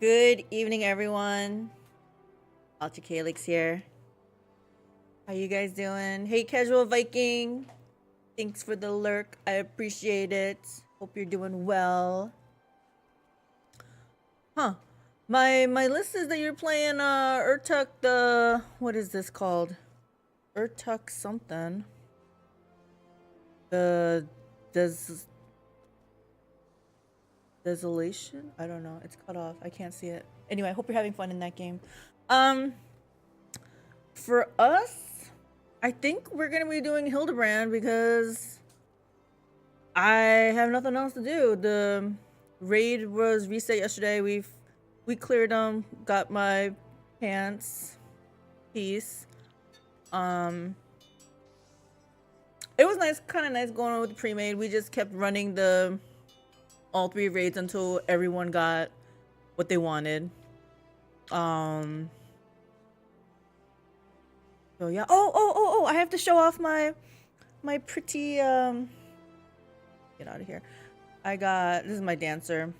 Good evening, everyone. AlteredCalyx here. How you guys doing? Hey, Casual Viking. Thanks for the lurk. I appreciate it. Hope you're doing well. Huh. My list is that you're playing Urtuk the what is this called? Urtuk something. The Desolation? I don't know. It's cut off. I can't see it. Anyway, I hope you're having fun in that game. For us, I think we're gonna be doing Hildebrand because I have nothing else to do. The raid was reset yesterday. We cleared them, got my pants piece. It was nice, kind of nice going on with the pre-made. We just kept running all three raids until everyone got what they wanted. So yeah. Oh! I have to show off my pretty get out of here. This is my dancer.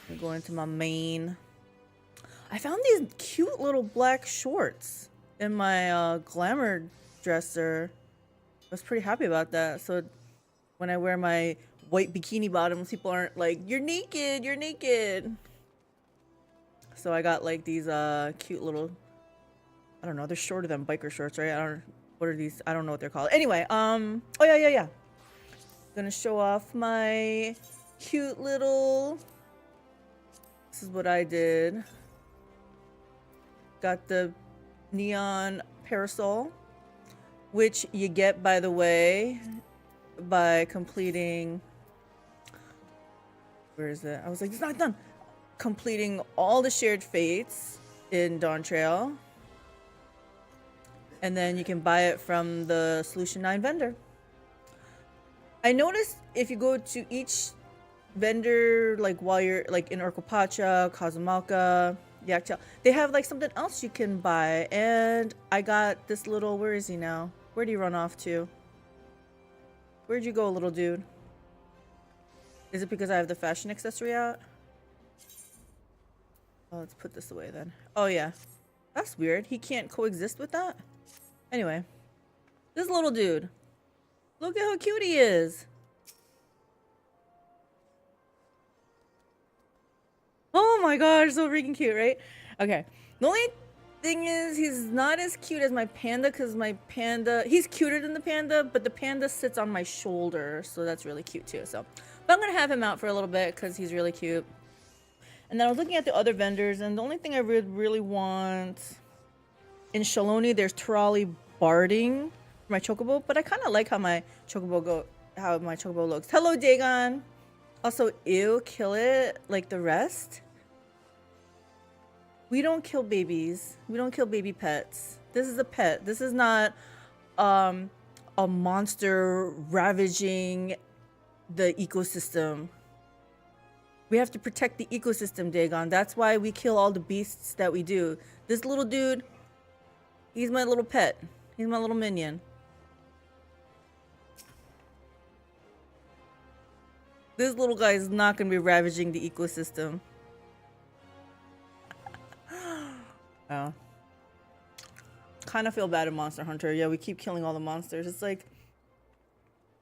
I'm going to my main. I found these cute little black shorts in my glamour dresser. I was pretty happy about that. So when I wear my white bikini bottoms, people aren't like, you're naked. So I got like these cute little, I don't know, they're shorter than biker shorts, right? What are these? I don't know what they're called. Anyway, oh yeah. Gonna show off my cute little, this is what I did. Got the neon parasol, which you get, by the way, by completing, where is it? I was like, it's not done. Completing all the shared fates in Dawntrail. And then you can buy it from the Solution 9 vendor. I noticed if you go to each vendor, like while you're like in Urkopacha, Kazumalka, Yaktail, they have like something else you can buy. And I got this little, where is he now? Where'd he run off to? Where'd you go, little dude? Is it because I have the fashion accessory out? Oh, let's put this away then. Oh yeah, that's weird. He can't coexist with that? Anyway, this little dude. Look at how cute he is. Oh my gosh, so freaking cute, right? Okay. The only thing is he's not as cute as my panda because my panda, he's cuter than the panda, but the panda sits on my shoulder, so that's really cute too. So, but I'm gonna have him out for a little bit because he's really cute. And then I was looking at the other vendors, and the only thing I really want in Shaloni, there's Terali barding for my chocobo, but I kind of like how my chocobo looks. Hello, Dagon. Also, ew, kill it like the rest. We don't kill babies. We don't kill baby pets. This is a pet. This is not a monster ravaging the ecosystem. We have to protect the ecosystem, Dagon. That's why we kill all the beasts that we do. This little dude, he's my little pet. He's my little minion. This little guy is not going to be ravaging the ecosystem. Oh. Kind of feel bad in Monster Hunter. Yeah, we keep killing all the monsters. It's like,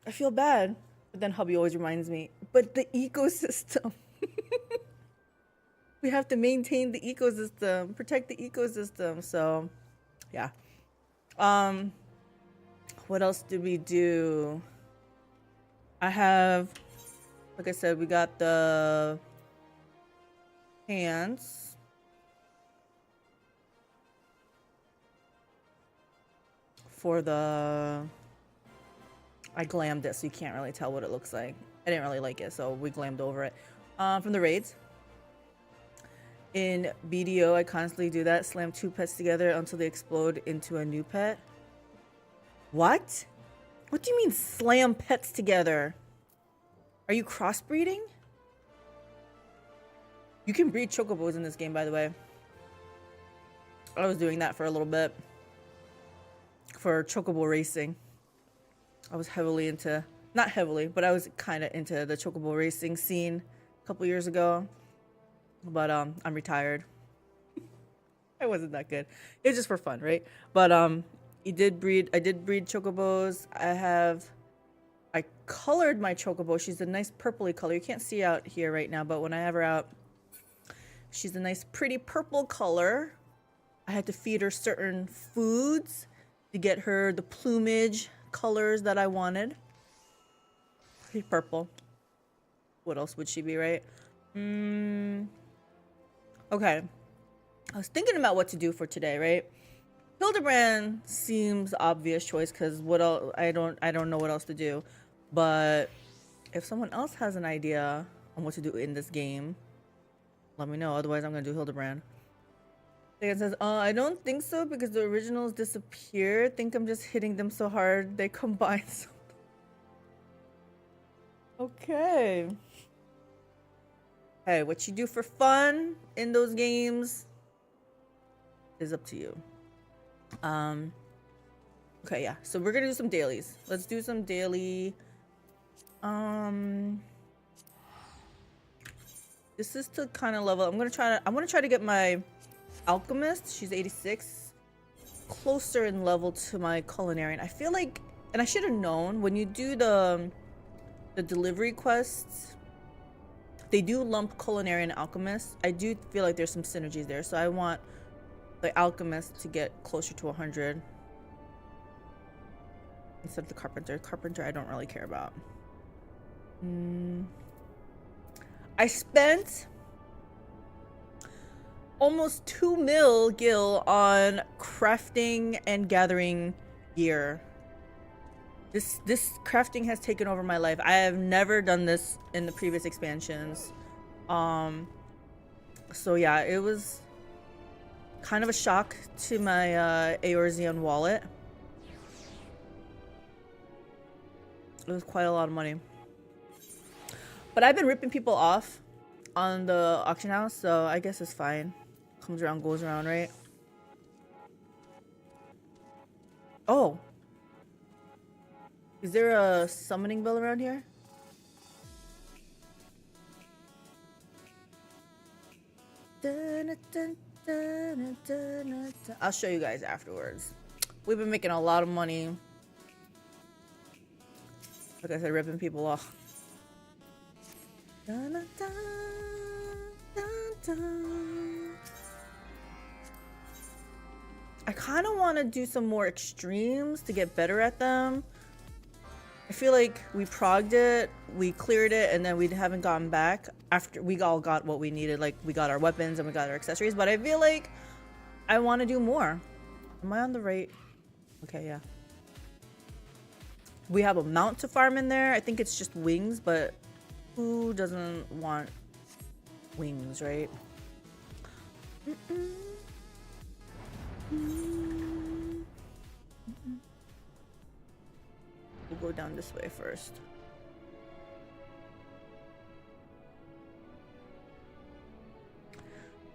I feel bad. But then hubby always reminds me, but the ecosystem. We have to maintain the ecosystem, protect the ecosystem. So, yeah. What else did we do? I have, like I said, we got the pants. For the, I glammed it, so you can't really tell what it looks like. I didn't really like it, so we glammed over it. From the raids. In BDO, I constantly do that. Slam two pets together until they explode into a new pet. What? What do you mean slam pets together? Are you crossbreeding? You can breed chocobos in this game, by the way. I was doing that for a little bit. For chocobo racing. I was heavily into, not heavily, but I was kind of into the chocobo racing scene a couple years ago. but I'm retired. I wasn't that good. It was just for fun, right? But I did breed chocobos. I colored my chocobo. She's a nice purpley color. You can't see out here right now, but when I have her out, she's a nice pretty purple color. I had to feed her certain foods to get her the plumage colors that I wanted. Pretty purple. What else would she be, right? Okay. I was thinking about what to do for today, right? Hildebrand seems obvious choice because what else? I don't know what else to do. But if someone else has an idea on what to do in this game, let me know. Otherwise, I'm gonna do Hildebrand. It says, I don't think so because the originals disappeared. Think I'm just hitting them so hard they combine. Okay. Hey, what you do for fun in those games is up to you. Okay, yeah. So we're gonna do some dailies. Let's do some daily. This is to kind of level. I want to try to get my alchemist. She's 86, closer in level to my culinarian. I feel like, and I should have known when you do the delivery quests, they do lump culinarian and alchemist. I do feel like there's some synergies there, so I want the alchemist to get closer to 100 instead of the carpenter. Carpenter I don't really care about. I spent almost 2 mil gil on crafting and gathering gear. This crafting has taken over my life. I have never done this in the previous expansions. So yeah, it was kind of a shock to my Eorzean wallet. It was quite a lot of money. But I've been ripping people off on the auction house, so I guess it's fine. Comes around, goes around, right? Oh. Is there a summoning bell around here? I'll show you guys afterwards. We've been making a lot of money. Like I said, ripping people off. I kind of want to do some more extremes to get better at them. I feel like we progged it, we cleared it, and then we haven't gotten back after we all got what we needed. Like, we got our weapons and we got our accessories, but I feel like I want to do more. Am I on the right? Okay, yeah. We have a mount to farm in there. I think it's just wings, but who doesn't want wings, right? We'll go down this way first.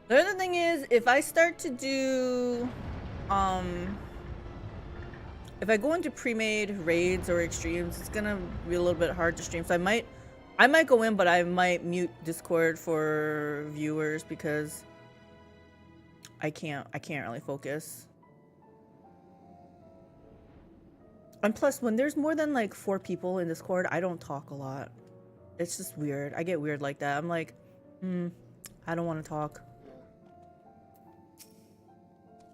The other thing is, if I start to do, if I go into pre-made raids or extremes, it's gonna be a little bit hard to stream. So I might go in, but I might mute Discord for viewers because I can't really focus. And plus, when there's more than like 4 people in Discord, I don't talk a lot. It's just weird. I get weird like that. I'm like, I don't want to talk.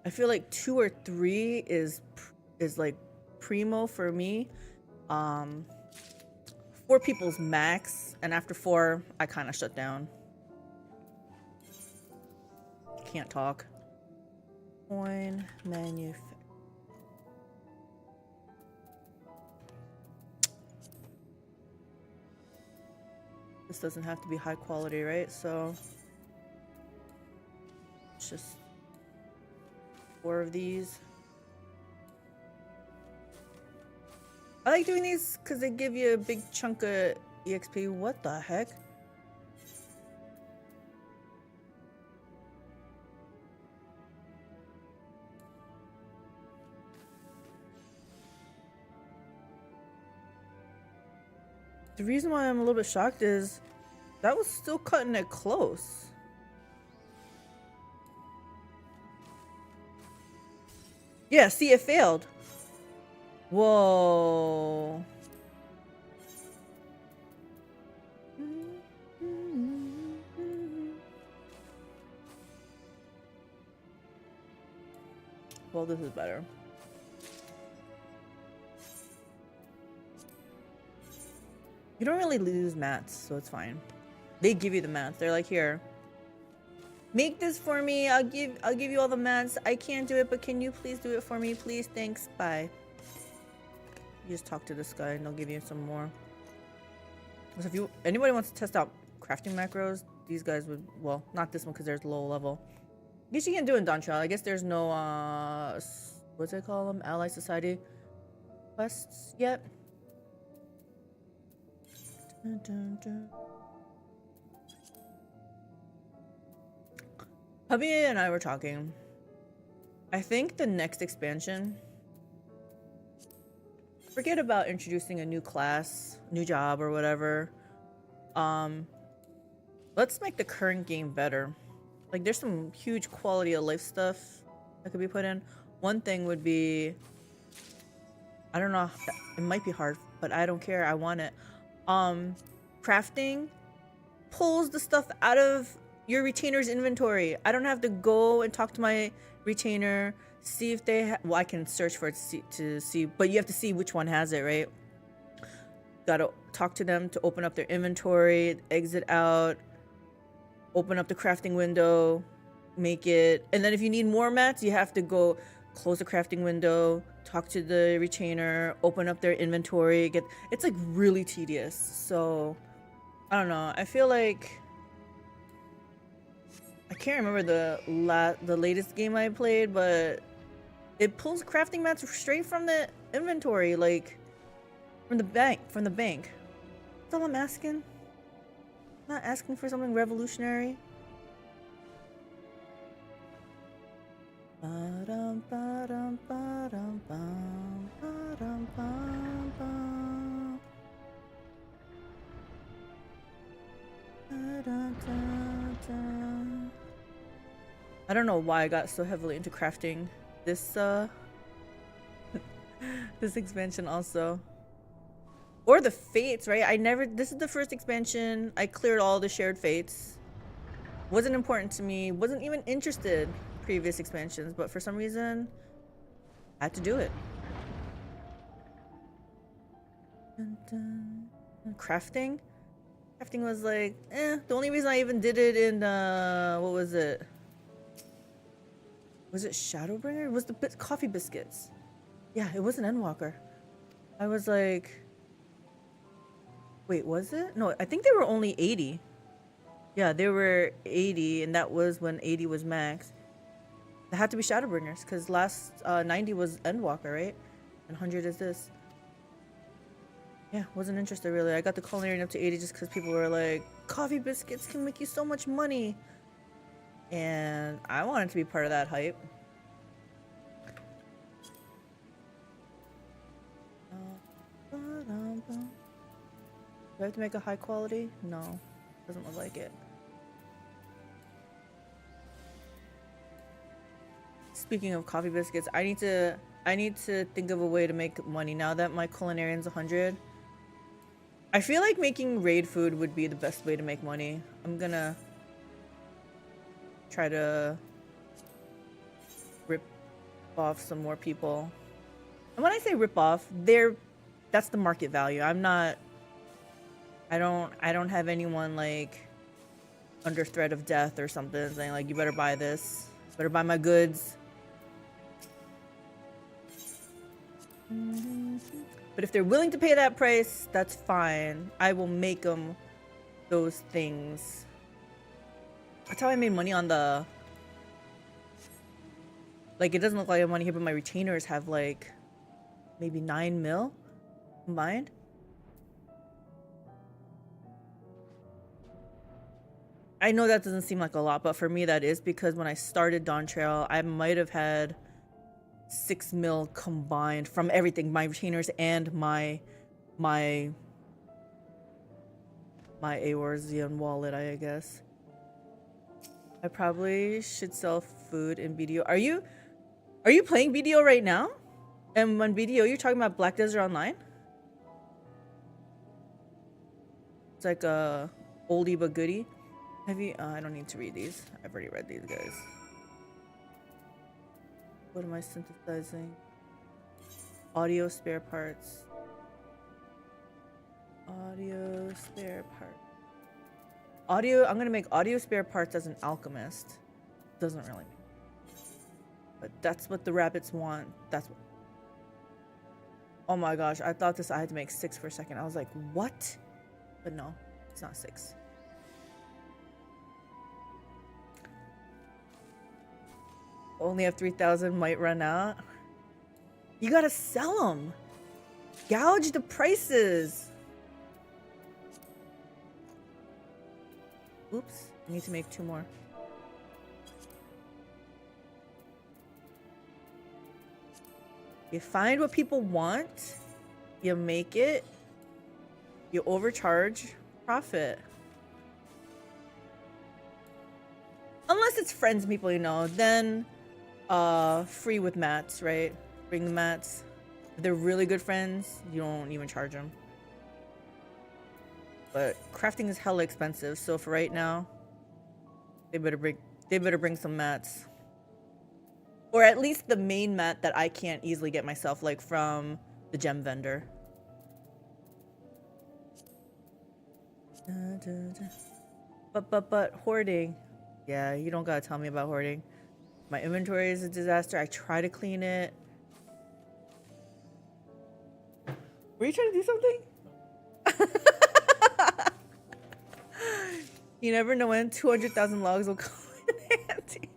I feel like 2 or 3 is like primo for me. 4 people's max, and after 4, I kind of shut down. Can't talk. Coin manufacturer. This doesn't have to be high quality, right? So it's just 4 of these. I like doing these because they give you a big chunk of EXP. What the heck? The reason why I'm a little bit shocked is that was still cutting it close. Yeah, see, it failed. Whoa. Well, this is better. You don't really lose mats, so it's fine. They give you the mats. They're like, here, make this for me. I'll give you all the mats. I can't do it, but can you please do it for me? Please, thanks. Bye. You just talk to this guy and they'll give you some more. So if anybody wants to test out crafting macros, these guys would, well, not this one because there's low level. I guess you can do it in Dawntrail. I guess there's no what's it called? Ally Society quests yet. Dun, dun, dun. Hubby and I were talking. I think the next expansion, forget about introducing a new class, new job, or whatever. Let's make the current game better. Like, there's some huge quality of life stuff that could be put in. One thing would be, I don't know, it might be hard, but I don't care. I want it. Crafting pulls the stuff out of your retainer's inventory. I don't have to go and talk to my retainer, see if they well, I can search for it to see, but you have to see which one has it, right? Gotta talk to them to open up their inventory, exit out, open up the crafting window, make it, and then if you need more mats, you have to go close the crafting window, talk to the retainer, open up their inventory, it's like really tedious. So I don't know, I feel like I can't remember the latest game I played, but it pulls crafting mats straight from the inventory, like from the bank. That's all I'm asking. I'm not asking for something revolutionary. Ba-dum, ba-dum, ba-dum, bum, ba-dum, bum, bum. Da-da-da-da. I don't know why I got so heavily into crafting this this expansion also. Or the fates, right? This is the first expansion. I cleared all the shared fates. Wasn't important to me. Wasn't even interested in previous expansions, but for some reason, I had to do it. Dun, dun. Crafting? Crafting was like, The only reason I even did it in, what was it? Was it Shadowbringer? It was the coffee biscuits. Yeah, it was an Endwalker. I was like, wait, was it? No, I think they were only 80. Yeah, they were 80, and that was when 80 was max. It had to be Shadowbringers, because last 90 was Endwalker, right? And 100 is this. Yeah, wasn't interested really. I got the culinary up to 80 just because people were like, coffee biscuits can make you so much money. And I wanted to be part of that hype. Do I have to make a high quality? No, doesn't look like it. Speaking of coffee biscuits, I need to think of a way to make money now that my culinarian's 100. I feel like making raid food would be the best way to make money. I'm gonna try to rip off some more people. And when I say rip off, that's the market value. I don't have anyone like under threat of death or something saying like, you better buy this, better buy my goods. But if they're willing to pay that price, that's fine. I will make them those things. That's how I made money on the... Like, it doesn't look like I have money here, but my retainers have, like, maybe 9 mil combined. I know that doesn't seem like a lot, but for me that is, because when I started Dawntrail, I might have had 6 mil combined from everything, my retainers and my Aorzean wallet, I guess. I probably should sell food in BDO. Are you Are you playing BDO right now? And when BDO, you're talking about Black Desert Online? It's like a oldie but goodie. Have you? I don't need to read these. I've already read these, guys. What am I synthesizing? Audio spare parts. Audio spare part. Audio. I'm gonna make audio spare parts as an alchemist. Doesn't really mean. But that's what the rabbits want. That's what. Oh my gosh! I thought I had to make 6 for a second. I was like, what? But no, it's not 6. Only have 3,000, might run out. You gotta sell them. Gouge the prices. Oops, I need to make 2 more. You find what people want, you make it, you overcharge, profit. Unless it's friends, people you know, then free with mats, right? Bring the mats. If they're really good friends, you don't even charge them. But crafting is hella expensive, so for right now, they better bring some mats. Or at least the main mat that I can't easily get myself, like from the gem vendor. But hoarding. Yeah, you don't gotta tell me about hoarding. My inventory is a disaster. I try to clean it. Were you trying to do something? You never know when 200,000 logs will come in handy.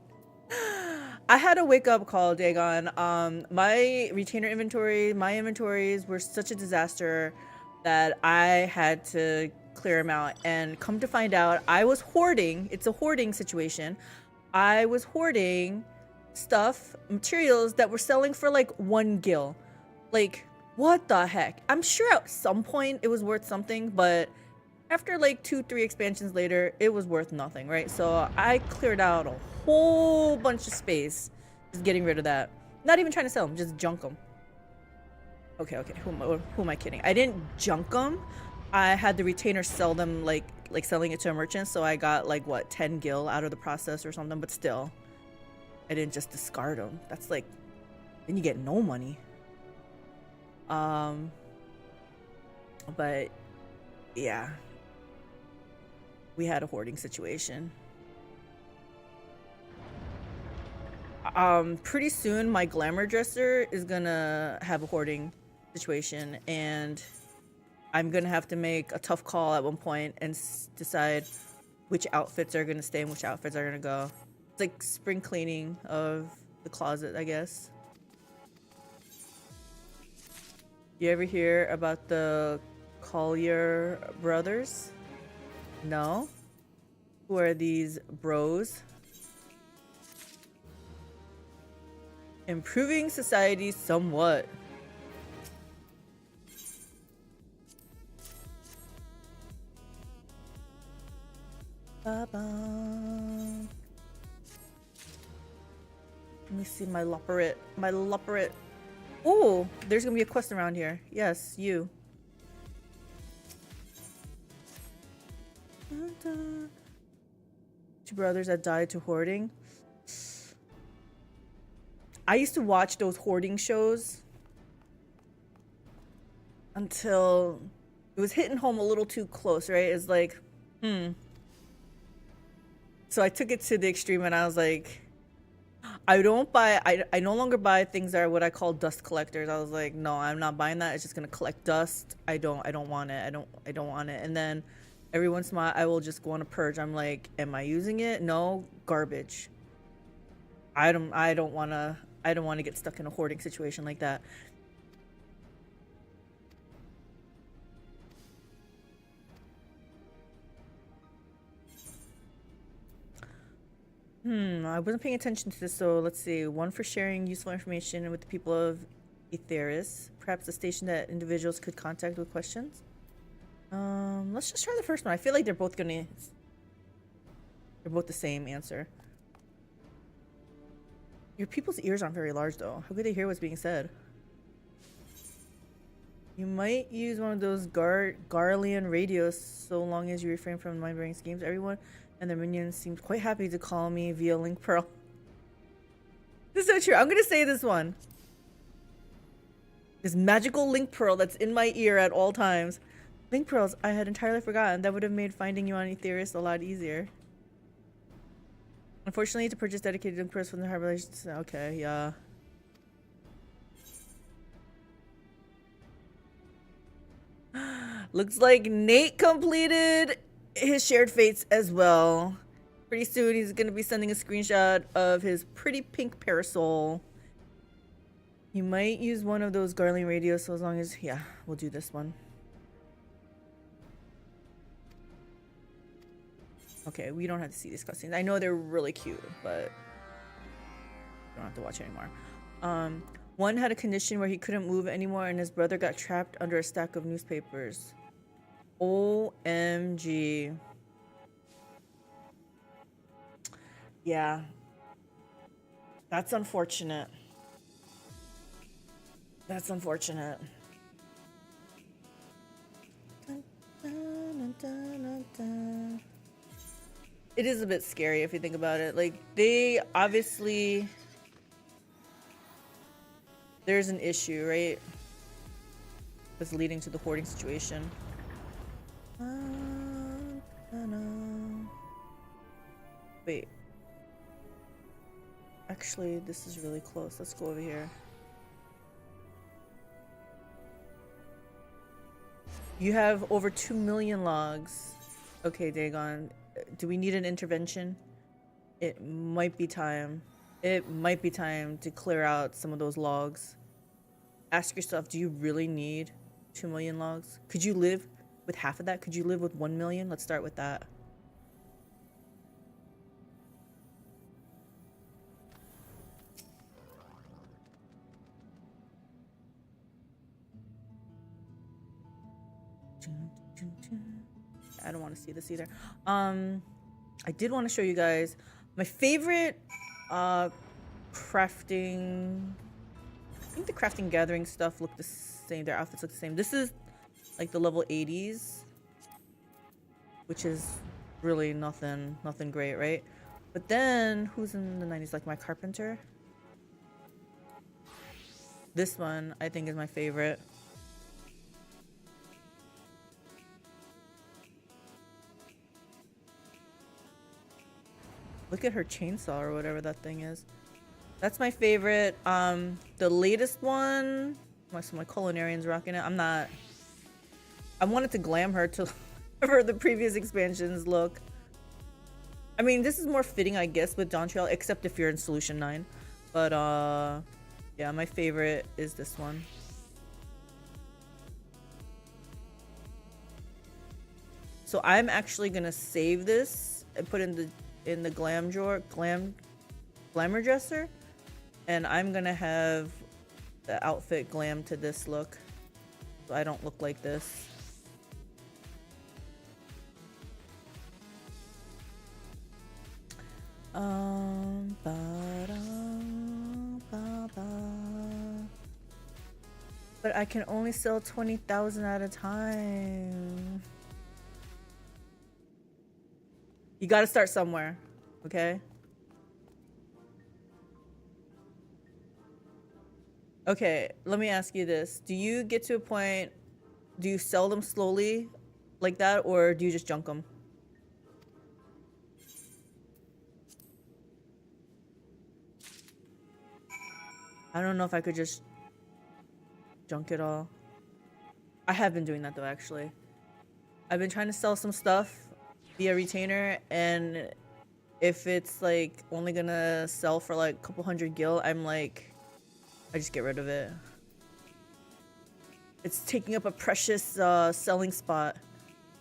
I had a wake-up call, Dagon. My retainer inventory, my inventories were such a disaster that I had to clear them out. And come to find out, I was hoarding. It's a hoarding situation. I was hoarding stuff, materials that were selling for like 1 gil. Like, what the heck? I'm sure at some point it was worth something, but after like 2-3 expansions later, it was worth nothing, right? So I cleared out a whole bunch of space just getting rid of that. Not even trying to sell them, just junk them. Okay, who am I kidding? I didn't junk them. I had the retainer sell them like selling it to a merchant, so I got like what, 10 gil out of the process or something, but still I didn't just discard them. That's like, then you get no money. But yeah, we had a hoarding situation. Pretty soon my glamour dresser is gonna have a hoarding situation, and I'm gonna have to make a tough call at one point and decide which outfits are gonna stay and which outfits are gonna go. It's like spring cleaning of the closet, I guess. You ever hear about the Collier brothers? No? Who are these bros? Improving society somewhat. Ba-ba. Let me see my loperet. My loperet. Oh, there's gonna be a quest around here. Yes, you. Two brothers that died to hoarding. I used to watch those hoarding shows until it was hitting home a little too close, right? It's like, So I took it to the extreme and I was like, I no longer buy things that are what I call dust collectors. I was like, no, I'm not buying that. It's just gonna collect dust. I don't want it. I don't want it. And then every once in a while I will just go on a purge. I'm like, am I using it? No, garbage. I don't wanna get stuck in a hoarding situation like that. I wasn't paying attention to this, so let's see. 1 for sharing useful information with the people of Aetheris. Perhaps a station that individuals could contact with questions. Let's just try the first one. I feel like they're both the same answer. Your people's ears aren't very large though. How could they hear what's being said? You might use one of those Garlean radios so long as you refrain from mind-blowing schemes. Everyone and their minions seemed quite happy to call me via Link Pearl. This is so true. I'm gonna say this one. This magical Link Pearl that's in my ear at all times. Link Pearls, I had entirely forgotten. That would have made finding you on Aetherius a lot easier. Unfortunately, to purchase dedicated Link Pearls from the harbor... Okay, yeah. Looks like Nate completed his shared fates as well. Pretty soon he's gonna be sending a screenshot of his pretty pink parasol. You might use one of those Garlean radios, so as long as... Yeah, we'll do this one. Okay, we don't have to see these cutscenes. I know they're really cute, but... we don't have to watch it anymore. One had a condition where he couldn't move anymore and his brother got trapped under a stack of newspapers. OMG. Yeah. That's unfortunate. That's unfortunate. It is a bit scary if you think about it. Like, they obviously... There's an issue, right? That's leading to the hoarding situation. Wait. Actually, this is really close. Let's go over here. You have over 2 million logs. Okay, Dagon. Do we need an intervention? It might be time. It might be time to clear out some of those logs. Ask yourself, do you really need 2 million logs? Could you live with half of that? Could you live with 1 million? Let's start with that. I don't want to see this either. I did want to show you guys my favorite crafting. I think the crafting gathering stuff look the same. Their outfits look the same. This is like the level 80s, which is really nothing great, right? But then who's in the 90s? Like my carpenter. This one I think is my favorite. Look at her chainsaw or whatever that thing is. That's my favorite. The latest one, so my culinarian's rocking it. I wanted to glam her to for the previous expansions look. I mean, this is more fitting, I guess, with Dawntrail, except if you're in Solution 9. But yeah, my favorite is this one. So I'm actually gonna save this and put in the glamour dresser, and I'm gonna have the outfit glam to this look so I don't look like this. But I can only sell 20,000 at a time. You gotta start somewhere, okay? Okay, let me ask you this. Do you get to a point, do you sell them slowly like that, or do you just junk them? I don't know if I could just junk it all. I have been doing that though, actually. I've been trying to sell some stuff via retainer, and if it's like only gonna sell for like a couple hundred gil, I'm like, I just get rid of it. It's taking up a precious selling spot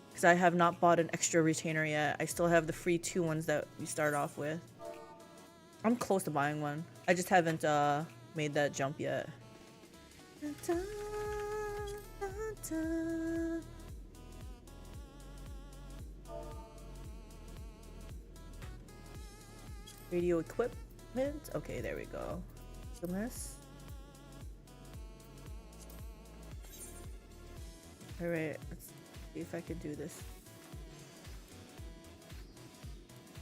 because I have not bought an extra retainer yet. I still have the free 2 ones that we start off with. I'm close to buying one. I just haven't made that jump yet. Radio equip. Okay, there we go. Goodness. Alright, let's see if I can do this.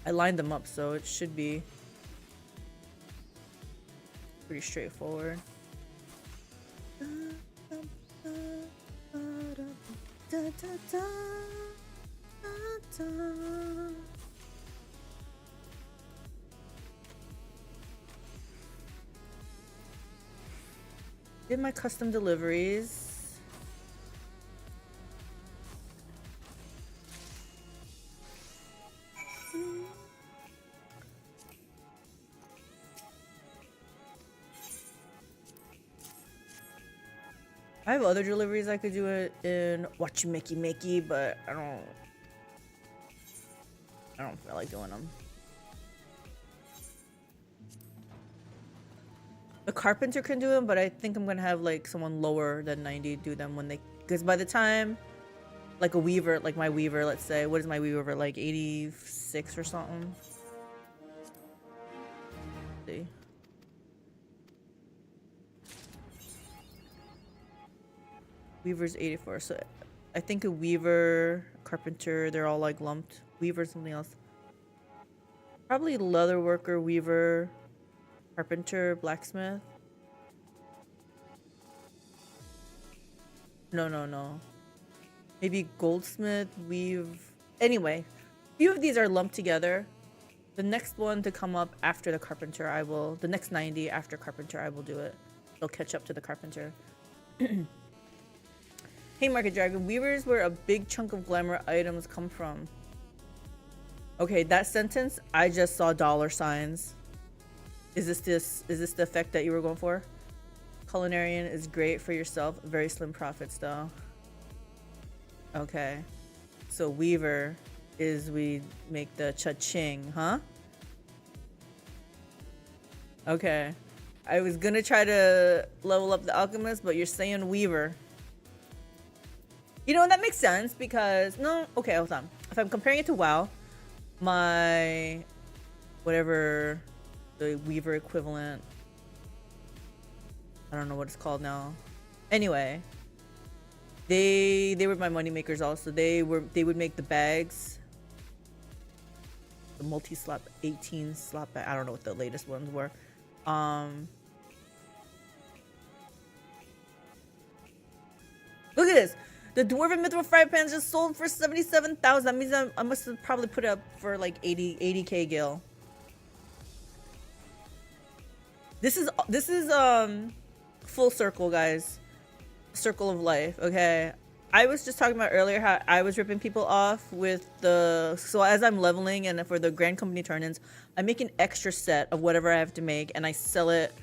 I lined them up, so it should be pretty straightforward. Did my custom deliveries. I have other deliveries I could do it in Watch You Makey, but I don't feel like doing them. The carpenter can do them, but I think I'm gonna have like someone lower than 90 do them when they, because by the time like a weaver, like my weaver, let's say, what is my weaver, like 86 or something? Let's see. Weaver's 84, so I think a weaver, carpenter, they're all like lumped. Weaver, something else. Probably leather worker, weaver, carpenter, blacksmith. No. Maybe goldsmith, weave. Anyway, a few of these are lumped together. The next one to come up after the carpenter, the next 90 after carpenter, I will do it. They'll catch up to the carpenter. Hey, Market Dragon, weavers where a big chunk of glamour items come from. Okay, that sentence, I just saw dollar signs. Is this the effect that you were going for? Culinarian is great for yourself, very slim profits though. Okay. So weaver is we make the cha-ching, huh? Okay. I was gonna try to level up the alchemist, but you're saying weaver. You know, that makes sense because, no, okay, hold on. If I'm comparing it to WoW, my, whatever, the weaver equivalent, I don't know what it's called now. Anyway, they were my money makers also. They would make the bags, the multi-slot 18 slot bag. I don't know what the latest ones were. Look at this. The Dwarven Mithril Fry Pans just sold for 77,000. That means I must have probably put it up for like 80k gil. This is full circle, guys. Circle of life, okay? I was just talking about earlier how I was ripping people off with the... So as I'm leveling and for the Grand Company turn-ins, I make an extra set of whatever I have to make and I sell it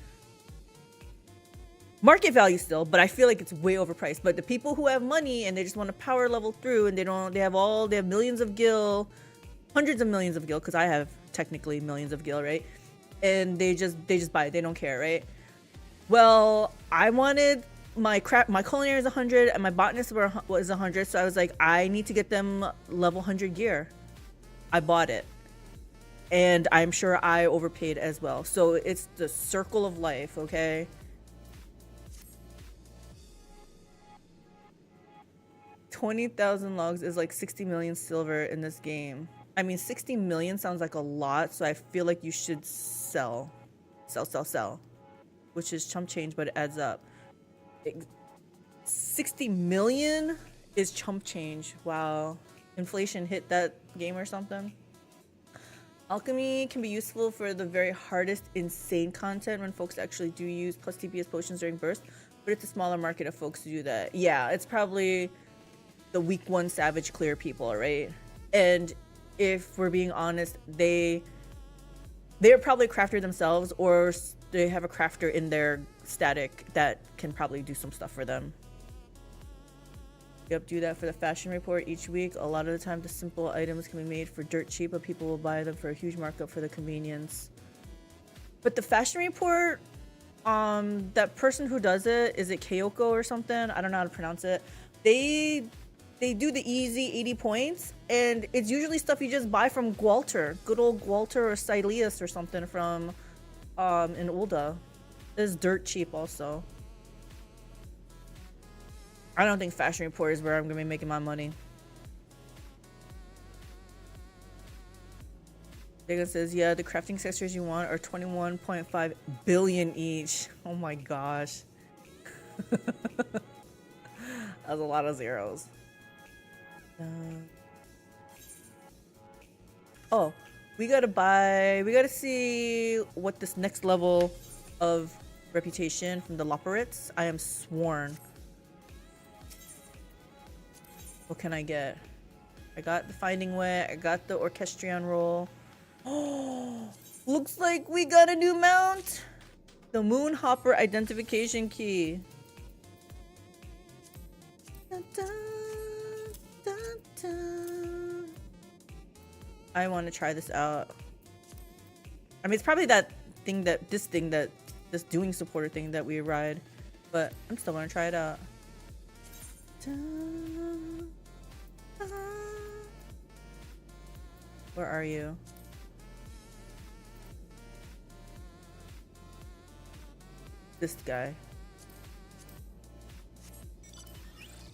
market value still, but I feel like it's way overpriced. But the people who have money and they just want to power level through and they have millions of gil, hundreds of millions of gil, because I have technically millions of gil, right? And they just buy it. They don't care, right? Well, I wanted my culinary is 100 and my botanist was 100, so I was like, I need to get them level 100 gear. I bought it. And I'm sure I overpaid as well. So it's the circle of life, okay? 20,000 logs is like 60 million silver in this game. I mean, 60 million sounds like a lot, so I feel like you should sell, which is chump change, but it adds up. 60 million is chump change. Wow. Inflation hit that game or something. Alchemy can be useful for the very hardest, insane content when folks actually do use plus TPS potions during burst, but it's a smaller market of folks who do that. Yeah, it's probably the week 1 savage clear people, right? And if we're being honest, they're probably a crafter themselves, or they have a crafter in their static that can probably do some stuff for them. Yep, do that for the fashion report each week. A lot of the time the simple items can be made for dirt cheap, but people will buy them for a huge markup for the convenience. But the fashion report, that person who does it, is it Kyoko or something? I don't know how to pronounce it. They do the easy 80 points, and it's usually stuff you just buy from Gwalter, good old Gwalter or Sileus or something from in Ulda. It's dirt cheap also. I don't think Fashion Report is where I'm gonna be making my money. Dagon says, yeah, the crafting accessories you want are 21.5 billion each. Oh my gosh. That's a lot of zeros. Oh, we gotta see what this next level of reputation from the Loporits. I am sworn. What can I get? I got the Finding Wet, I got the Orchestrion roll. Oh, looks like we got a new mount. The Moonhopper identification key. Dun, dun, dun, dun. I want to try this out. I mean, it's probably this doing supporter thing that we ride, but I'm still gonna try it out. Dun, dun. Where are you? This guy.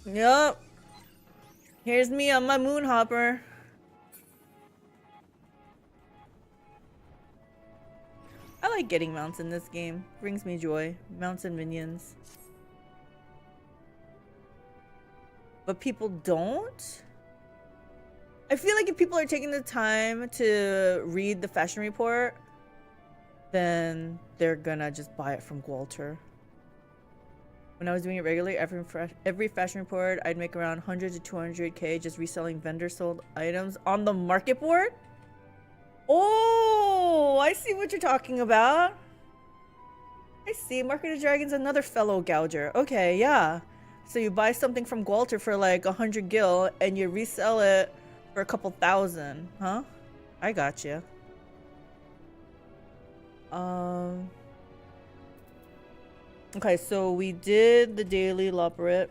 Yup. Here's me on my Moonhopper. I like getting mounts in this game. Brings me joy. Mounts and minions. But people don't? I feel like if people are taking the time to read the fashion report, then they're gonna just buy it from Gwalter. When I was doing it regularly, every fashion report, I'd make around 100 to 200k just reselling vendor sold items on the market board. Oh, I see what you're talking about. I see. Market of Dragons, another fellow gouger. Okay, yeah. So you buy something from Gwalter for like 100 gil and you resell it for a couple thousand, huh? I got you. Okay, so we did the daily Loporit.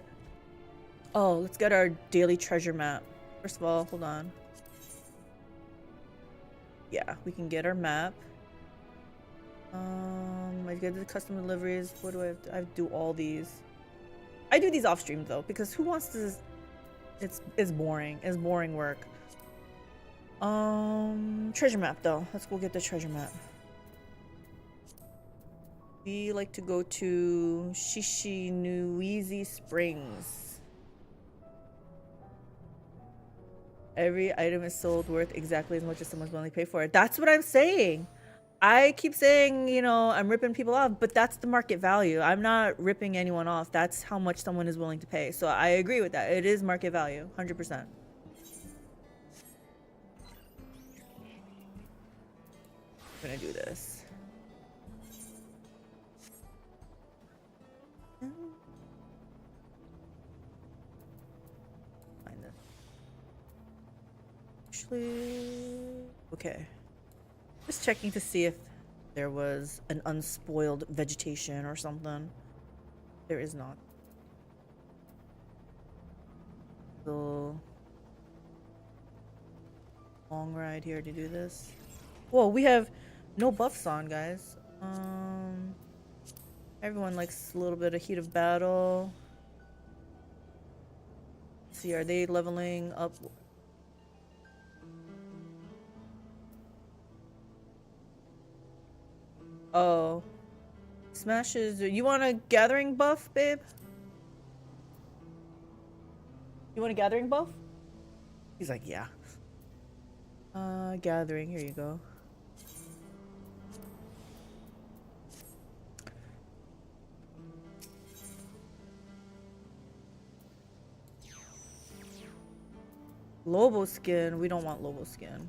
Oh, let's get our daily treasure map. First of all, hold on. Yeah, we can get our map. I get the custom deliveries. What do I have to, I have to do all these. I do these off stream though, because who wants to, it's boring. It's boring work. Treasure map though. Let's go get the treasure map. We like to go to Shishinuizi Springs. Every item is sold worth exactly as much as someone's willing to pay for it. That's what I'm saying. I keep saying, you know, I'm ripping people off, but that's the market value. I'm not ripping anyone off. That's how much someone is willing to pay. So I agree with that. It is market value, 100%. I'm gonna do this. Okay, just checking to see if there was an unspoiled vegetation or something. There is not. So long ride here to do this. Whoa, we have no buffs on, guys. Everyone likes a little bit of heat of battle. Let's see, are they leveling up? Oh, smashes. You want a gathering buff, babe? You want a gathering buff? He's like, yeah. Gathering. Here you go. Lobo skin. We don't want Lobo skin.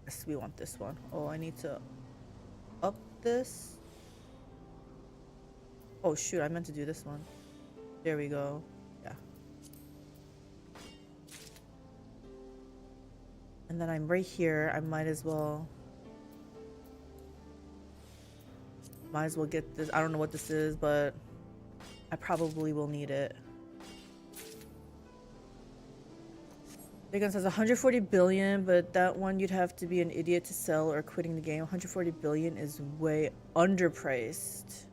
Yes, we want this one. Oh, I need to up this. Oh shoot, I meant to do this one. There we go. Yeah. And then I'm right here. I might as well get this. I don't know what this is, but I probably will need it. Bacon says 140 billion, but that one you'd have to be an idiot to sell or quitting the game. 140 billion is way underpriced.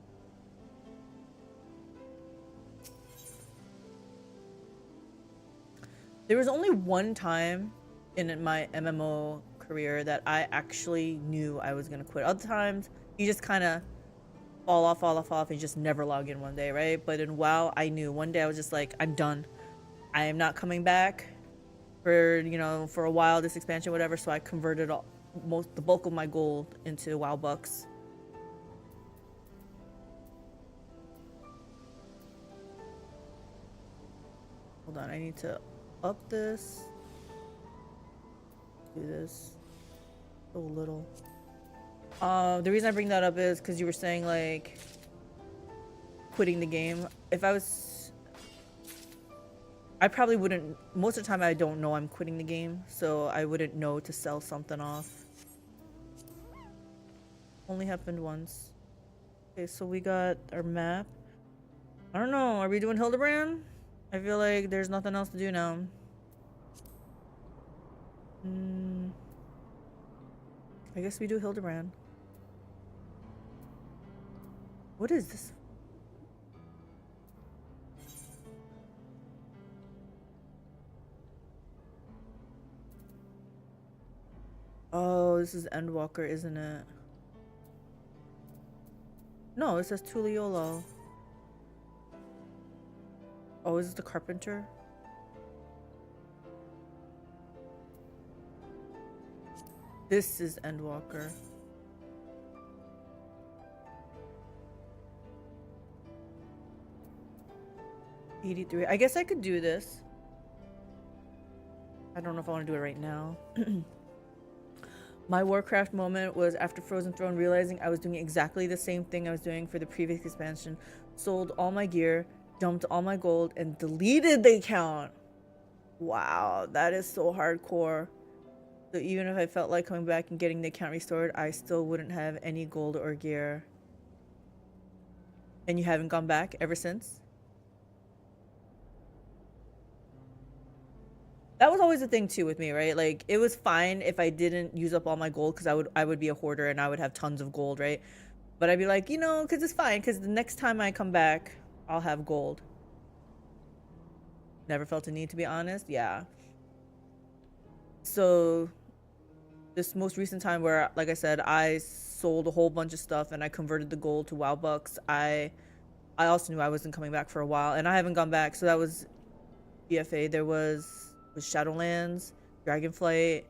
There was only one time in my MMO career that I actually knew I was gonna quit. Other times, you just kind of fall off, and just never log in one day, right? But in WoW, I knew. One day I was just like, I'm done. I am not coming back for, you know, for a while, this expansion, whatever. So I converted the bulk of my gold into WoW bucks. Hold on, I need to up this. Do this. So little. The reason I bring that up is because you were saying like quitting the game. If I probably wouldn't. Most of the time, I don't know I'm quitting the game, so I wouldn't know to sell something off. Only happened once. Okay, so we got our map. I don't know. Are we doing Hildebrand? I feel like there's nothing else to do now. I guess we do Hildebrand. What is this? Oh, this is Endwalker, isn't it? No, it says Tuliolo. Oh, is this the Carpenter? This is Endwalker. $83. I guess I could do this. I don't know if I want to do it right now. My Warcraft moment was after Frozen Throne, realizing I was doing exactly the same thing I was doing for the previous expansion. Sold all my gear, dumped all my gold, and deleted the account. Wow, that is so hardcore. So even if I felt like coming back and getting the account restored, I still wouldn't have any gold or gear. And you haven't gone back ever since? That was always the thing too with me, right? Like it was fine if I didn't use up all my gold because I would be a hoarder and I would have tons of gold, right? But I'd be like, you know, because it's fine because the next time I come back, I'll have gold. Never felt a need, to be honest. Yeah. So this most recent time where, like I said, I sold a whole bunch of stuff and I converted the gold to WoW bucks. I also knew I wasn't coming back for a while and I haven't gone back. So that was BFA. There was Shadowlands, Dragonflight.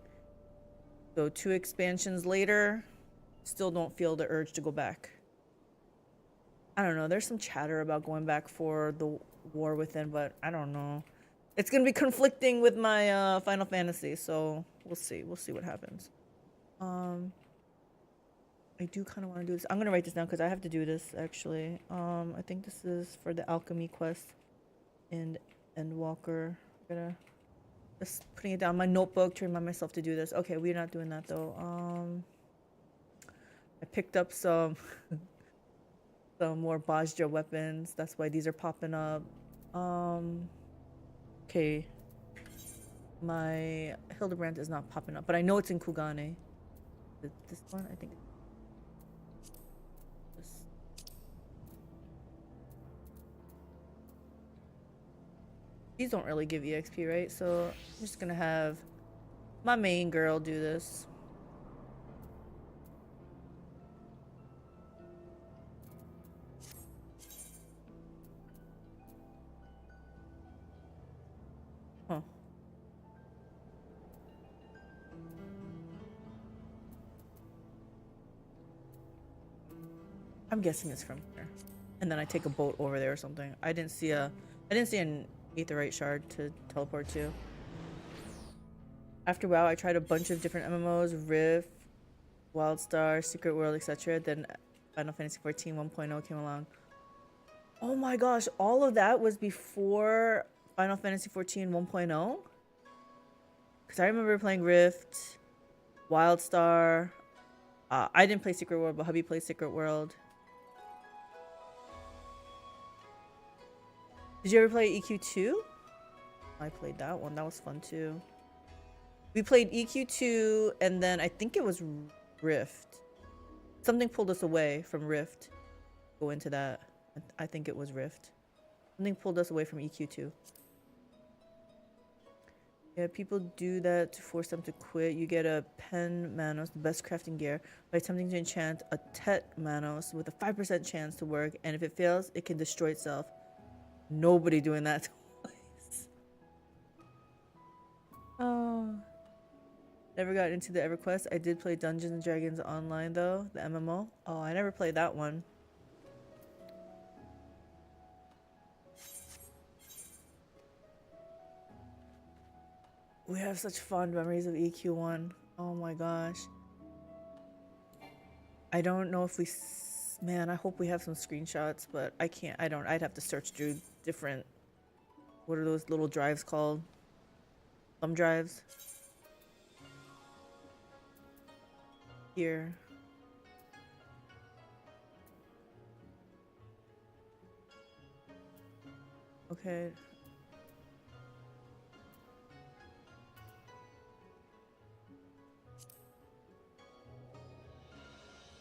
So 2 expansions later, still don't feel the urge to go back. I don't know. There's some chatter about going back for the War Within, but I don't know. It's gonna be conflicting with my Final Fantasy, so we'll see. We'll see what happens. I do kind of want to do this. I'm gonna write this down because I have to do this actually. I think this is for the alchemy quest in Endwalker. I'm gonna just putting it down in my notebook to remind myself to do this. Okay, we're not doing that though. I picked up some some more Bajra weapons. That's why these are popping up. Okay. My Hildebrand is not popping up, but I know it's in Kugane. This one, I think. These don't really give EXP, right? So I'm just gonna have my main girl do this. Huh. I'm guessing it's from here. And then I take a boat over there or something. I didn't see an aetheryte shard to teleport to. After WoW, I tried a bunch of different MMOs, Rift, Wildstar, Secret World, etc. Then Final Fantasy XIV 1.0 came along. Oh my gosh, all of that was before Final Fantasy XIV 1.0? Because I remember playing Rift, Wildstar. I didn't play Secret World, but hubby played Secret World. Did you ever play EQ2? I played that one. That was fun too. We played EQ2, and then I think it was Rift. Something pulled us away from Rift. Go into that. I think it was Rift. Something pulled us away from EQ2. Yeah, people do that to force them to quit. You get a Pen Manos, the best crafting gear, by attempting to enchant a Tet Manos with a 5% chance to work, and if it fails, it can destroy itself. Nobody doing that twice. Oh. Never got into the EverQuest. I did play Dungeons and Dragons Online though, the MMO. Oh, I never played that one. We have such fond memories of EQ1. Oh my gosh. I don't know if we... Man, I hope we have some screenshots, but I can't. I don't. I'd have to search through different... What are those little drives called? Thumb drives? Here. Okay.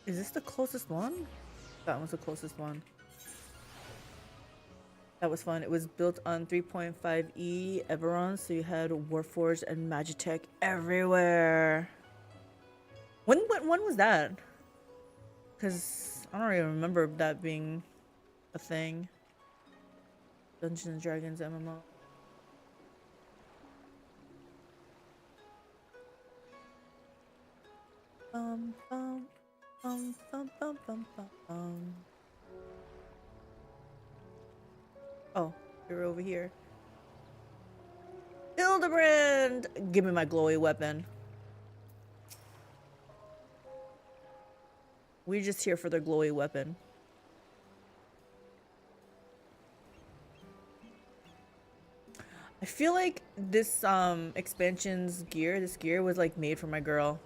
Is this the closest one? That one's the closest one. That was fun. It was built on 3.5e Everon, so you had Warforged and Magitech everywhere. When was that? Because I don't even remember that being a thing. Dungeons and Dragons MMO. Oh, you're over here. Hildebrand! Give me my glowy weapon. We're just here for the glowy weapon. I feel like this expansion's gear, this gear was like made for my girl.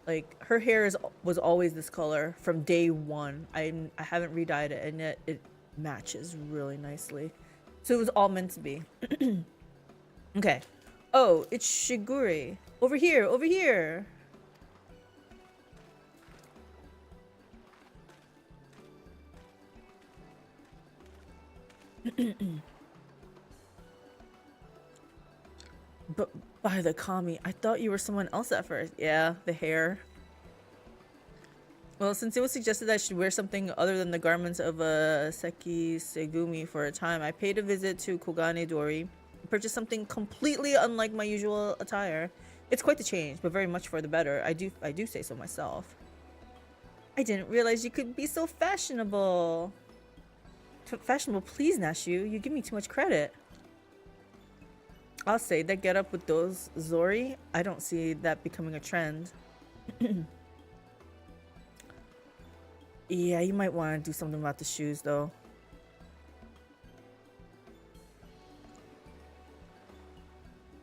Like her hair was always this color from day one. I haven't re-dyed it, and yet it matches really nicely. So it was all meant to be. Okay. Oh, it's Shigure. Over here, over here. But by the kami, I thought you were someone else at first. Yeah, the hair. Well, since it was suggested that I should wear something other than the garments of a Seki Segumi for a time, I paid a visit to Kogane Dori and purchased something completely unlike my usual attire. It's quite the change, but very much for the better. I do say so myself. I didn't realize you could be so fashionable. Fashionable, please, Nashu. You give me too much credit. I'll say that get up with those Zori. I don't see that becoming a trend. Yeah, you might want to do something about the shoes, though.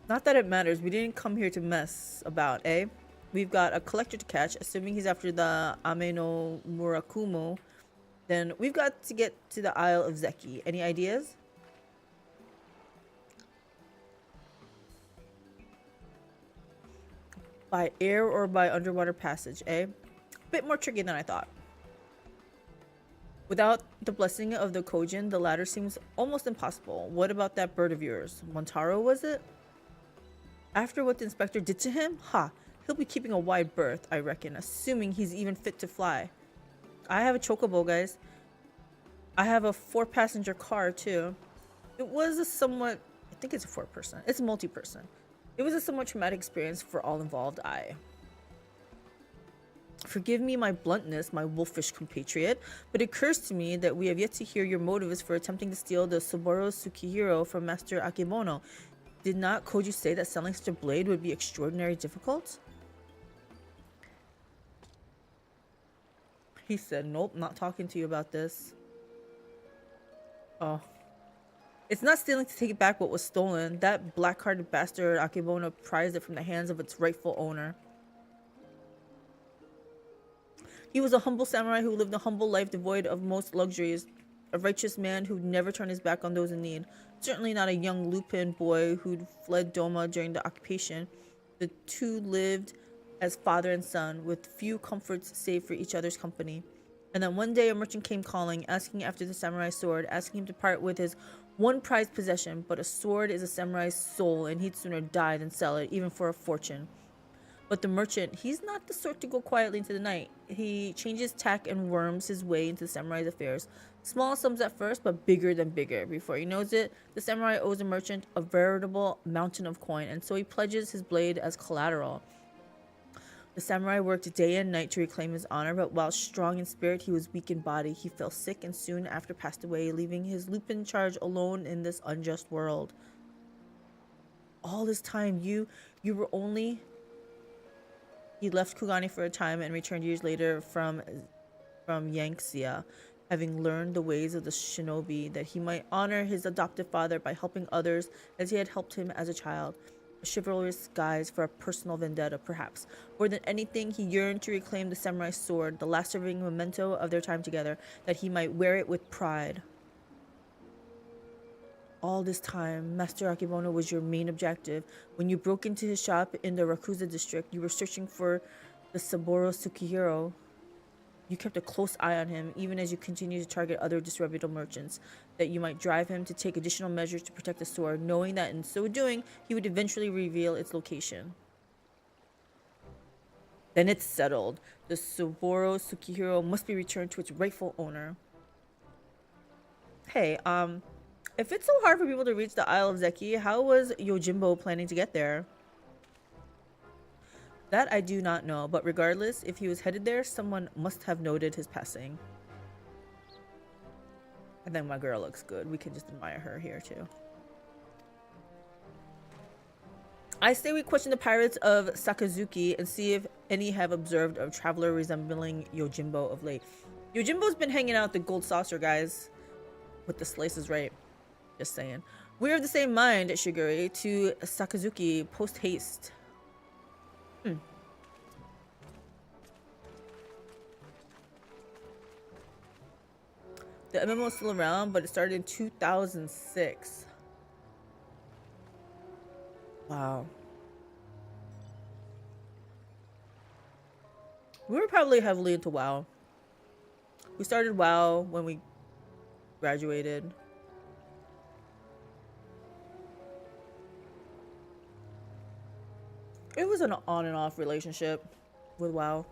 Not that it matters. We didn't come here to mess about, eh? We've got a collector to catch, assuming he's after the Ame no Murakumo. Then we've got to get to the Isle of Zeki. Any ideas? By air or by underwater passage, eh? Bit more tricky than I thought. Without the blessing of the Kojin, the latter seems almost impossible. What about that bird of yours? Montaro, was it? After what the inspector did to him? Ha! He'll be keeping a wide berth, I reckon, assuming he's even fit to fly. I have a chocobo, guys. I have a 4-passenger car, too. It was a somewhat... I think it's a 4-person. It's a multi-person. It was a somewhat traumatic experience for all involved. Forgive me my bluntness, my wolfish compatriot, but it occurs to me that we have yet to hear your motives for attempting to steal the Saburo Tsukihiro from Master Akebono. Did not Koji say that selling such a blade would be extraordinarily difficult? He said, nope, not talking to you about this. Oh. It's not stealing to take back what was stolen. That black-hearted bastard Akebono prized it from the hands of its rightful owner. He was a humble samurai who lived a humble life devoid of most luxuries. A righteous man who'd never turn his back on those in need. Certainly not a young Lupin boy who'd fled Doma during the occupation. The two lived as father and son, with few comforts save for each other's company. And then one day a merchant came calling, asking after the samurai sword, asking him to part with his one prized possession. But a sword is a samurai's soul, and he'd sooner die than sell it, even for a fortune. But the merchant, he's not the sort to go quietly into the night. He changes tack and worms his way into the samurai's affairs. Small sums at first, but bigger than bigger. Before he knows it, the samurai owes the merchant a veritable mountain of coin, and so he pledges his blade as collateral. The samurai worked day and night to reclaim his honor, but while strong in spirit, he was weak in body. He fell sick and soon after passed away, leaving his lupin charge alone in this unjust world. All this time, you were only... He left Kugani for a time and returned years later from Yangxia, having learned the ways of the shinobi, that he might honor his adoptive father by helping others as he had helped him as a child. A chivalrous guise for a personal vendetta, perhaps. More than anything, he yearned to reclaim the samurai sword, the last serving memento of their time together, that he might wear it with pride. All this time, Master Akebono was your main objective. When you broke into his shop in the Rakuza district, you were searching for the Saburo Tsukihiro. You kept a close eye on him, even as you continued to target other disreputable merchants, that you might drive him to take additional measures to protect the sword, knowing that in so doing, he would eventually reveal its location. Then it's settled. The Saburo Tsukihiro must be returned to its rightful owner. Hey, if it's so hard for people to reach the Isle of Zeki, how was Yojimbo planning to get there? That I do not know, but regardless, if he was headed there, someone must have noted his passing. I think my girl looks good. We can just admire her here too. I say we question the pirates of Sakazuki and see if any have observed a traveler resembling Yojimbo of late. Yojimbo's been hanging out the gold saucer, guys. With the slices right. Just saying. We're of the same mind, Shiguri. To Sakazuki, post haste. The MMO is still around, but it started in 2006. Wow. We were probably heavily into WoW. We started WoW when we graduated. It was an on and off relationship with WoW.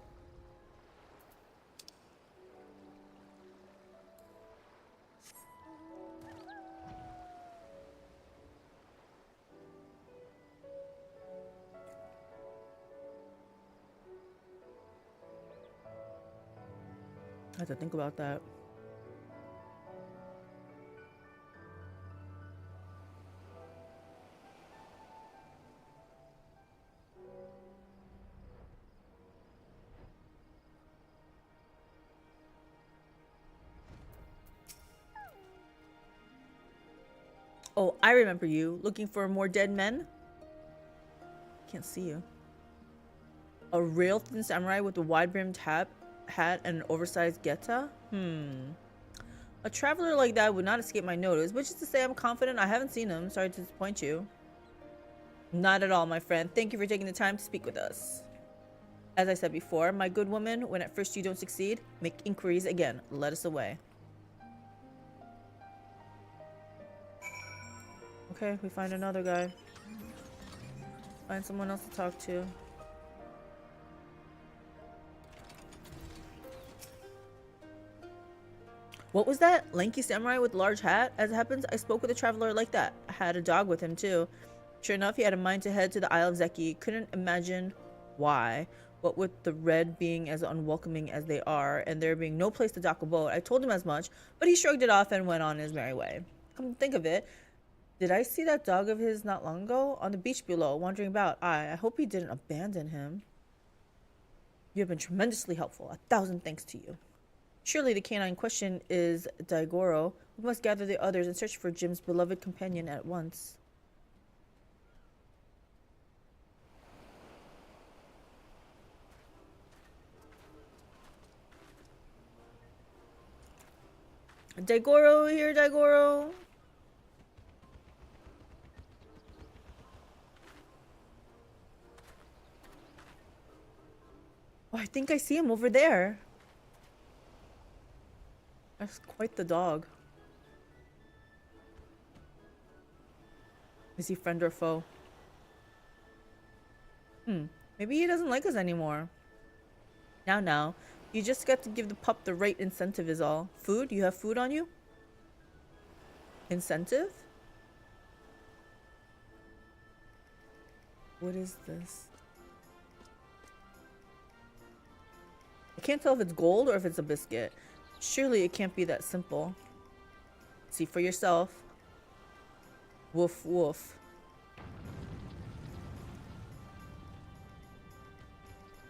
I have to think about that. Oh, I remember you. Looking for more dead men? Can't see you. A real thin samurai with a wide-brimmed hat and an oversized geta? A traveler like that would not escape my notice, which is to say I'm confident I haven't seen him. Sorry to disappoint you. Not at all, my friend. Thank you for taking the time to speak with us. As I said before, my good woman, when at first you don't succeed, make inquiries again. Let us away. Okay, we find another guy. Find someone else to talk to. What was that? Lanky samurai with large hat? As it happens, I spoke with a traveler like that. I had a dog with him too. Sure enough, he had a mind to head to the Isle of Zeki. Couldn't imagine why. What with the red being as unwelcoming as they are, and there being no place to dock a boat. I told him as much, but he shrugged it off and went on his merry way. Come to think of it, did I see that dog of his not long ago? On the beach below, wandering about. I hope he didn't abandon him. You have been tremendously helpful. 1,000 thanks to you. Surely the canine in question is Daigoro. We must gather the others and search for Jim's beloved companion at once. Daigoro here, Daigoro. Oh, I think I see him over there. That's quite the dog. Is he friend or foe? Maybe he doesn't like us anymore. Now. You just got to give the pup the right incentive is all. Food? You have food on you? Incentive? What is this? I can't tell if it's gold or if it's a biscuit. Surely it can't be that simple. See for yourself. Woof woof.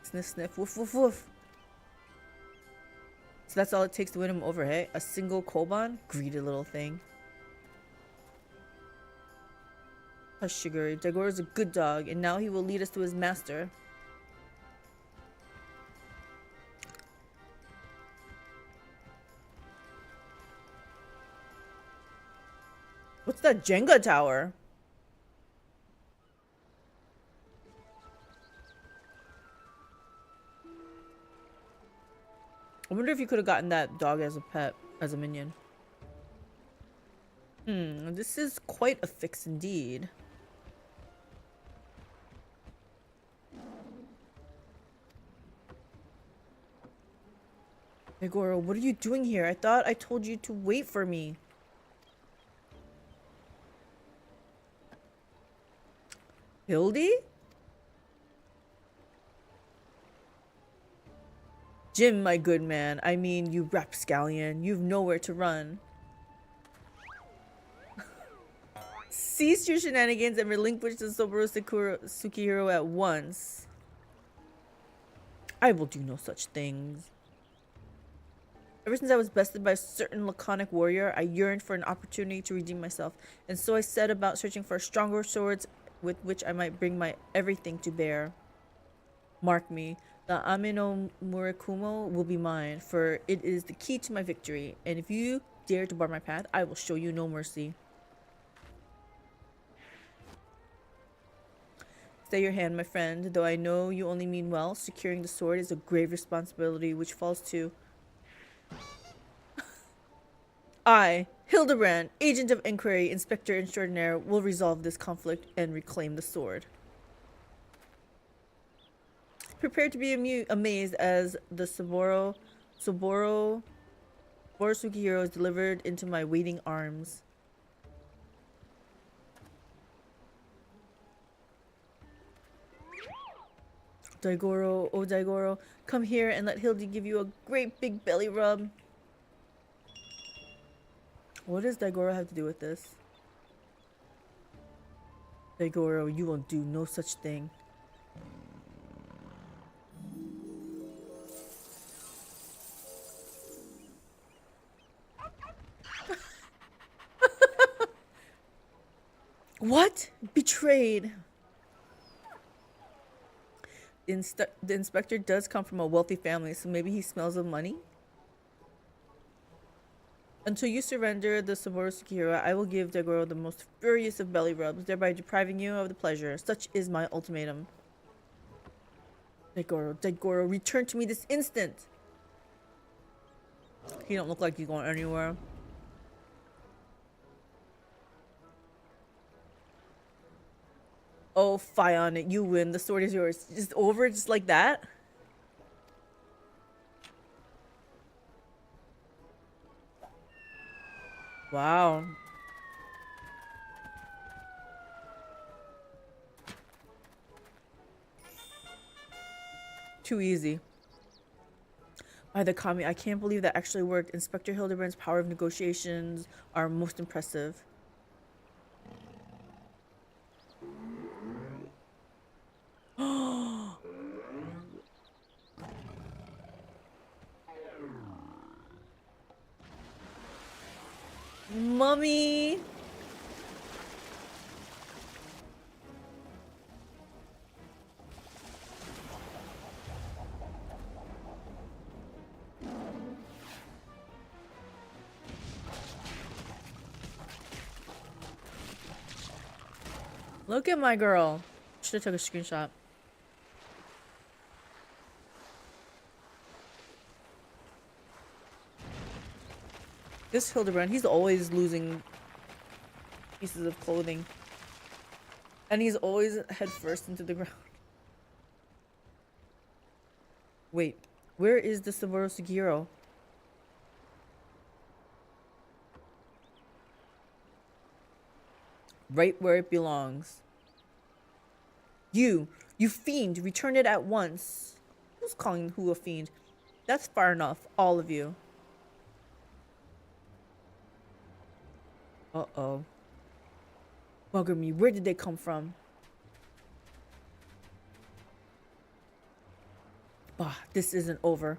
Sniff sniff. Woof woof woof. So that's all it takes to win him over, hey? A single koban? Greedy little thing. Hush, Shiguri. Daigoro's a good dog, and now he will lead us to his master. What's that Jenga tower? I wonder if you could have gotten that dog as a pet, as a minion. This is quite a fix indeed. Daigoro, what are you doing here? I thought I told you to wait for me. Hildy? Jim, my good man. I mean, you rapscallion. You've nowhere to run. Cease your shenanigans and relinquish the Soboro Tsukihiro at once. I will do no such things. Ever since I was bested by a certain laconic warrior, I yearned for an opportunity to redeem myself, and so I set about searching for stronger swords with which I might bring my everything to bear. Mark me, the Ame no Murakumo will be mine, for it is the key to my victory, and if you dare to bar my path, I will show you no mercy. Stay your hand, my friend. Though I know you only mean well, securing the sword is a grave responsibility which falls to I, Hildebrand, Agent of Inquiry, Inspector Extraordinaire, will resolve this conflict and reclaim the sword. Prepare to be amazed as the Soboro Tsukihiro is delivered into my waiting arms. Daigoro, oh Daigoro, come here and let Hildy give you a great big belly rub. What does Daigoro have to do with this? Daigoro, you won't do no such thing. What? Betrayed. The inspector does come from a wealthy family, so maybe he smells of money? Until you surrender the Soboro Tsukihiro, I will give Daigoro the most furious of belly rubs, thereby depriving you of the pleasure. Such is my ultimatum. Daigoro, return to me this instant! He don't look like he's going anywhere. Oh, fie on it. You win. The sword is yours. Just over, just like that? Wow. Too easy. By the Kami, I can't believe that actually worked. Inspector Hildebrand's power of negotiations are most impressive. Mummy! Look at my girl. Should have took a screenshot. This Hildebrand, he's always losing pieces of clothing. And he's always head first into the ground. Wait, where is the Saburo Sugiro? Right where it belongs. You fiend, return it at once. Who's calling who a fiend? That's far enough, all of you. Uh-oh. Bugger me, where did they come from? Bah, this isn't over.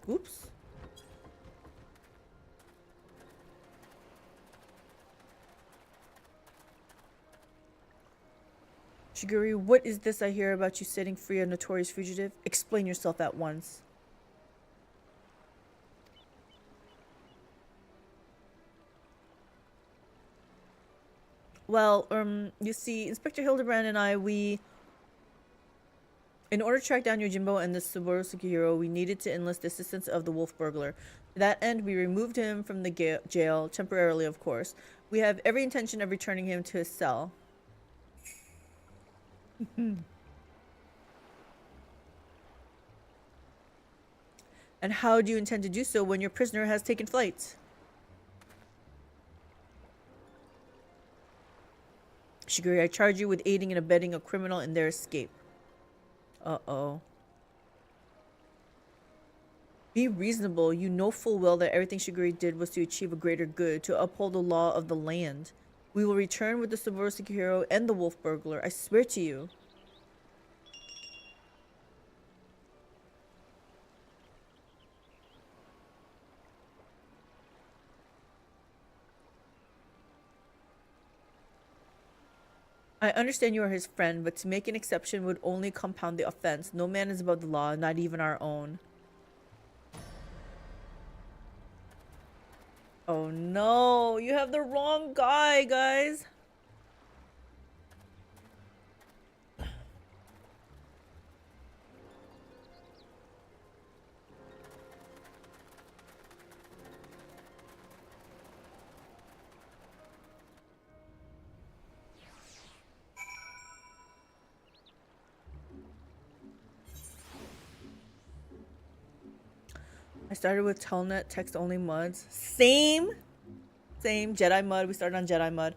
Oops. Shiguri, what is this I hear about you setting free a notorious fugitive? Explain yourself at once. Well, you see, Inspector Hildebrand and I, in order to track down Yojimbo and the Saburo Sugihiro, we needed to enlist the assistance of the wolf burglar. To that end, we removed him from the jail, temporarily of course. We have every intention of returning him to his cell. And how do you intend to do so when your prisoner has taken flight? Shiguri, I charge you with aiding and abetting a criminal in their escape. Uh-oh. Be reasonable. You know full well that everything Shiguri did was to achieve a greater good, to uphold the law of the land. We will return with the Saburo Sugihiro and the wolf burglar. I swear to you. I understand you are his friend, but to make an exception would only compound the offense. No man is above the law, not even our own. Oh no, you have the wrong guy, guys. I started with Telnet text-only mods. Same Jedi mod. We started on Jedi mod.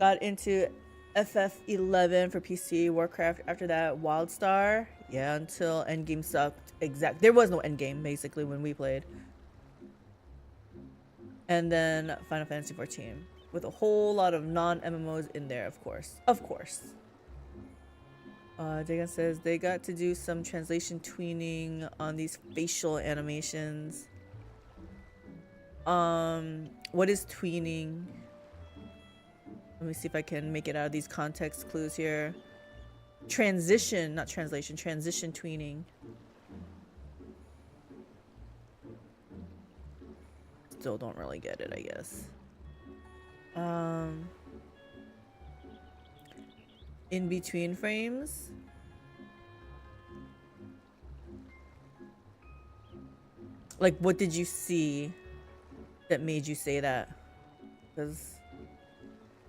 Got into FF11 for PC, Warcraft. After that, WildStar. Yeah, until endgame sucked. There was no endgame basically when we played. And then Final Fantasy 14 with a whole lot of non-MMOs in there, of course. Dagon says they got to do some translation tweening on these facial animations. What is tweening? Let me see if I can make it out of these context clues here. Transition, not translation, transition tweening. Still don't really get it, I guess. In between frames. Like, what did you see that made you say that? Because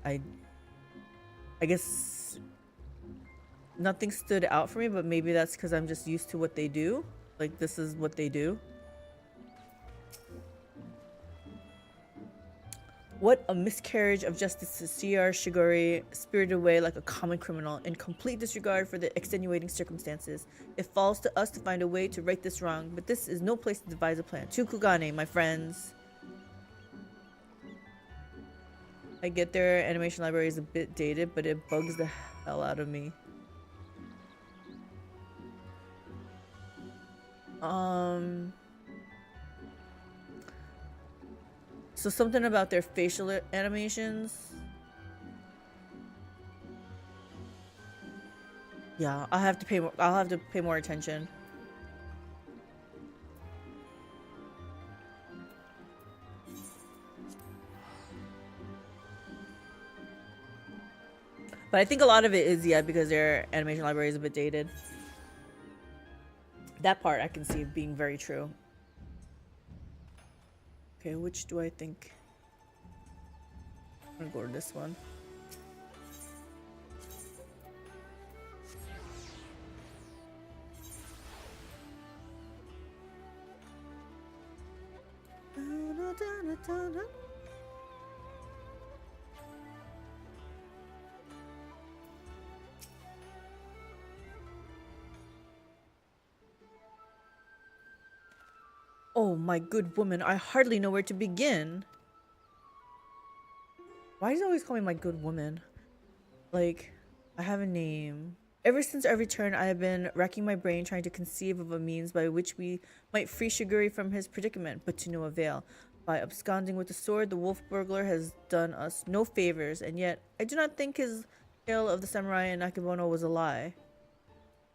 I guess nothing stood out for me, but maybe that's because I'm just used to what they do. Like, this is what they do. What a miscarriage of justice to see our Shiguri spirited away like a common criminal in complete disregard for the extenuating circumstances. It falls to us to find a way to right this wrong, but this is no place to devise a plan. Chukugane, my friends. I get their animation library is a bit dated, but it bugs the hell out of me. So something about their facial animations. Yeah, I'll have to pay more attention. But I think a lot of it is, yeah, because their animation library is a bit dated. That part I can see being very true. Okay, which do I think? I'm gonna go to this one. Oh, my good woman, I hardly know where to begin. Why does he always call me my good woman? Like, I have a name. Ever since our return, I have been racking my brain trying to conceive of a means by which we might free Shiguri from his predicament, but to no avail. By absconding with the sword, the wolf burglar has done us no favors, and yet I do not think his tale of the samurai and Akebono was a lie.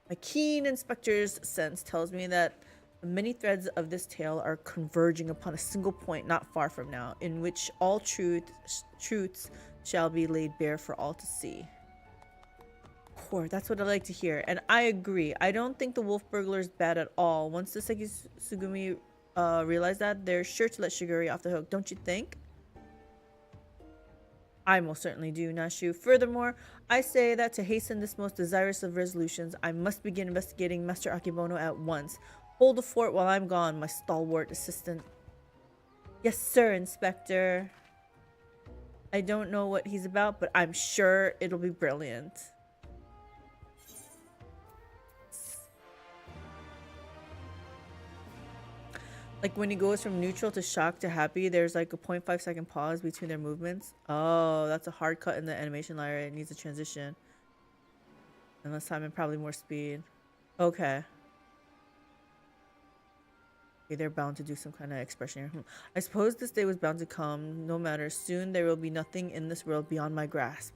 My keen inspector's sense tells me that the many threads of this tale are converging upon a single point not far from now, in which all truths shall be laid bare for all to see. Core, that's what I like to hear, and I agree. I don't think the wolf burglar is bad at all. Once the Sekisugumi realize that, they're sure to let Shiguri off the hook, don't you think? I most certainly do, Nashu. Furthermore, I say that to hasten this most desirous of resolutions, I must begin investigating Master Akebono at once. Hold the fort while I'm gone, my stalwart assistant. Yes, sir, Inspector. I don't know what he's about, but I'm sure it'll be brilliant. Like when he goes from neutral to shocked to happy, there's like a 0.5 second pause between their movements. Oh, that's a hard cut in the animation layer. It needs a transition. And less time and probably more speed. Okay. Okay, they're bound to do some kind of expression here. I suppose this day was bound to come. No matter. Soon there will be nothing in this world beyond my grasp.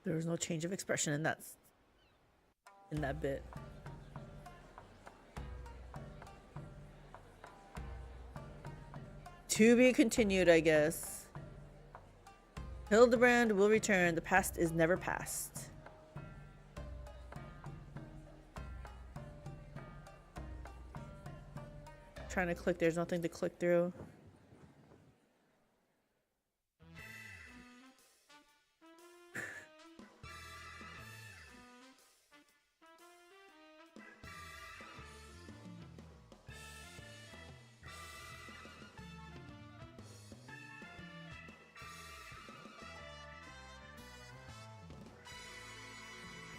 There was no change of expression in that bit. To be continued, I guess. Hildebrand will return. The past is never past. Trying to click. There's nothing to click through.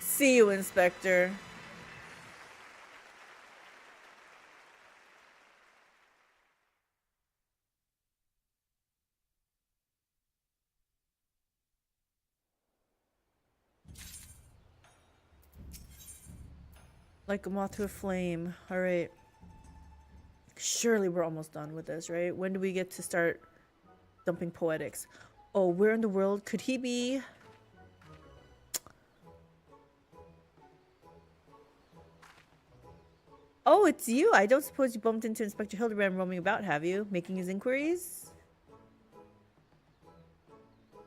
See you, Inspector. Like a moth to a flame. All right. Surely we're almost done with this, right? When do we get to start dumping poetics? Oh, where in the world could he be? Oh, it's you. I don't suppose you bumped into Inspector Hildebrand roaming about, have you? Making his inquiries?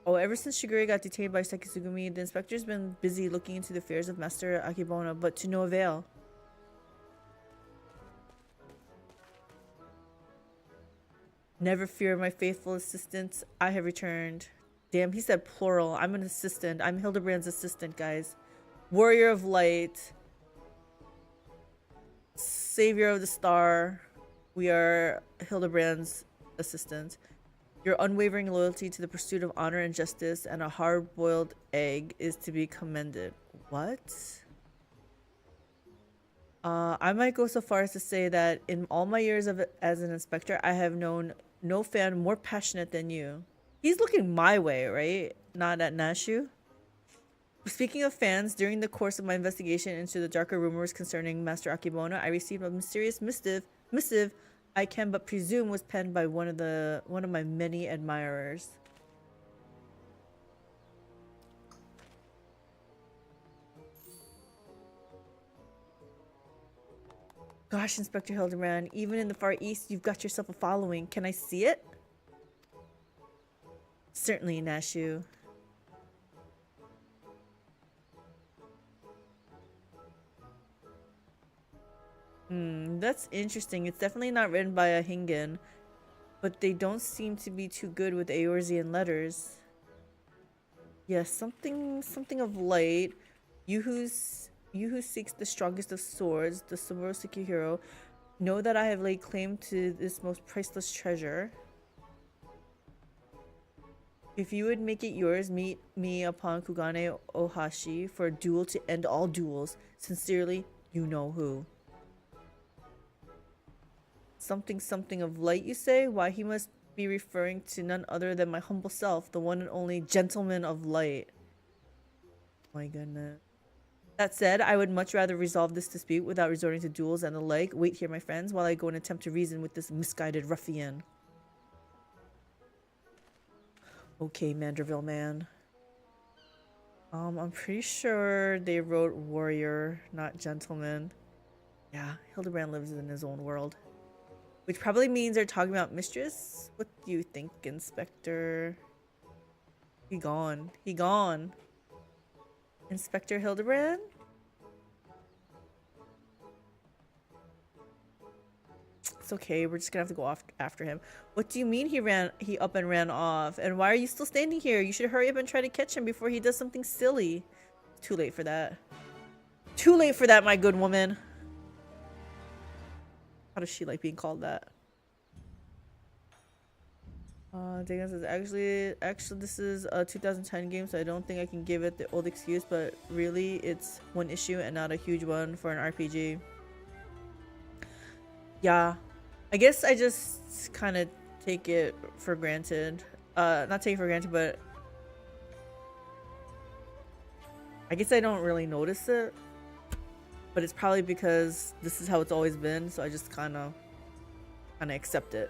Oh, ever since Shigure got detained by Sekisugumi, the inspector's been busy looking into the affairs of Master Akebono, but to no avail. Never fear, my faithful assistant. I have returned. Damn, he said plural. I'm an assistant. I'm Hildebrand's assistant, guys. Warrior of light. Savior of the star. We are Hildebrand's assistant. Your unwavering loyalty to the pursuit of honor and justice and a hard-boiled egg is to be commended. What? I might go so far as to say that in all my years as an inspector, I have known no fan more passionate than you. He's looking my way, right? Not at Nashu. Speaking of fans, during the course of my investigation into the darker rumors concerning Master Akebono, I received a mysterious missive I can but presume was penned by one of my many admirers. Gosh, Inspector Hildebrand, even in the Far East, you've got yourself a following. Can I see it? Certainly, Nashu. That's interesting. It's definitely not written by a Hingan, but they don't seem to be too good with Eorzean letters. Yes, something of light. You who seeks the strongest of swords, the Suborosuke hero, know that I have laid claim to this most priceless treasure. If you would make it yours, meet me upon Kugane Ohashi for a duel to end all duels. Sincerely, you know who. Something of light, you say? Why, he must be referring to none other than my humble self, the one and only gentleman of light. My goodness. That said, I would much rather resolve this dispute without resorting to duels and the like. Wait here, my friends, while I go and attempt to reason with this misguided ruffian. Okay, Manderville man. I'm pretty sure they wrote warrior, not gentleman. Yeah, Hildebrand lives in his own world. Which probably means they're talking about mistress. What do you think, Inspector? He gone. He gone. Inspector Hildebrand? It's okay. We're just gonna have to go off after him. What do you mean he up and ran off? And why are you still standing here? You should hurry up and try to catch him before he does something silly. Too late for that. Too late for that, my good woman. How does she like being called that? Dagon says, actually, this is a 2010 game, so I don't think I can give it the old excuse, but really, it's one issue and not a huge one for an RPG. Yeah. I guess I just kind of take it for granted. Not take it for granted, but I guess I don't really notice it. But it's probably because this is how it's always been, so I just kind of accept it.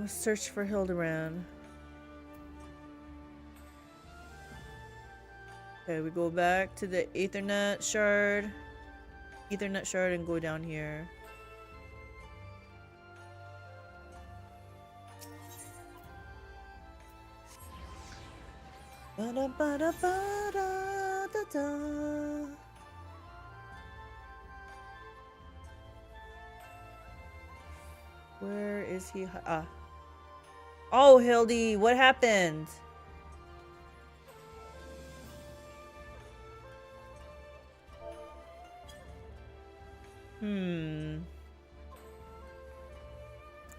Search for Hildebrand. Okay, we go back to the Ethernet shard. And go down here. Ba-da-ba-da-ba-da-da-da. Where is he? Ah. Oh, Hildy, what happened?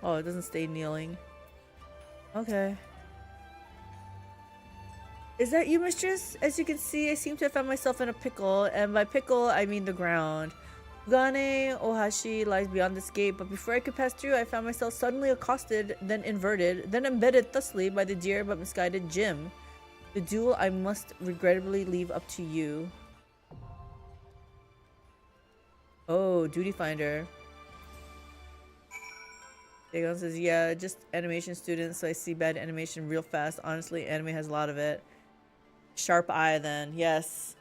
Oh, it doesn't stay kneeling. Okay. Is that you, mistress? As you can see, I seem to have found myself in a pickle, and by pickle, I mean the ground. Kugane Ohashi lies beyond this gate, but before I could pass through, I found myself suddenly accosted, then inverted, then embedded thusly by the dear but misguided Jim. The duel I must regrettably leave up to you. Oh, Duty Finder. Dagon says, yeah, just animation students, so I see bad animation real fast. Honestly, anime has a lot of it. Sharp eye then, yes.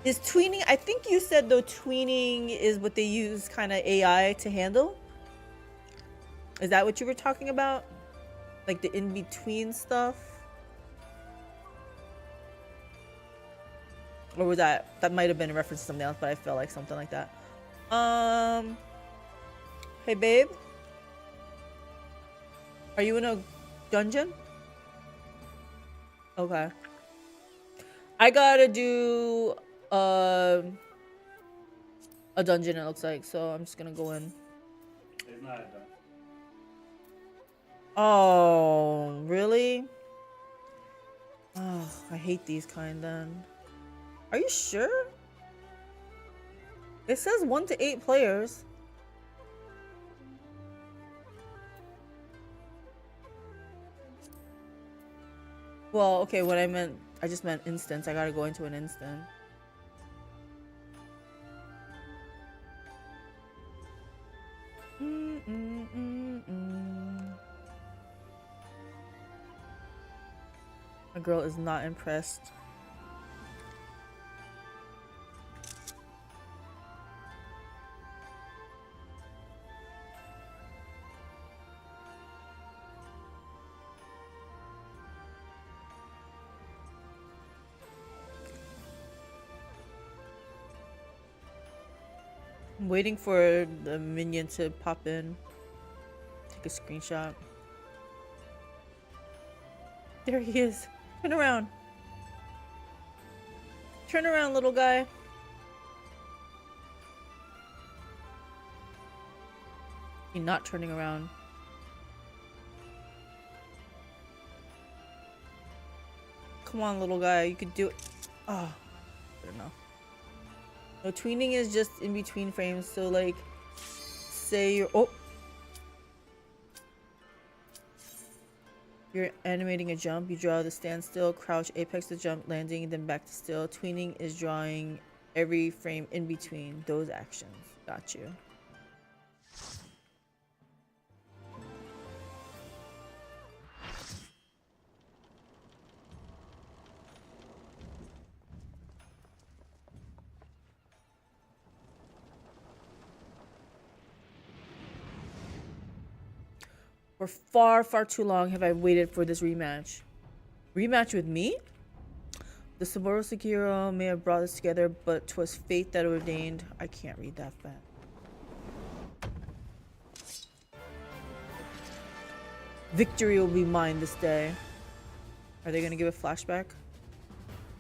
Is tweening, I think you said though tweening is what they use kind of AI to handle? Is that what you were talking about? Like the in-between stuff? Or was that might have been a reference to something else, but I felt like something like that. Hey babe? Are you in a dungeon? Okay. I gotta do a dungeon, it looks like, so I'm just gonna go in. It's not a dungeon. Oh, really? Oh, I hate these kind then. Are you sure? It says 1 to 8 players. Well, okay, what I just meant instance. I gotta go into an instant. My girl is not impressed. I'm waiting for the minion to pop in. Take a screenshot. There he is. Turn around. Turn around, little guy. He's not turning around. Come on, little guy. You could do it. Oh, I don't know. No, tweening is just in between frames. So, like, say you're... Oh! You're animating a jump. You draw the standstill, crouch, apex to jump, landing, then back to still. Tweening is drawing every frame in between those actions. Got you. For far, far too long have I waited for this rematch. Rematch with me? The Saburo Sekiro may have brought us together, but 'twas fate that ordained. I can't read that fast. Victory will be mine this day. Are they gonna give a flashback?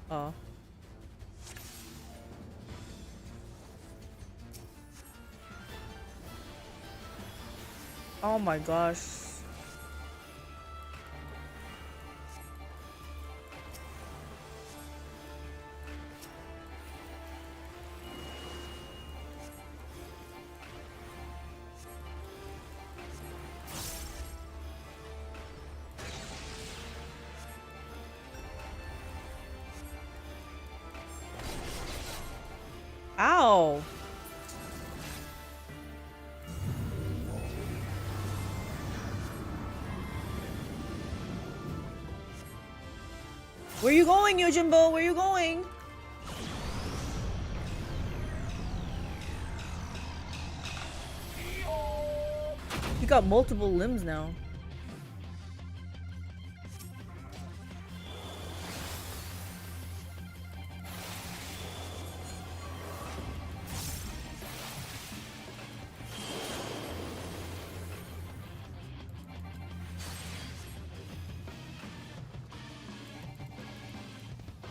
Oh. Oh my gosh. Ow! Where you going, Yojimbo? Where you going? You got multiple limbs now.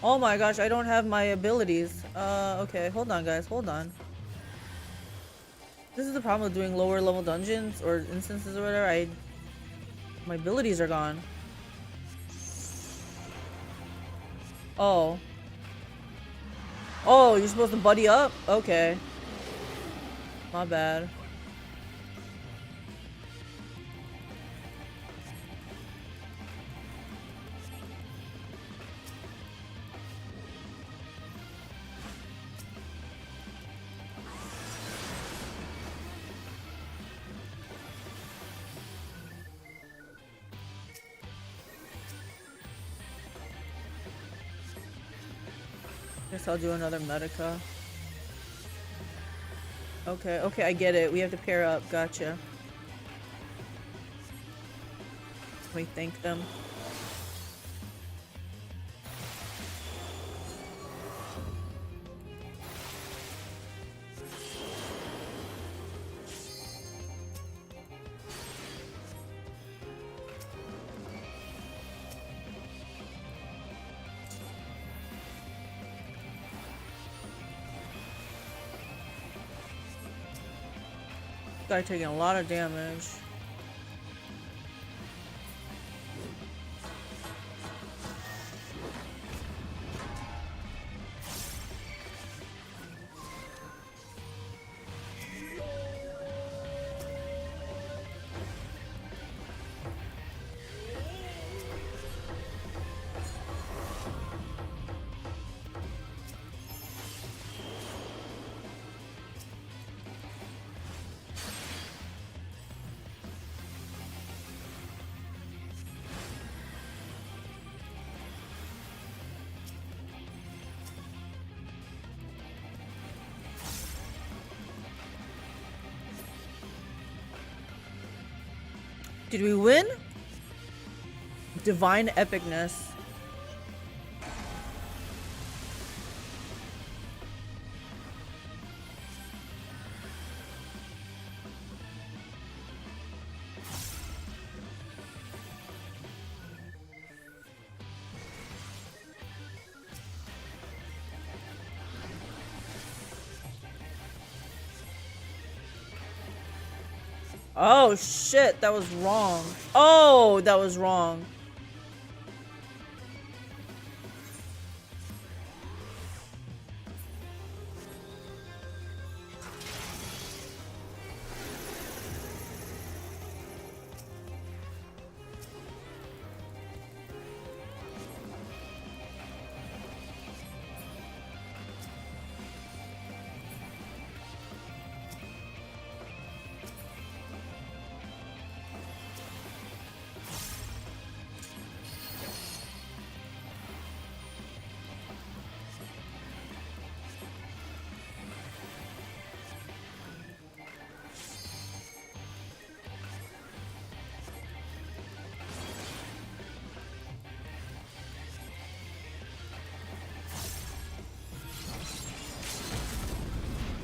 Oh my gosh, I don't have my abilities. Okay, hold on guys, hold on. This is the problem with doing lower level dungeons or instances or whatever. My abilities are gone. Oh. Oh, you're supposed to buddy up? Okay. My bad. Guess I'll do another Medica. Okay, okay, I get it. We have to pair up. Gotcha. Can we thank them? Guy taking a lot of damage. Did we win? Divine epicness. Oh shit, that was wrong. Oh, that was wrong.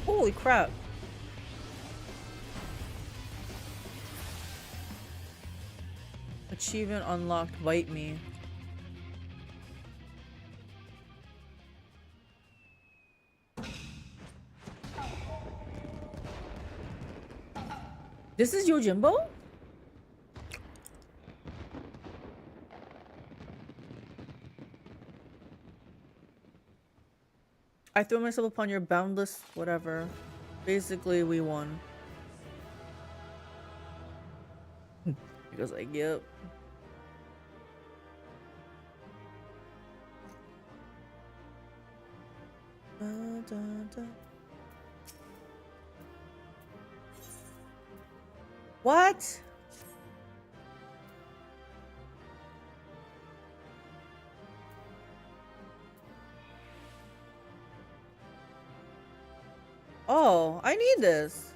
Holy crap. Achievement unlocked, bite me. This is Yojimbo? I throw myself upon your boundless whatever. Basically, we won. Because like, yep. Da, da, da. What? Oh, I need this.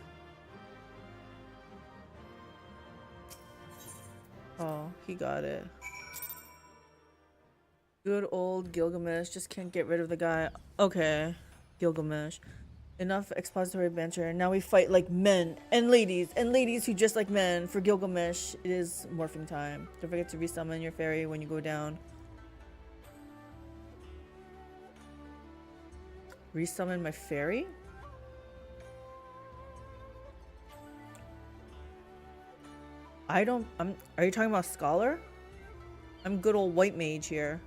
Oh, he got it. Good old Gilgamesh. Just can't get rid of the guy. Okay, Gilgamesh. Enough expository banter. Now we fight like men and ladies who just like men. For Gilgamesh, it is morphing time. Don't forget to resummon your fairy when you go down. Resummon my fairy? Are you talking about Scholar? I'm good old white mage here.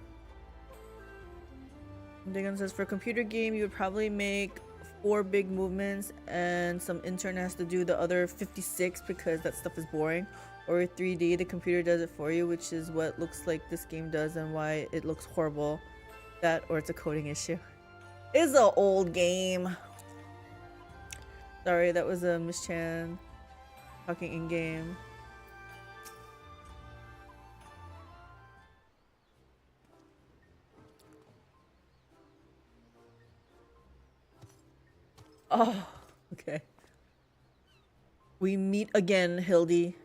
Diggin says, for a computer game, you would probably make 4 big movements and some intern has to do the other 56 because that stuff is boring. Or 3D, the computer does it for you, which is what looks like this game does and why it looks horrible. That, or it's a coding issue. It's an old game. Sorry, that was a Miss Chan talking in-game. Oh, okay. We meet again, Hildy.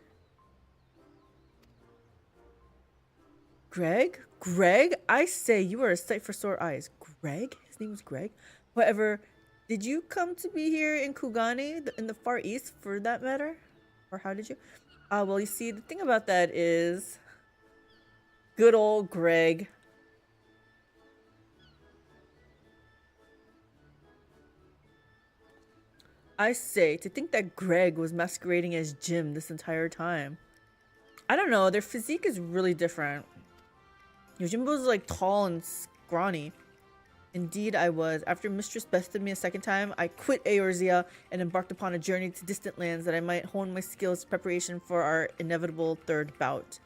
Greg? Greg? I say you are a sight for sore eyes. Greg? His name was Greg? However, did you come to be here in Kugani, in the Far East, for that matter? Or how did you? Well, you see, the thing about that is... Good old Greg. I say, to think that Greg was masquerading as Jim this entire time. I don't know, their physique is really different. Yojimbo's like tall and scrawny. Indeed I was. After Mistress bested me a second time, I quit Eorzea and embarked upon a journey to distant lands that I might hone my skills in preparation for our inevitable third bout.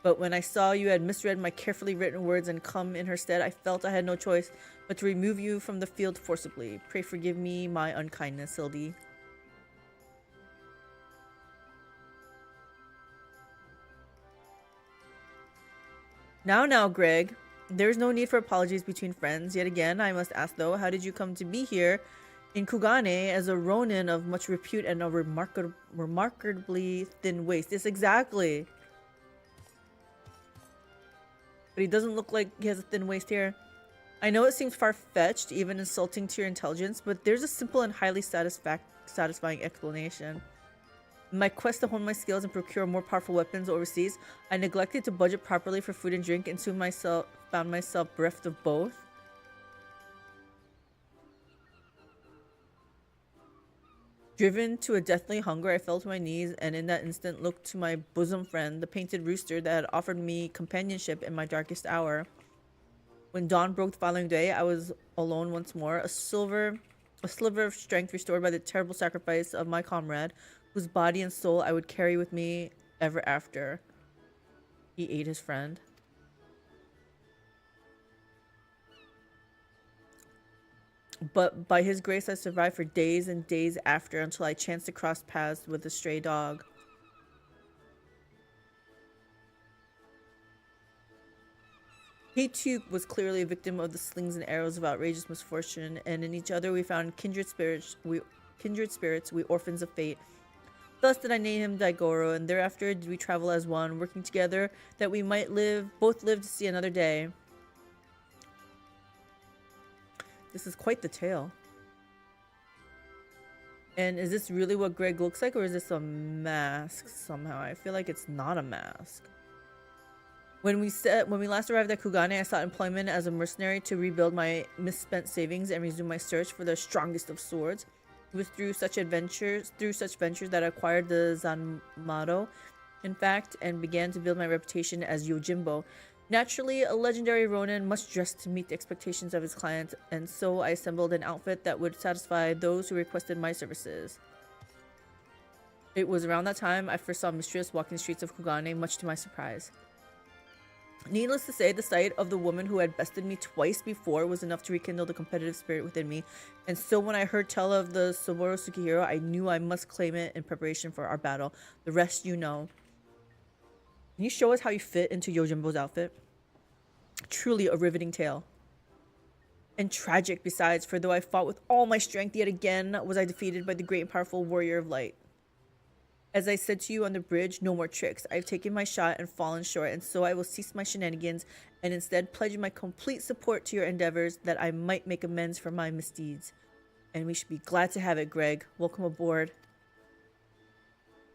But when I saw you had misread my carefully written words and come in her stead, I felt I had no choice but to remove you from the field forcibly. Pray forgive me my unkindness, Hildy. Now, Greg. There's no need for apologies between friends. Yet again, I must ask though, how did you come to be here in Kugane as a ronin of much repute and a remarkably thin waist. Yes, exactly. But he doesn't look like he has a thin waist here. I know it seems far-fetched, even insulting to your intelligence, but there's a simple and highly satisfying explanation. In my quest to hone my skills and procure more powerful weapons overseas, I neglected to budget properly for food and drink and soon found myself bereft of both. Driven to a deathly hunger, I fell to my knees and in that instant looked to my bosom friend, the painted rooster that had offered me companionship in my darkest hour. When dawn broke the following day, I was alone once more, a sliver of strength restored by the terrible sacrifice of my comrade, whose body and soul I would carry with me ever after. He ate his friend. But by his grace I survived for days and days after until I chanced to cross paths with a stray dog. He too was clearly a victim of the slings and arrows of outrageous misfortune, and in each other we found kindred spirits, we orphans of fate. Thus did I name him Daigoro, and thereafter did we travel as one, working together that we might both live to see another day. This is quite the tale. And is this really what Greg looks like, or is this a mask somehow? I feel like it's not a mask. When we last arrived at Kugane, I sought employment as a mercenary to rebuild my misspent savings and resume my search for the strongest of swords. It was through such ventures that I acquired the Zanmato, in fact, and began to build my reputation as Yojimbo. Naturally, a legendary Ronin must dress to meet the expectations of his client, and so I assembled an outfit that would satisfy those who requested my services. It was around that time I first saw Mistress walking the streets of Kugane, much to my surprise. Needless to say, the sight of the woman who had bested me twice before was enough to rekindle the competitive spirit within me, and so when I heard tell of the Saburo Tsukihiro, I knew I must claim it in preparation for our battle. The rest you know. Can you show us how you fit into Yojimbo's outfit? Truly a riveting tale. And tragic besides, for though I fought with all my strength, yet again was I defeated by the great and powerful warrior of light. As I said to you on the bridge, no more tricks. I have taken my shot and fallen short, and so I will cease my shenanigans and instead pledge my complete support to your endeavors that I might make amends for my misdeeds. And we should be glad to have it, Greg. Welcome aboard.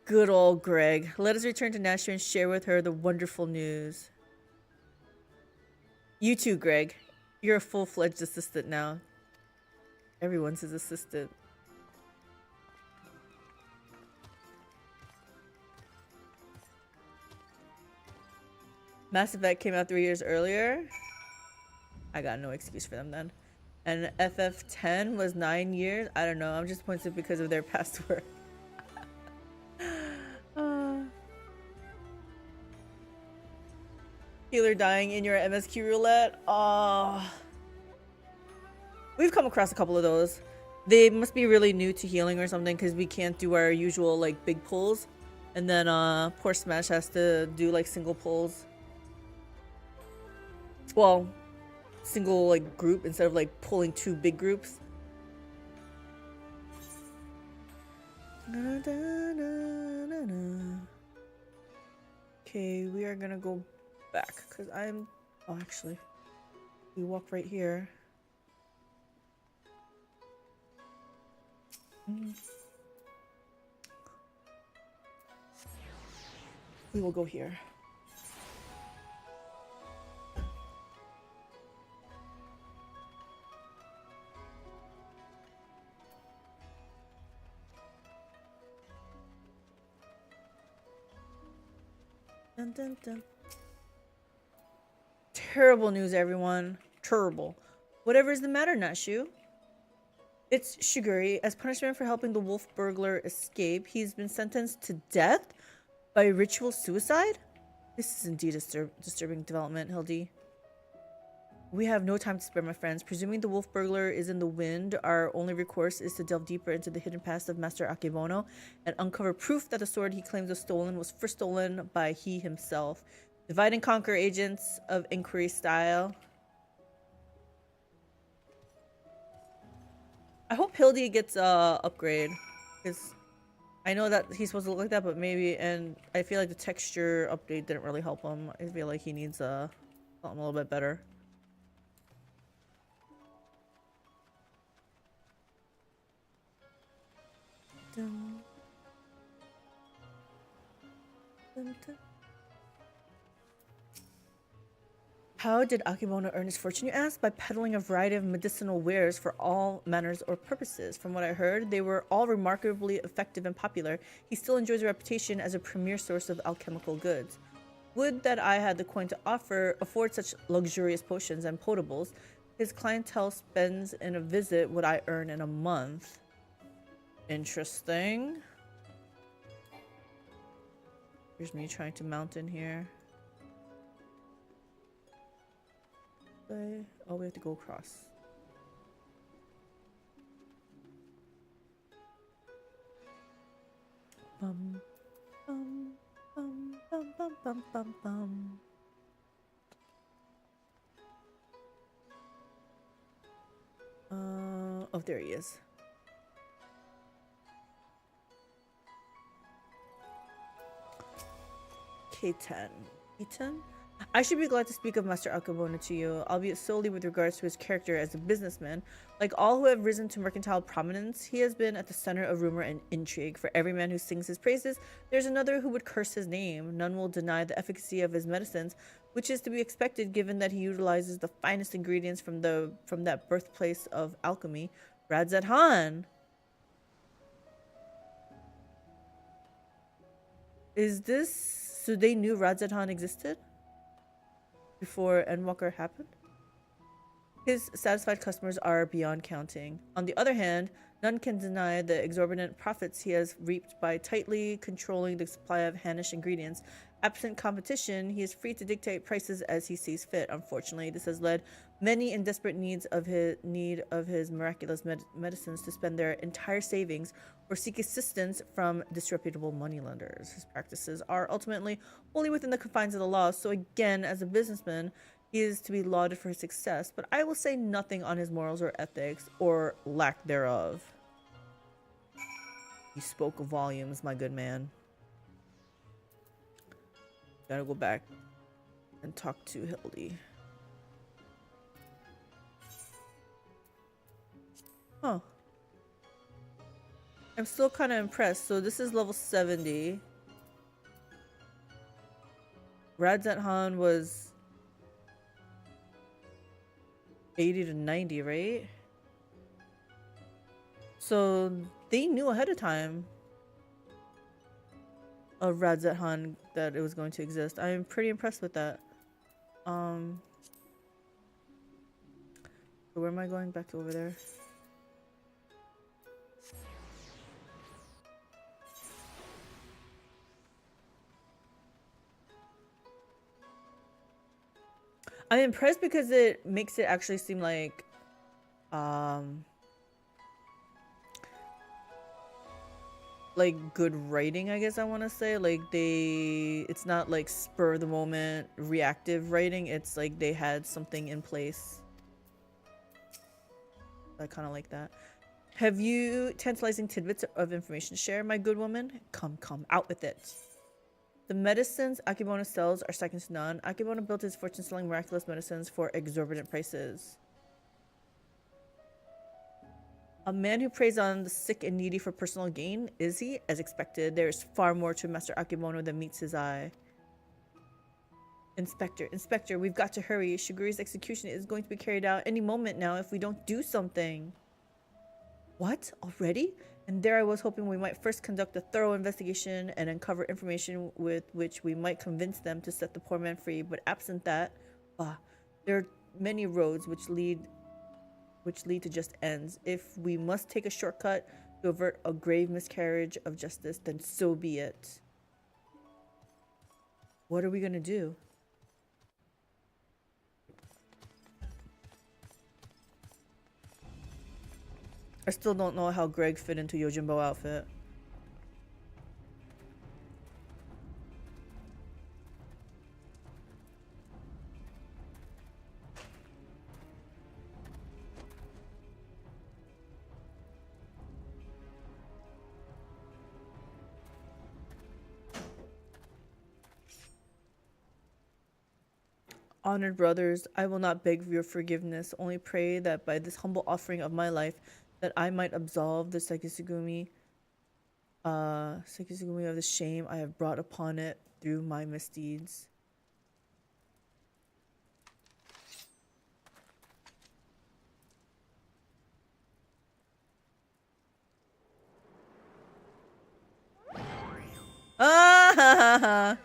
Good old Greg. Let us return to Nashua and share with her the wonderful news. You too, Greg. You're a full-fledged assistant now. Everyone's his assistant. Mass Effect came out 3 years earlier. I got no excuse for them then. And FF10 was 9 years. I don't know. I'm just pointing because of their past work. Healer dying in your MSQ roulette. Oh. We've come across a couple of those. They must be really new to healing or something because we can't do our usual like big pulls. And then poor Smash has to do like single pulls. Well, single like group instead of like pulling two big groups. Okay, we are gonna go back because I'm. Oh, actually, we walk right here. We will go here. Dun, dun, dun. Terrible news, everyone. Terrible. Whatever is the matter, Nashu? It's Shiguri. As punishment for helping the wolf burglar escape, he's been sentenced to death by ritual suicide? This is indeed a disturbing development, Hildy. We have no time to spare, my friends. Presuming the wolf burglar is in the wind, our only recourse is to delve deeper into the hidden past of Master Akebono and uncover proof that the sword he claims was stolen was first stolen by he himself. Divide and conquer, agents of inquiry style. I hope Hildy gets a upgrade, because I know that he's supposed to look like that, but maybe, and I feel like the texture update didn't really help him. I feel like he needs something a little bit better. Dun, dun, dun. How did Akebono earn his fortune, you ask? By peddling a variety of medicinal wares for all manners or purposes. From what I heard, they were all remarkably effective and popular. He still enjoys a reputation as a premier source of alchemical goods. Would that I had the coin to afford such luxurious potions and potables. His clientele spends in a visit what I earn in a month. Interesting. Here's me trying to mount in here. Oh, we have to go across. Bum, bum, bum, bum, bum, bum, bum, bum. Oh, there he is. K10. K10? I should be glad to speak of Master Akebono to you, albeit solely with regards to his character as a businessman. Like all who have risen to mercantile prominence, he has been at the center of rumor and intrigue. For every man who sings his praises, there's another who would curse his name. None will deny the efficacy of his medicines, which is to be expected given that he utilizes the finest ingredients from that birthplace of alchemy, Radzat. Is this... so they knew Radzat existed? Before Endwalker happened? His satisfied customers are beyond counting. On the other hand, none can deny the exorbitant profits he has reaped by tightly controlling the supply of Hanish ingredients. Absent competition, he is free to dictate prices as he sees fit. Unfortunately, this has led many in desperate need of his miraculous medicines to spend their entire savings or seek assistance from disreputable moneylenders. His practices are ultimately wholly within the confines of the law, so again, as a businessman, he is to be lauded for his success, but I will say nothing on his morals or ethics, or lack thereof. You spoke volumes, my good man. Gotta go back and talk to Hildy. Huh. I'm still kind of impressed. So this is level 70. Radzat was 80 to 90, right? So they knew ahead of time of Radzat that it was going to exist. I'm pretty impressed with that. So where am I going? Back to over there. I'm impressed because it makes it actually seem like good writing, I guess I want to say. Like it's not like spur of the moment reactive writing. It's like they had something in place. I kind of like that. Have you tantalizing tidbits of information to share, my good woman? Come, out with it. The medicines Akebono sells are second to none. Akebono built his fortune selling miraculous medicines for exorbitant prices. A man who preys on the sick and needy for personal gain, is he? As expected, there is far more to Master Akebono than meets his eye. Inspector, we've got to hurry. Shiguri's execution is going to be carried out any moment now if we don't do something. What? Already? And there I was hoping we might first conduct a thorough investigation and uncover information with which we might convince them to set the poor man free. But absent that, there are many roads which lead to just ends. If we must take a shortcut to avert a grave miscarriage of justice, then so be it. What are we gonna do? I still don't know how Greg fit into Yojimbo outfit. Honored brothers, I will not beg your forgiveness, only pray that by this humble offering of my life, that I might absolve the Sekisugumi of the shame I have brought upon it through my misdeeds. Ah!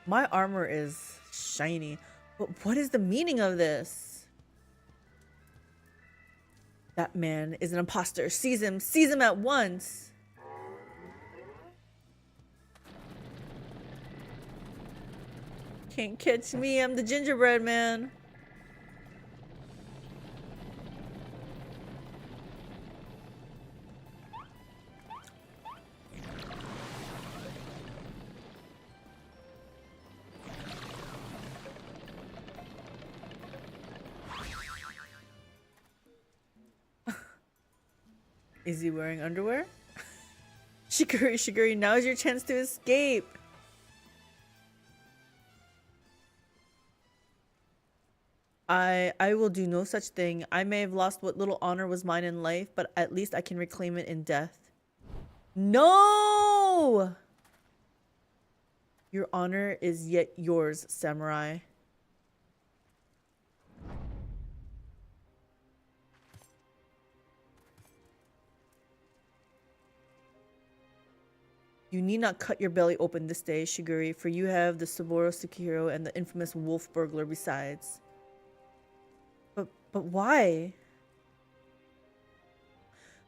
My armor is shiny. But what is the meaning of this? That man is an imposter. Seize him at once. Can't catch me, I'm the gingerbread man. Is he wearing underwear? Shiguri, now is your chance to escape. I will do no such thing. I may have lost what little honor was mine in life, but at least I can reclaim it in death. No! Your honor is yet yours, samurai. You need not cut your belly open this day, Shiguri, for you have the Saburo Tsukihiro and the infamous wolf burglar besides. But why?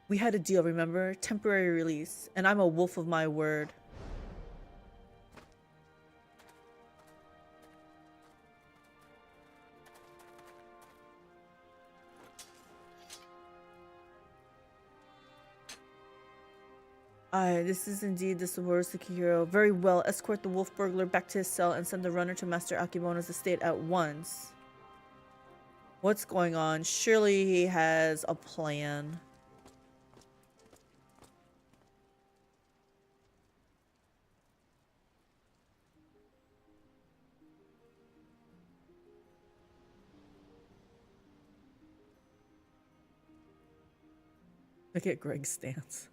We had a deal, remember? Temporary release, and I'm a wolf of my word. Aye, this is indeed the Saburo Tsukihiro. Very well, escort the wolf burglar back to his cell and send the runner to Master Akebono's estate at once. What's going on? Surely he has a plan. Look at Greg's stance.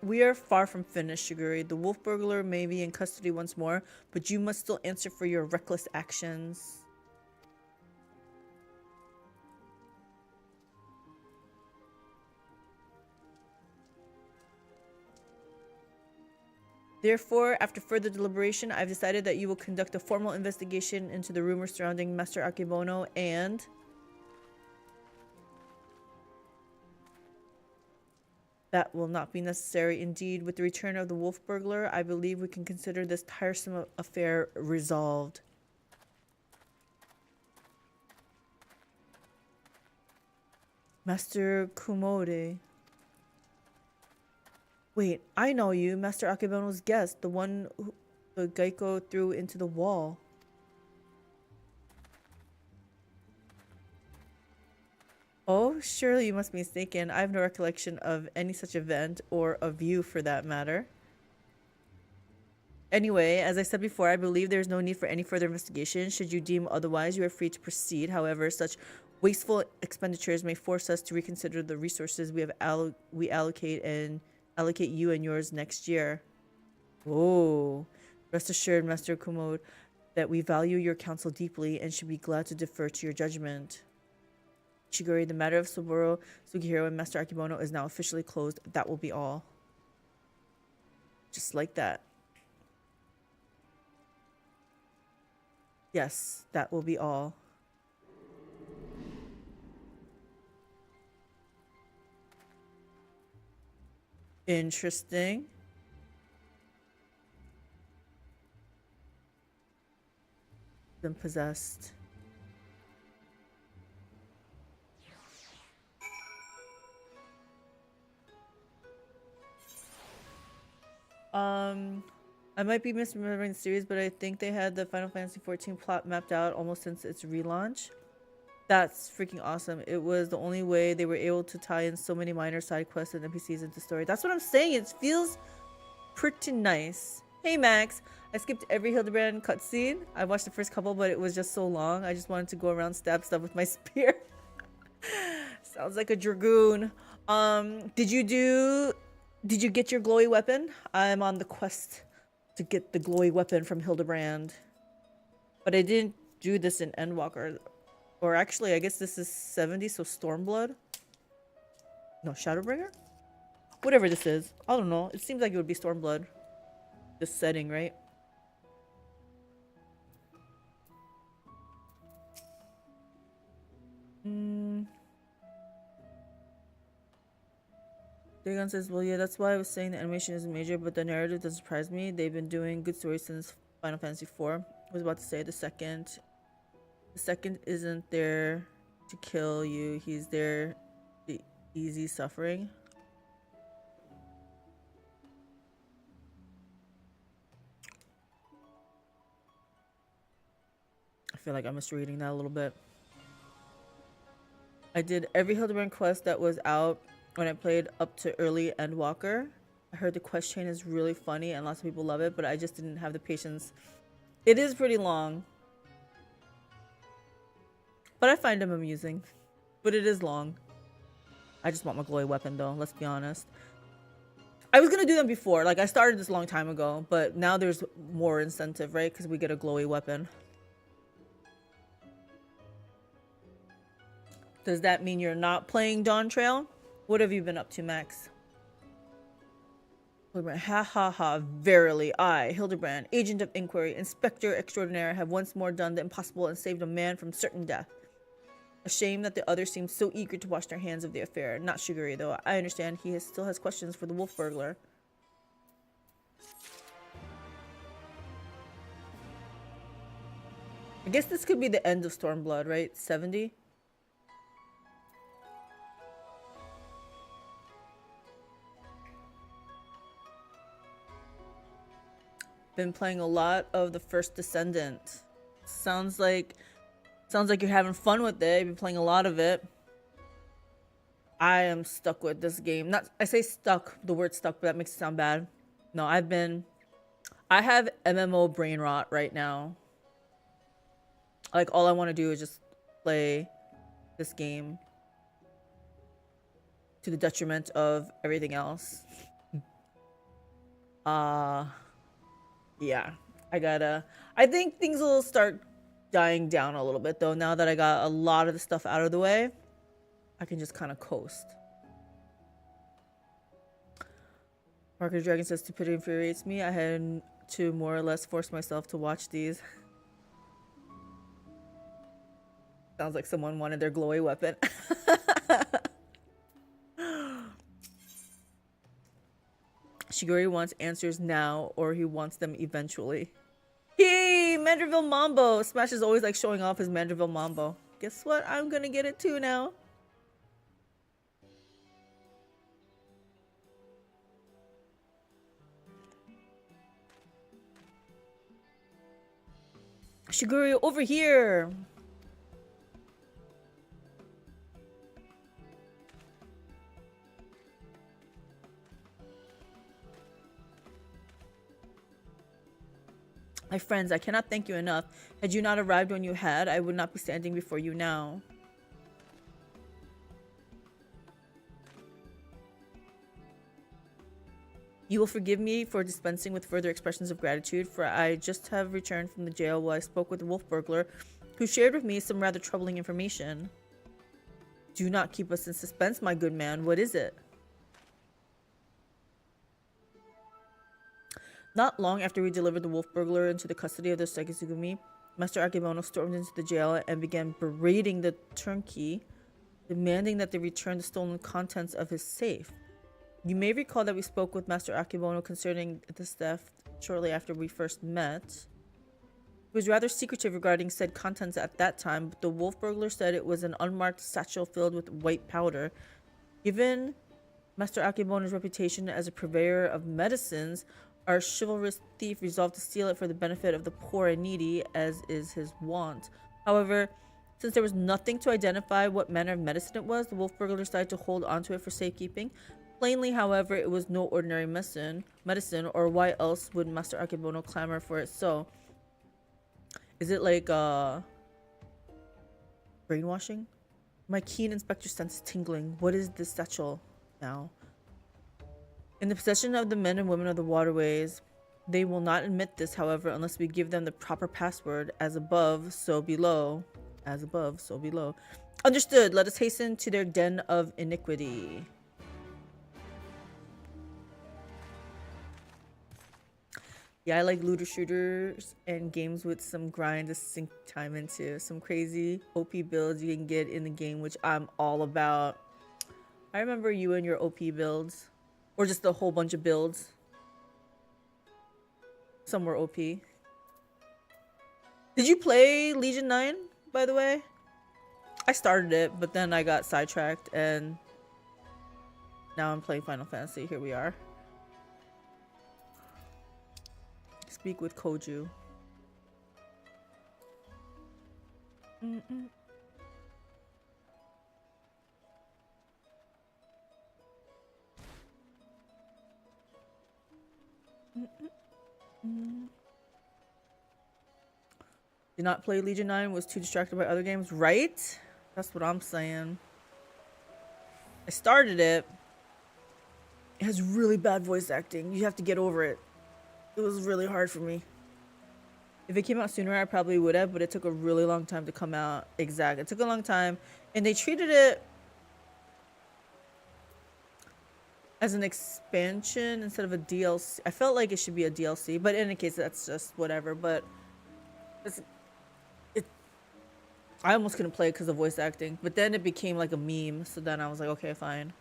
We are far from finished, Shiguri. The wolf burglar may be in custody once more, but you must still answer for your reckless actions. Therefore, after further deliberation, I've decided that you will conduct a formal investigation into the rumors surrounding Master Akebono and... That will not be necessary. Indeed, with the return of the wolf burglar, I believe we can consider this tiresome affair resolved. Master Kumode. Wait, I know you. Master Akebono's guest. The one who the Geico threw into the wall. Oh, surely you must be mistaken. I have no recollection of any such event, or of you for that matter. Anyway, as I said before, I believe there is no need for any further investigation. Should you deem otherwise, you are free to proceed. However, such wasteful expenditures may force us to reconsider the resources we allocate you and yours next year. Oh, rest assured, Master Kumode, that we value your counsel deeply and should be glad to defer to your judgment. Shiguri, the matter of Saburo Tsukihiro and Master Akebono is now officially closed. That will be all. Just like that. Yes, that will be all. Interesting. Been possessed. I might be misremembering the series, but I think they had the Final Fantasy XIV plot mapped out almost since its relaunch. That's freaking awesome. It was the only way they were able to tie in so many minor side quests and NPCs into story. That's what I'm saying. It feels pretty nice. Hey Max, I skipped every Hildebrand cutscene. I watched the first couple, but it was just so long. I just wanted to go around stab stuff with my spear. Sounds like a dragoon. Did you get your glowy weapon? I'm on the quest to get the glowy weapon from Hildebrand. But I didn't do this in Endwalker. Or actually, I guess this is 70, so Stormblood? No, Shadowbringer? Whatever this is. I don't know. It seems like it would be Stormblood. This setting, right? Dagon says, well, yeah, that's why I was saying the animation isn't major, but the narrative doesn't surprise me. They've been doing good stories since Final Fantasy IV. I was about to say the second isn't there to kill you. He's there to easy suffering. I feel like I'm misreading that a little bit. I did every Hildebrand quest that was out when I played up to early Endwalker. I heard the quest chain is really funny and lots of people love it, but I just didn't have the patience. It is pretty long. But I find them amusing. But it is long. I just want my glowy weapon though, let's be honest. I was gonna do them before. Like I started this a long time ago, but now there's more incentive, right? Because we get a glowy weapon. Does that mean you're not playing Dawntrail? What have you been up to, Max? Ha ha ha, verily, I, Hildebrand, agent of inquiry, inspector extraordinaire, have once more done the impossible and saved a man from certain death. A shame that the others seem so eager to wash their hands of the affair. Not Sugary, though. I understand he still has questions for the wolf burglar. I guess this could be the end of Stormblood, right? 70? Been playing a lot of the First Descendant. Sounds like you're having fun with it. You've been playing a lot of it. I am stuck with this game. I say stuck, the word stuck, but that makes it sound bad. No, I have MMO brain rot right now. Like all I want to do is just play this game to the detriment of everything else. Yeah, I think things will start dying down a little bit though. Now that I got a lot of the stuff out of the way, I can just kind of coast. Market Dragon says stupidity infuriates me. I had to more or less force myself to watch these. Sounds like someone wanted their glowy weapon. Shiguri wants answers now, or he wants them eventually. Hey, Manderville Mambo! Smash is always like showing off his Manderville Mambo. Guess what? I'm gonna get it too now. Shiguri, over here! My friends, I cannot thank you enough. Had you not arrived when you had, I would not be standing before you now. You will forgive me for dispensing with further expressions of gratitude, for I just have returned from the jail while I spoke with the wolf burglar, who shared with me some rather troubling information. Do not keep us in suspense, my good man. What is it? Not long after we delivered the wolf burglar into the custody of the Sekizugumi, Master Akebono stormed into the jail and began berating the turnkey, demanding that they return the stolen contents of his safe. You may recall that we spoke with Master Akebono concerning this theft shortly after we first met. He was rather secretive regarding said contents at that time, but the wolf burglar said it was an unmarked satchel filled with white powder. Given Master Akebono's reputation as a purveyor of medicines, Our chivalrous thief resolved to steal it for the benefit of the poor and needy, as is his wont. However, since there was nothing to identify what manner of medicine it was, the wolf burglar decided to hold onto it for safekeeping. Plainly, however, it was no ordinary medicine, or why else would Master Akebono clamor for it so? Is it like, brainwashing? My keen inspector sense is tingling. What is this satchel now? In the possession of the men and women of the waterways, they will not admit this, however, unless we give them the proper password. As above, so below. As above, so below. Understood. Let us hasten to their den of iniquity. Yeah, I like looter shooters and games with some grind to sink time into. Some crazy OP builds you can get in the game, which I'm all about. I remember you and your OP builds. Or just a whole bunch of builds. Some were OP. Did you play Legion 9, by the way? I started it, but then I got sidetracked and now I'm playing Final Fantasy. Here we are. Speak with Koju. Did not play Legion 9, was too distracted by other games, right? That's what I'm saying. I started it. It has really bad voice acting. You have to get over it. It was really hard for me. If it came out sooner, I probably would have, but it took a really long time to come out. Exact. It took a long time. And they treated it as an expansion instead of a DLC. I felt like it should be a DLC, but in any case, that's just whatever. But I almost couldn't play it because of voice acting. But then it became like a meme, so then I was like, okay, fine.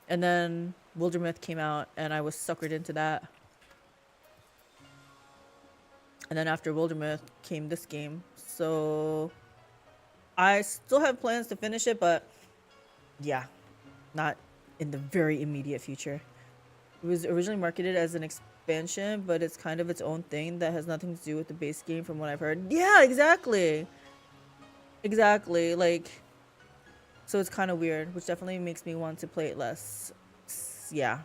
And then Wildermyth came out, and I was suckered into that. And then after Wildermyth came this game. So I still have plans to finish it, but yeah, not in the very immediate future. It was originally marketed as an expansion, but it's kind of its own thing that has nothing to do with the base game from what I've heard. Yeah, exactly. Exactly. Like, so it's kind of weird, which definitely makes me want to play it less. Yeah.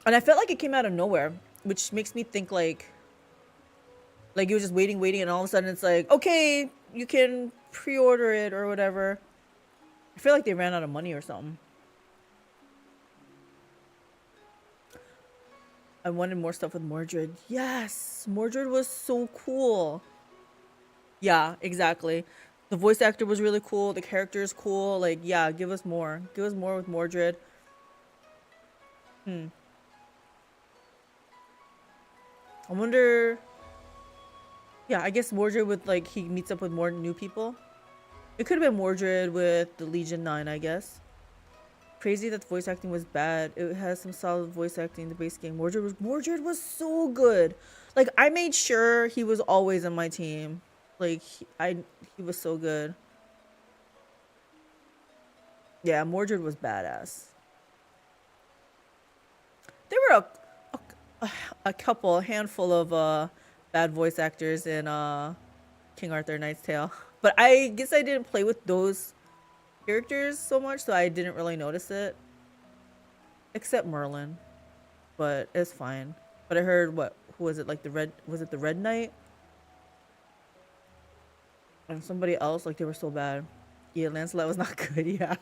And I felt like it came out of nowhere, which makes me think like you were just waiting, and all of a sudden it's like, okay, you can pre-order it or whatever. I feel like they ran out of money or something. I wanted more stuff with Mordred. Yes, Mordred was so cool. Yeah, exactly. The voice actor was really cool. The character is cool. Like, yeah, give us more. Give us more with Mordred. I wonder... Yeah, I guess Mordred with, like, he meets up with more new people. It could have been Mordred with the Legion 9, I guess. Crazy that the voice acting was bad. It has some solid voice acting in the base game. Mordred was so good. Like, I made sure he was always on my team. Like, he was so good. Yeah, Mordred was badass. There were a handful of bad voice actors in King Arthur Knight's Tale. But I guess I didn't play with those characters so much, so I didn't really notice it. Except Merlin. But it's fine. But I heard who was it? Like was it the Red Knight? And somebody else, like they were so bad. Yeah, Lancelot was not good, yeah.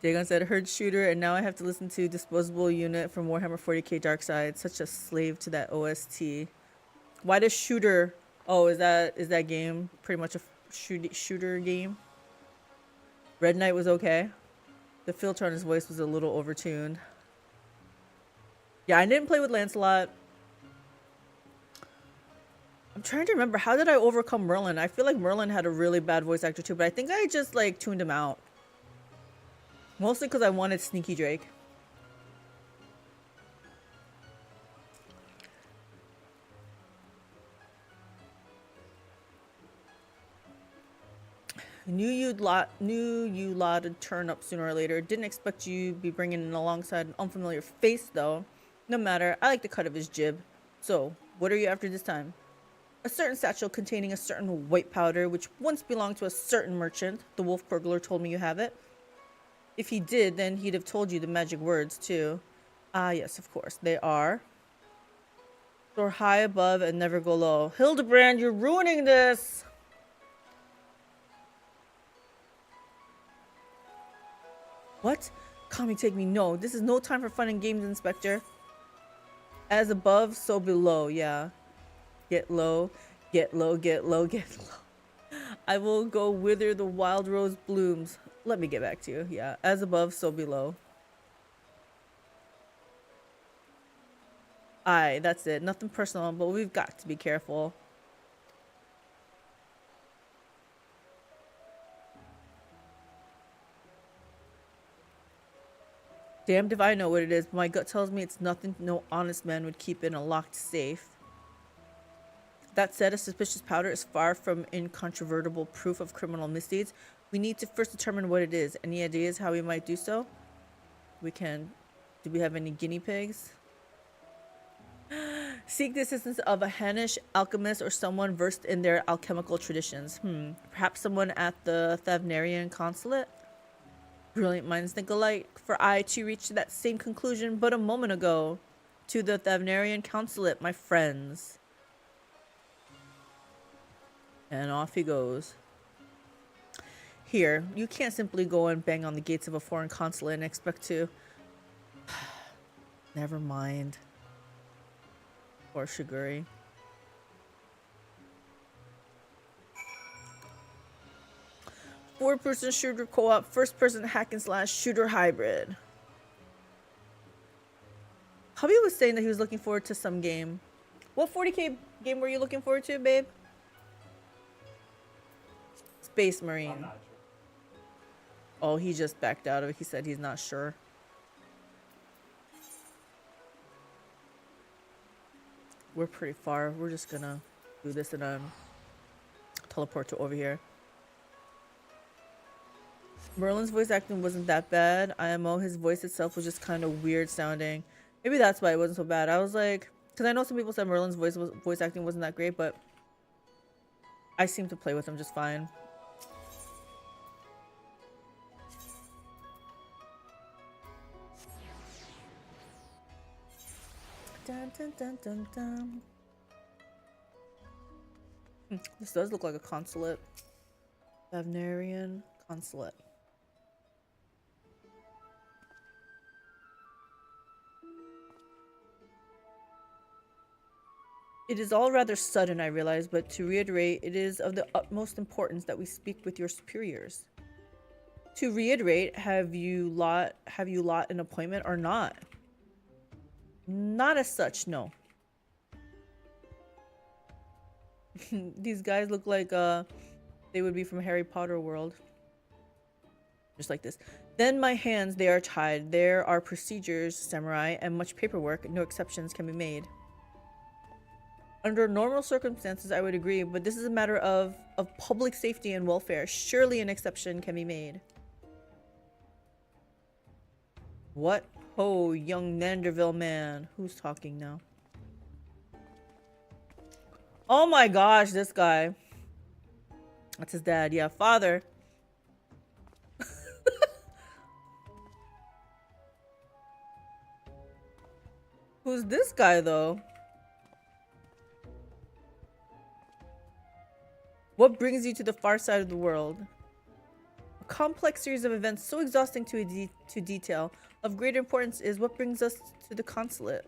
Dagon said, heard shooter, and now I have to listen to disposable unit from Warhammer 40k Darkside. Such a slave to that OST. Why does shooter... Oh, is that game pretty much a shooter game? Red Knight was okay. The filter on his voice was a little overtuned. Yeah, I didn't play with Lancelot. I'm trying to remember, how did I overcome Merlin? I feel like Merlin had a really bad voice actor too, but I think I just like tuned him out. Mostly because I wanted Sneaky Drake. Knew you lot would turn up sooner or later. Didn't expect you to be bringing in alongside an unfamiliar face, though. No matter, I like the cut of his jib. So, what are you after this time? A certain satchel containing a certain white powder, which once belonged to a certain merchant. The wolf burglar told me you have it. If he did, then he'd have told you the magic words, too. Ah, yes, of course. They are: soar high above and never go low. Hildebrand, you're ruining this! What? Kami, take me. No, this is no time for fun and games, Inspector. As above, so below. Yeah. Get low, get low, get low, get low. I will go whither the wild rose blooms. Let me get back to you. Yeah. As above, so below. Aye, that's it. Nothing personal, but we've got to be careful. Damned if I know what it is, but my gut tells me it's nothing no honest man would keep in a locked safe. That said, a suspicious powder is far from incontrovertible proof of criminal misdeeds. We need to first determine what it is. Any ideas how we might do so? We can. Do we have any guinea pigs? Seek the assistance of a Hanish alchemist or someone versed in their alchemical traditions. Perhaps someone at the Thavnarian consulate? Brilliant minds think alike, for I too reached that same conclusion but a moment ago. To the Thavnarian consulate, my friends. And off he goes. Here, you can't simply go and bang on the gates of a foreign consulate and expect to... Never mind. Poor Shiguri. Four-person shooter co-op, first-person hack-and-slash shooter hybrid. Hubby was saying that he was looking forward to some game. What 40k game were you looking forward to, babe? Space Marine. I'm not sure. Oh, he just backed out of it. He said he's not sure. We're pretty far. We're just gonna do this and teleport to over here. Merlin's voice acting wasn't that bad. IMO, his voice itself was just kind of weird sounding. Maybe that's why it wasn't so bad. I was like, because I know some people said Merlin's voice acting wasn't that great, but I seem to play with him just fine. Dun, dun, dun, dun, dun. This does look like a consulate. Thavnarian consulate. It is all rather sudden, I realize, but to reiterate, it is of the utmost importance that we speak with your superiors. To reiterate, have you lot an appointment or not? Not as such, no. These guys look like they would be from Harry Potter world. Just like this. Then my hands, they are tied. There are procedures, samurai, and much paperwork. No exceptions can be made. Under normal circumstances, I would agree, but this is a matter of public safety and welfare. Surely an exception can be made. What? Oh, young Nanderville man. Who's talking now? Oh my gosh, this guy. That's his dad. Yeah, father. Who's this guy, though? What brings you to the far side of the world? A complex series of events so exhausting to detail. Of greater importance is what brings us to the consulate.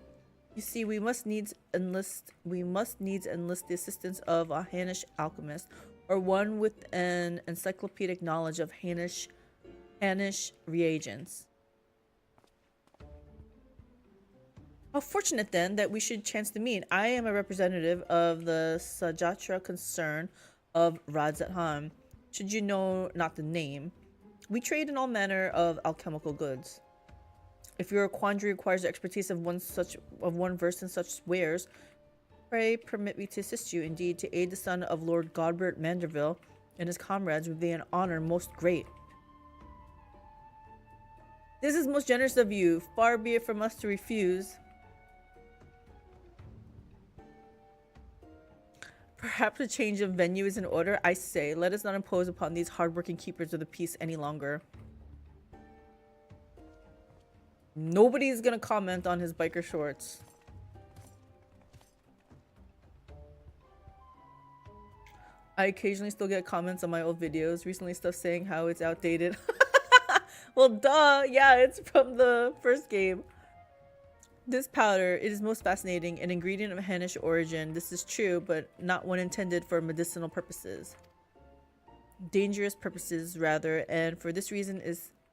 You see, we must needs enlist the assistance of a Hanish alchemist, or one with an encyclopedic knowledge of Hanish reagents. How fortunate then that we should chance to meet. I am a representative of the Sajatra concern of Radzat. Should you know not the name, we trade in all manner of alchemical goods. If your quandary requires the expertise of one versed in such wares, pray permit me to assist you. Indeed, to aid the son of Lord Godbert Manderville, and his comrades would be an honor most great. This is most generous of you. Far be it from us to refuse. Perhaps a change of venue is in order. I say, let us not impose upon these hardworking keepers of the peace any longer. Nobody's gonna comment on his biker shorts. I occasionally still get comments on my old videos. Recently stuff saying how it's outdated. Well, duh. Yeah, it's from the first game. This powder, it is most fascinating, an ingredient of Hanish origin. This is true, but not one intended for medicinal purposes. Dangerous purposes, rather, and for this reason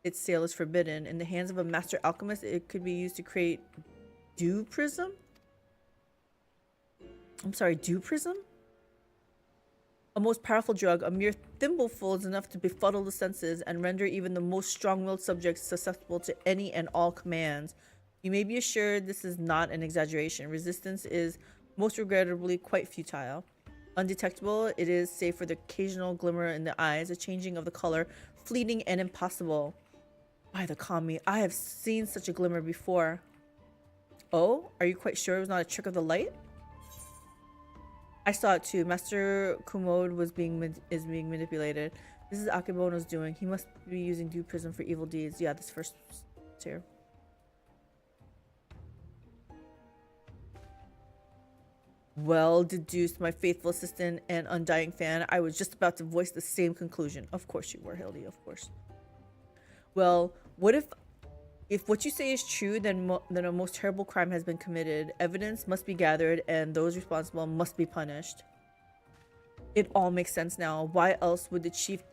its sale is forbidden. In the hands of a master alchemist, it could be used to create dew prism? I'm sorry, dew prism? A most powerful drug, a mere thimbleful is enough to befuddle the senses and render even the most strong-willed subjects susceptible to any and all commands. You may be assured this is not an exaggeration. Resistance is most regrettably quite futile. Undetectable, it is save for the occasional glimmer in the eyes, a changing of the color, fleeting and impossible. By the kami, I have seen such a glimmer before. Oh, are you quite sure it was not a trick of the light? I saw it too. Master Kumode is being manipulated. This is Akebono's doing. He must be using dew prism for evil deeds. Yeah, this first tier. Well deduced, my faithful assistant and undying fan. I was just about to voice the same conclusion. Of course you were, Hildy, of course. Well, what if what you say is true, then a most terrible crime has been committed. Evidence must be gathered, and those responsible must be punished. It all makes sense now. Why else would the chief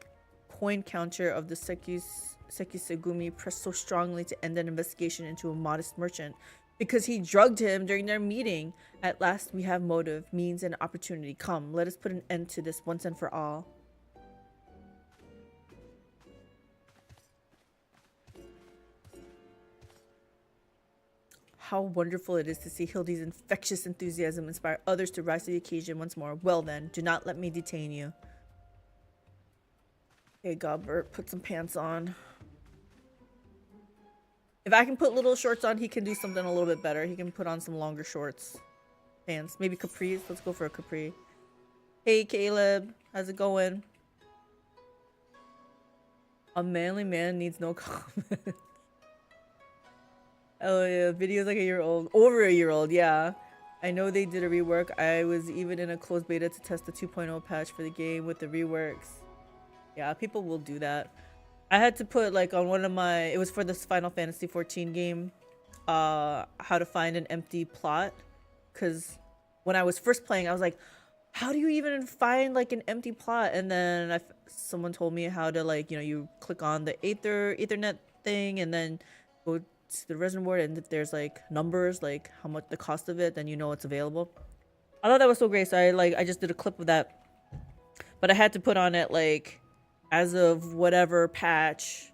coin counter of the Sekisegumi press so strongly to end an investigation into a modest merchant? Because he drugged him during their meeting. At last we have motive, means, and opportunity. Come, let us put an end to this once and for all. How wonderful it is to see Hildy's infectious enthusiasm inspire others to rise to the occasion once more. Well then, do not let me detain you. Okay, Godbert, put some pants on. If I can put little shorts on, he can do something a little bit better. He can put on some longer shorts. Pants. Maybe capris. Let's go for a capri. Hey, Caleb. How's it going? A manly man needs no comment. Oh yeah, video's like a year old. Over a year old, yeah. I know they did a rework. I was even in a closed beta to test the 2.0 patch for the game with the reworks. Yeah, people will do that. I had to put like on one of my, it was for this Final Fantasy 14 game, how to find an empty plot. Cause when I was first playing, I was like, how do you even find like an empty plot? And then someone told me how to, like, you know, you click on the Ethernet thing and then go to the resin board, and if there's like numbers, like how much the cost of it, then you know it's available. I thought that was so great, so I just did a clip of that, but I had to put on it like as of whatever patch.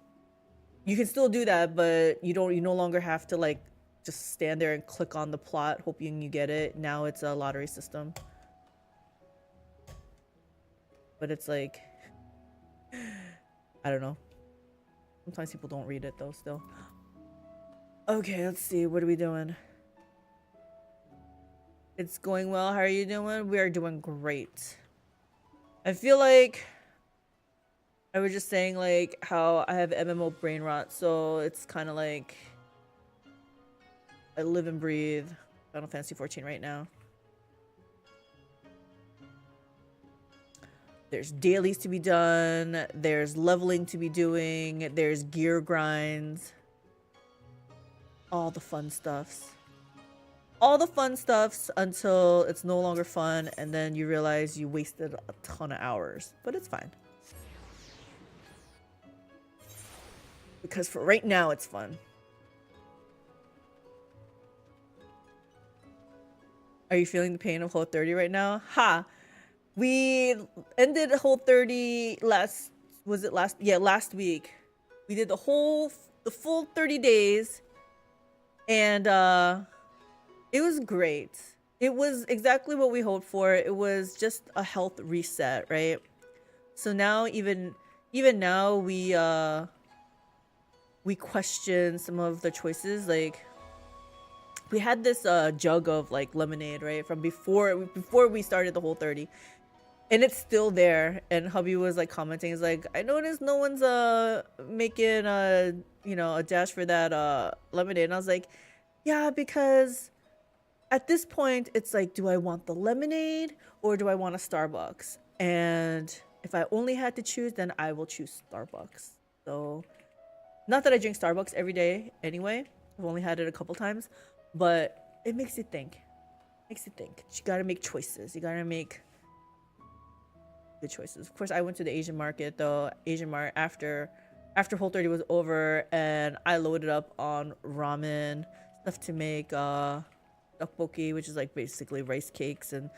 You can still do that, but you no longer have to like just stand there and click on the plot hoping you get it. Now it's a lottery system, but it's like, I don't know, sometimes people don't read it though still. Okay, let's see. What are we doing? It's going well. How are you doing? We are doing great. I feel like I was just saying like how I have MMO brain rot, so it's kind of like I live and breathe Final Fantasy 14 right now. There's dailies to be done. There's leveling to be doing. There's gear grinds. All the fun stuffs. All the fun stuffs until it's no longer fun, and then you realize you wasted a ton of hours. But it's fine. Because for right now, it's fun. Are you feeling the pain of Hole 30 right now? Ha! We ended Hole 30 last week. We did the full 30 days. And it was great. It was exactly what we hoped for. It was just a health reset, right? So now even now we question some of the choices. Like we had this jug of like lemonade, right, from before we started the whole 30, and it's still there. And hubby was like commenting, he's like, I noticed no one's making a dash for that lemonade. And I was like, yeah, because at this point it's like, do I want the lemonade or do I want a Starbucks? And if I only had to choose, then I will choose Starbucks. So not that I drink Starbucks every day anyway, I've only had it a couple times, but it makes you think. You gotta make choices. You gotta make good choices. Of course, I went to the Asian market, though. Asian Mart after Whole 30 was over, and I loaded up on ramen, stuff to make tteokbokki, which is like basically rice cakes and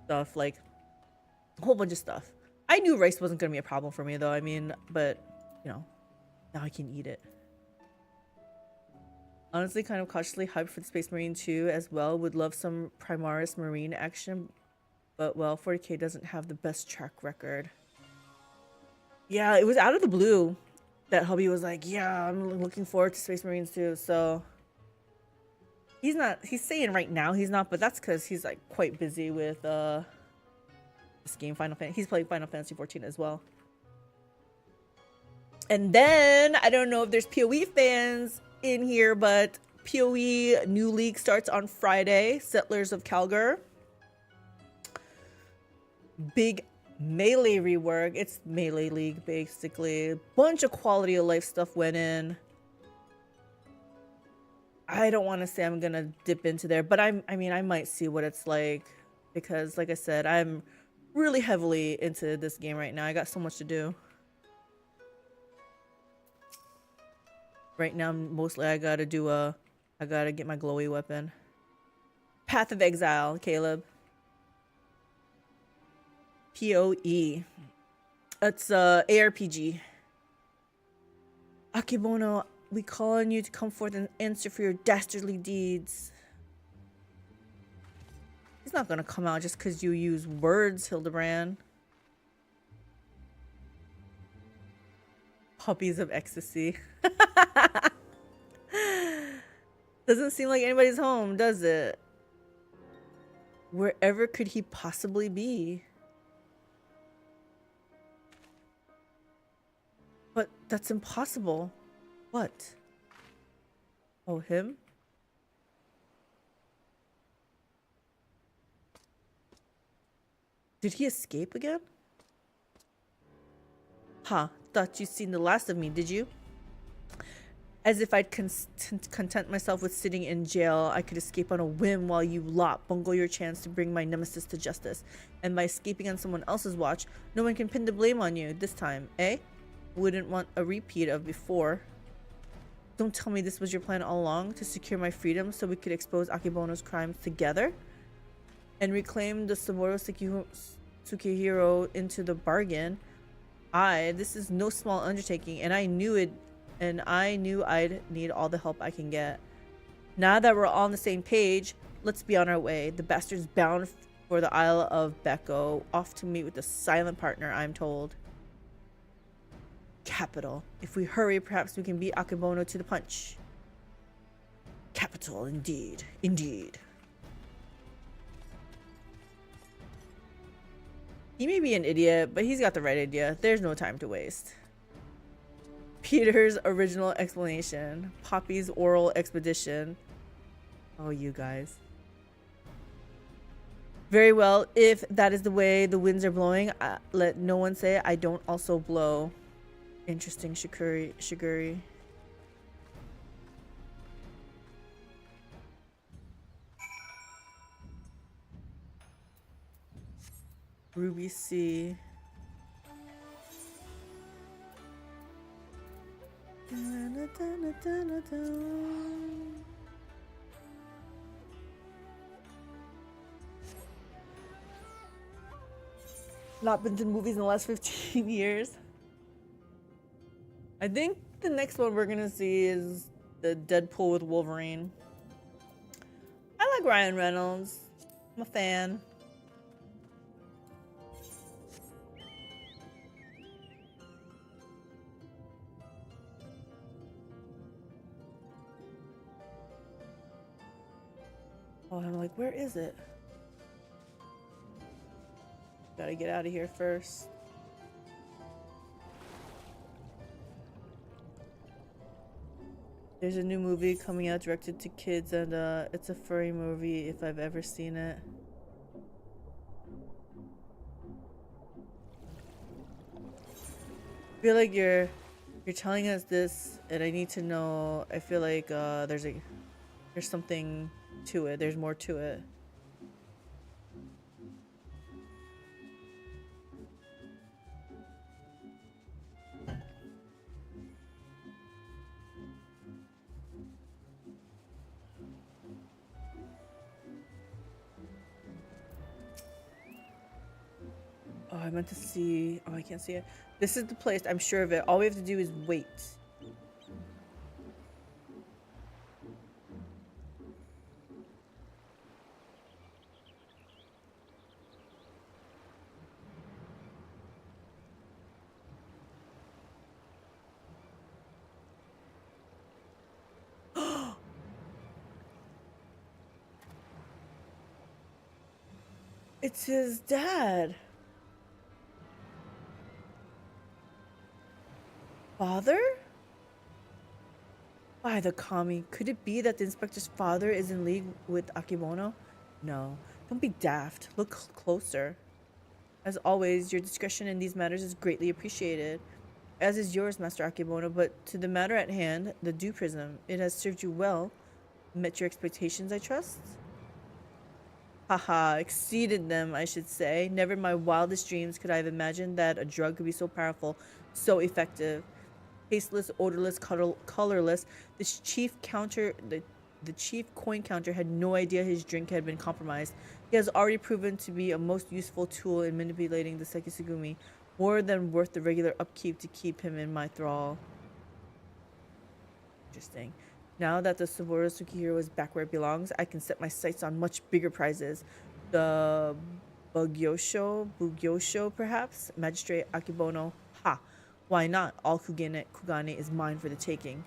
stuff, like a whole bunch of stuff. I knew rice wasn't gonna be a problem for me, though. I mean, but now I can eat it. Honestly, kind of cautiously hyped for the Space Marine 2 as well. Would love some Primaris Marine action, but well, 40k doesn't have the best track record. Yeah, it was out of the blue that hubby was like, yeah, I'm looking forward to Space Marines 2. So he's saying right now he's not, but that's because he's like quite busy with this game, Final Fantasy. He's playing Final Fantasy 14 as well. And then I don't know if there's PoE fans in here, but PoE new league starts on Friday. Settlers of Calgar. Big melee rework. It's melee league basically. Bunch of quality of life stuff went in. I don't want to say I'm gonna dip into there, but I mean I might see what it's like, because like I said, I'm really heavily into this game right now. I got so much to do. Right now, mostly I gotta get my glowy weapon. Path of Exile, Caleb. PoE. It's ARPG. Akebono, we call on you to come forth and answer for your dastardly deeds. He's not gonna come out just because you use words, Hildebrand. Puppies of ecstasy. Doesn't seem like anybody's home, does it? Wherever could he possibly be? But that's impossible. What? Oh, him? Did he escape again? Huh, thought you'd seen the last of me, did you? As if I'd content myself with sitting in jail, I could escape on a whim while you lot bungle your chance to bring my nemesis to justice. And by escaping on someone else's watch, no one can pin the blame on you this time, eh? Wouldn't want a repeat of before. Don't tell me this was your plan all along, to secure my freedom so we could expose Akebono's crimes together? And reclaim the Saburo Tsukihiro into the bargain. This is no small undertaking, and I knew I'd need all the help I can get. Now that we're all on the same page, let's be on our way. The bastard's bound for the Isle of Becco, off to meet with the silent partner, I'm told. Capital. If we hurry, perhaps we can beat Akebono to the punch. Capital, indeed. Indeed. He may be an idiot, but he's got the right idea. There's no time to waste. Peter's original explanation. Poppy's oral expedition. Oh, you guys. Very well. If that is the way the winds are blowing, let no one say I don't also blow. Interesting, Shiguri. Ruby C. Not been to movies in the last 15 years. I think the next one we're gonna see is the Deadpool with Wolverine. I like Ryan Reynolds. I'm a fan. Oh, I'm like, where is it? Gotta get out of here first. There's a new movie coming out directed to kids, and it's a furry movie if I've ever seen it. I feel like you're telling us this, and I need to know. I feel like there's something to it. There's more to it. Oh, I meant to see. Oh, I can't see it. This is the place. I'm sure of it. All we have to do is wait. It's his dad. Father? By the kami, could it be that the inspector's father is in league with Akebono? No, don't be daft. Look closer. As always, your discretion in these matters is greatly appreciated, as is yours, Master Akebono. But to the matter at hand, the dew prism, it has served you well. Met your expectations, I trust? Haha, exceeded them, I should say. Never in my wildest dreams could I have imagined that a drug could be so powerful, so effective. Tasteless, odorless, colorless, the chief coin counter had no idea his drink had been compromised. He has already proven to be a most useful tool in manipulating the Sekisugumi, more than worth the regular upkeep to keep him in my thrall. Interesting. Now that the Saburo Tsukihiro is back where it belongs, I can set my sights on much bigger prizes. The Bugyosho perhaps? Magistrate Akebono. Ha! Why not? All Kugane is mine for the taking.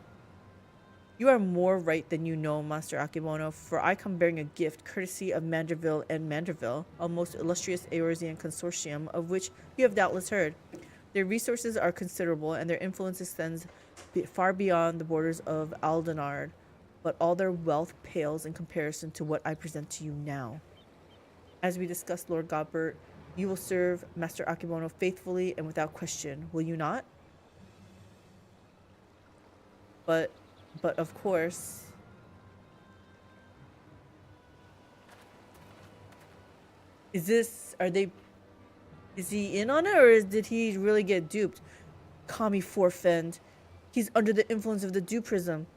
You are more right than you know, Master Akebono, for I come bearing a gift courtesy of Manderville and Manderville, a most illustrious Eorzean consortium of which you have doubtless heard. Their resources are considerable, and their influence extends far beyond the borders of Aldenard, but all their wealth pales in comparison to what I present to you now. As we discussed, Lord Godbert, you will serve Master Akebono faithfully and without question, will you not? But of course, is he in on it, or did he really get duped? Kami forfend. He's under the influence of the dew prism.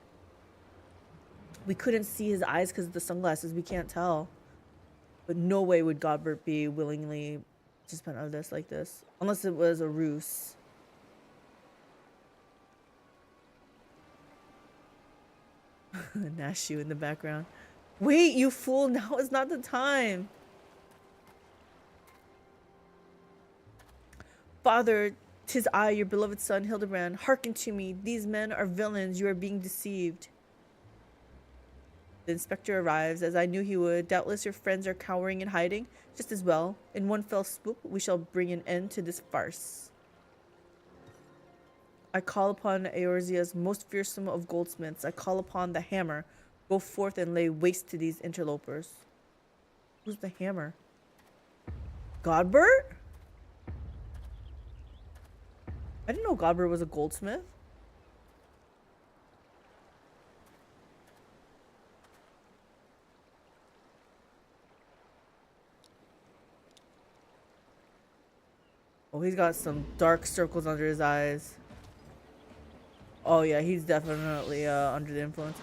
We couldn't see his eyes because of the sunglasses. We can't tell. But no way would Godbert be willingly participant of this like this. Unless it was a ruse. Nashu in the background. Wait, you fool. Now is not the time. Father, 'tis I, your beloved son, Hildebrand. Hearken to me. These men are villains. You are being deceived. The inspector arrives, as I knew he would. Doubtless your friends are cowering and hiding. Just as well. In one fell swoop, we shall bring an end to this farce. I call upon Eorzea's most fearsome of goldsmiths. I call upon the hammer. Go forth and lay waste to these interlopers. Who's the hammer? Godbert? I didn't know Godbert was a goldsmith. Oh, he's got some dark circles under his eyes. Oh yeah, he's definitely under the influence.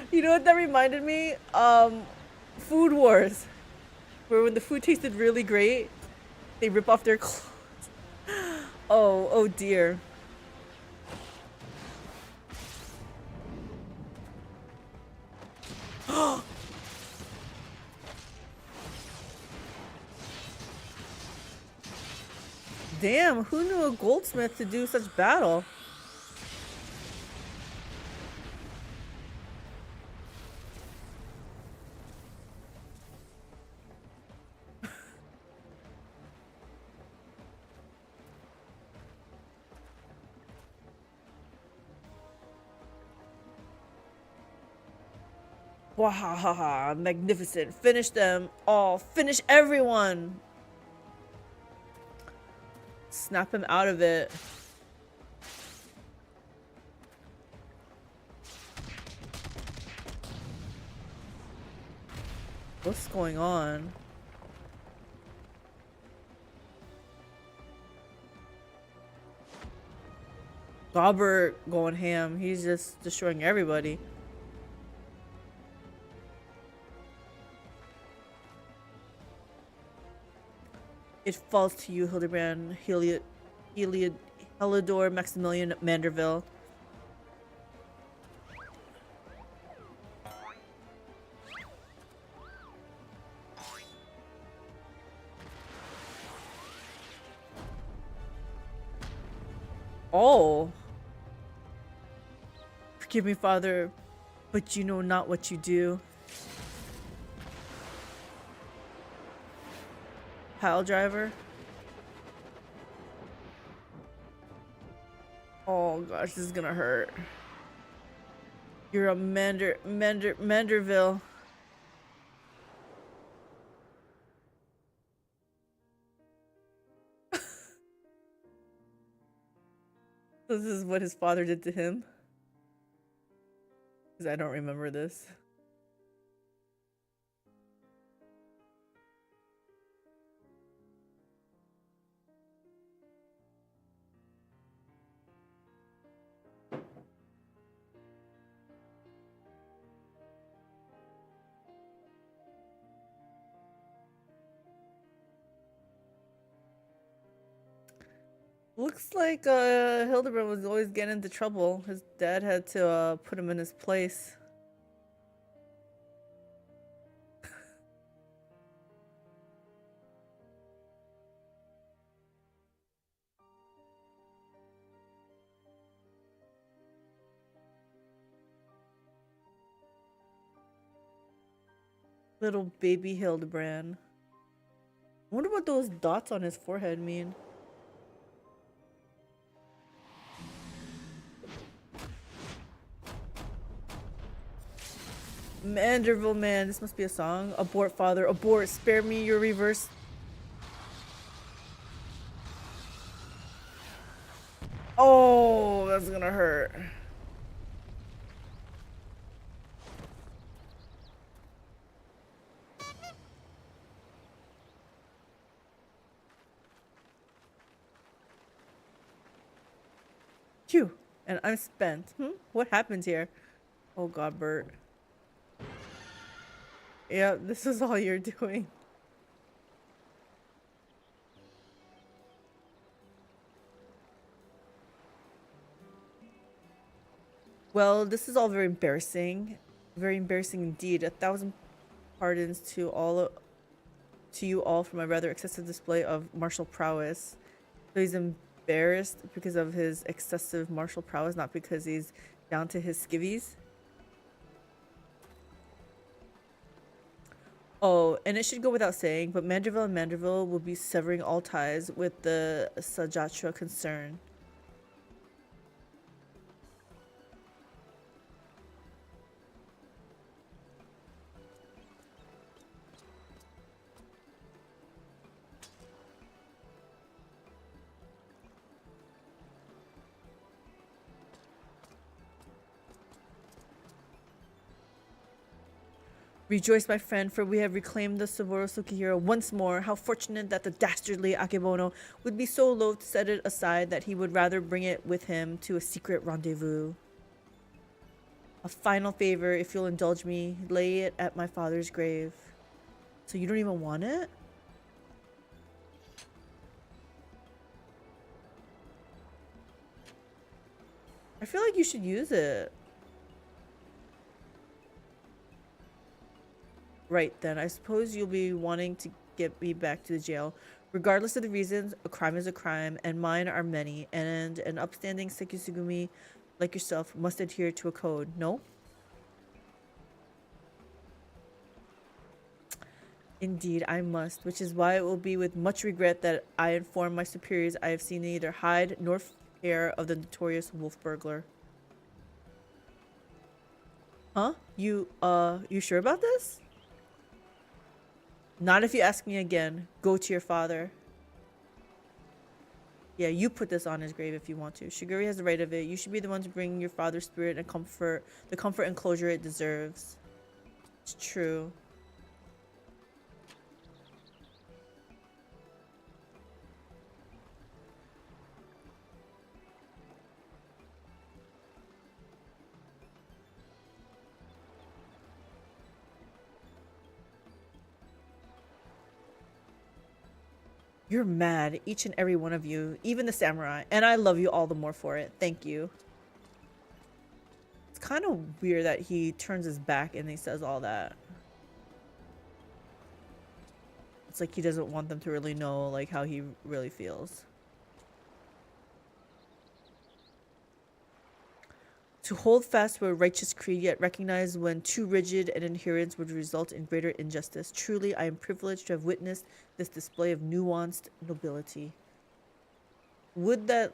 You know what that reminded me? Food Wars. Where when the food tasted really great, they rip off their clothes. Oh dear. Damn, who knew a goldsmith to do such battle? Wahahaha, magnificent. Finish them all. Finish everyone. Snap him out of it. What's going on? Robert going ham. He's just destroying everybody. It falls to you, Hildebrand, Helidor, Maximilian, Manderville. Oh. Forgive me, Father, but you know not what you do. Pile driver. Oh gosh, this is gonna hurt. You're a Manderville. This is what his father did to him. Because I don't remember this. Looks like Hildebrand was always getting into trouble. His dad had to put him in his place. Little baby Hildebrand. I wonder what those dots on his forehead mean. Manderville man, this must be a song. Abort, father, abort, spare me your reverse. Oh, that's gonna hurt. Phew, and I'm spent. What happened here? Oh god, Bert. Yeah, this is all you're doing. Well, this is all very embarrassing. Very embarrassing indeed. 1,000 pardons to you all for my rather excessive display of martial prowess. So he's embarrassed because of his excessive martial prowess, not because he's down to his skivvies. Oh, and it should go without saying, but Manderville and Manderville will be severing all ties with the Sajatra concern. Rejoice, my friend, for we have reclaimed the Savoro Sukihiro once more. How fortunate that the dastardly Akebono would be so loath to set it aside that he would rather bring it with him to a secret rendezvous. A final favor, if you'll indulge me, lay it at my father's grave. So you don't even want it? I feel like you should use it. Right then, I suppose you'll be wanting to get me back to the jail. Regardless of the reasons, a crime is a crime, and mine are many, and an upstanding Sekisugumi like yourself must adhere to a code, no? Indeed, I must, which is why it will be with much regret that I inform my superiors I have seen neither hide nor hair of the notorious wolf burglar. Huh? You sure about this? Not if you ask me again. Go to your father. Yeah, you put this on his grave if you want to. Shiguri has the right of it. You should be the one to bring your father's spirit and the comfort and closure it deserves. It's true. You're mad, each and every one of you, even the samurai, and I love you all the more for it. Thank you. It's kind of weird that he turns his back and he says all that. It's like he doesn't want them to really know like how he really feels. To hold fast to a righteous creed, yet recognize when too rigid an adherence would result in greater injustice. Truly, I am privileged to have witnessed this display of nuanced nobility. Would that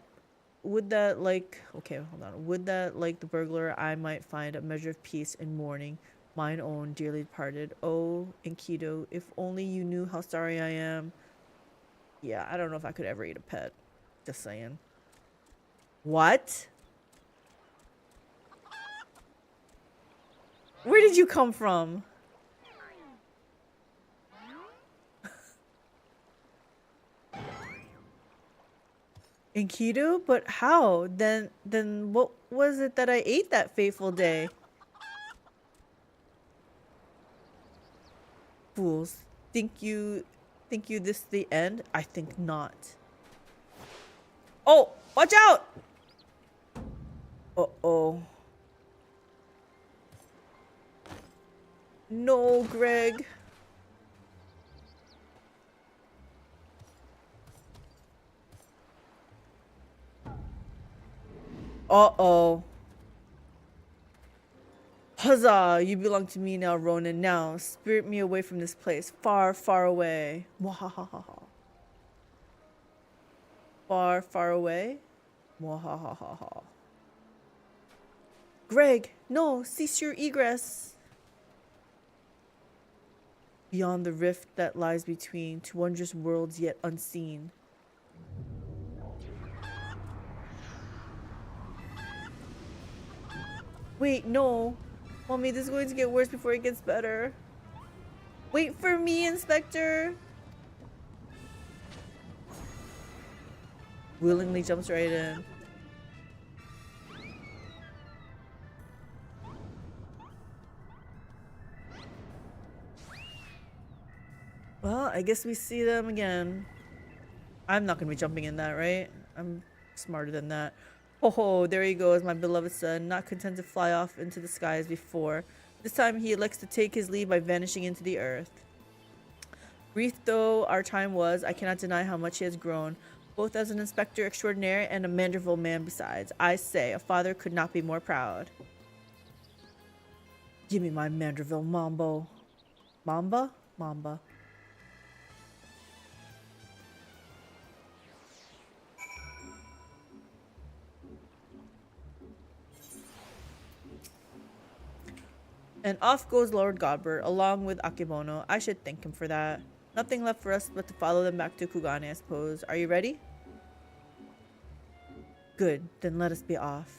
like, okay, hold on. Would that, like the burglar, I might find a measure of peace in mourning mine own dearly departed. Oh, Enkidu, if only you knew how sorry I am. Yeah, I don't know if I could ever eat a pet. Just saying. What? Where did you come from? Enkidu? But how? Then what was it that I ate that fateful day? Fools. Think you this the end? I think not. Oh, watch out! Uh-oh. No, Greg. Uh-oh. Huzzah! You belong to me now, Ronan. Now, spirit me away from this place. Far, far away. Mwahahaha. Far, far away. Mwahahaha. Greg, no! Cease your egress! Beyond the rift that lies between, to wondrous worlds yet unseen. Wait, no. Mommy, this is going to get worse before it gets better. Wait for me, Inspector. Willingly jumps right in. Well, I guess we see them again. I'm not gonna be jumping in that, right? I'm smarter than that. Oh, there he goes, my beloved son, not content to fly off into the sky as before. This time he elects to take his leave by vanishing into the earth. Brief though our time was, I cannot deny how much he has grown, both as an inspector extraordinaire and a Manderville man besides. I say, a father could not be more proud. Give me my Manderville mambo. Mamba? Mamba. And off goes Lord Godbert, along with Akebono. I should thank him for that. Nothing left for us but to follow them back to Kugane, I suppose. Are you ready? Good, then let us be off.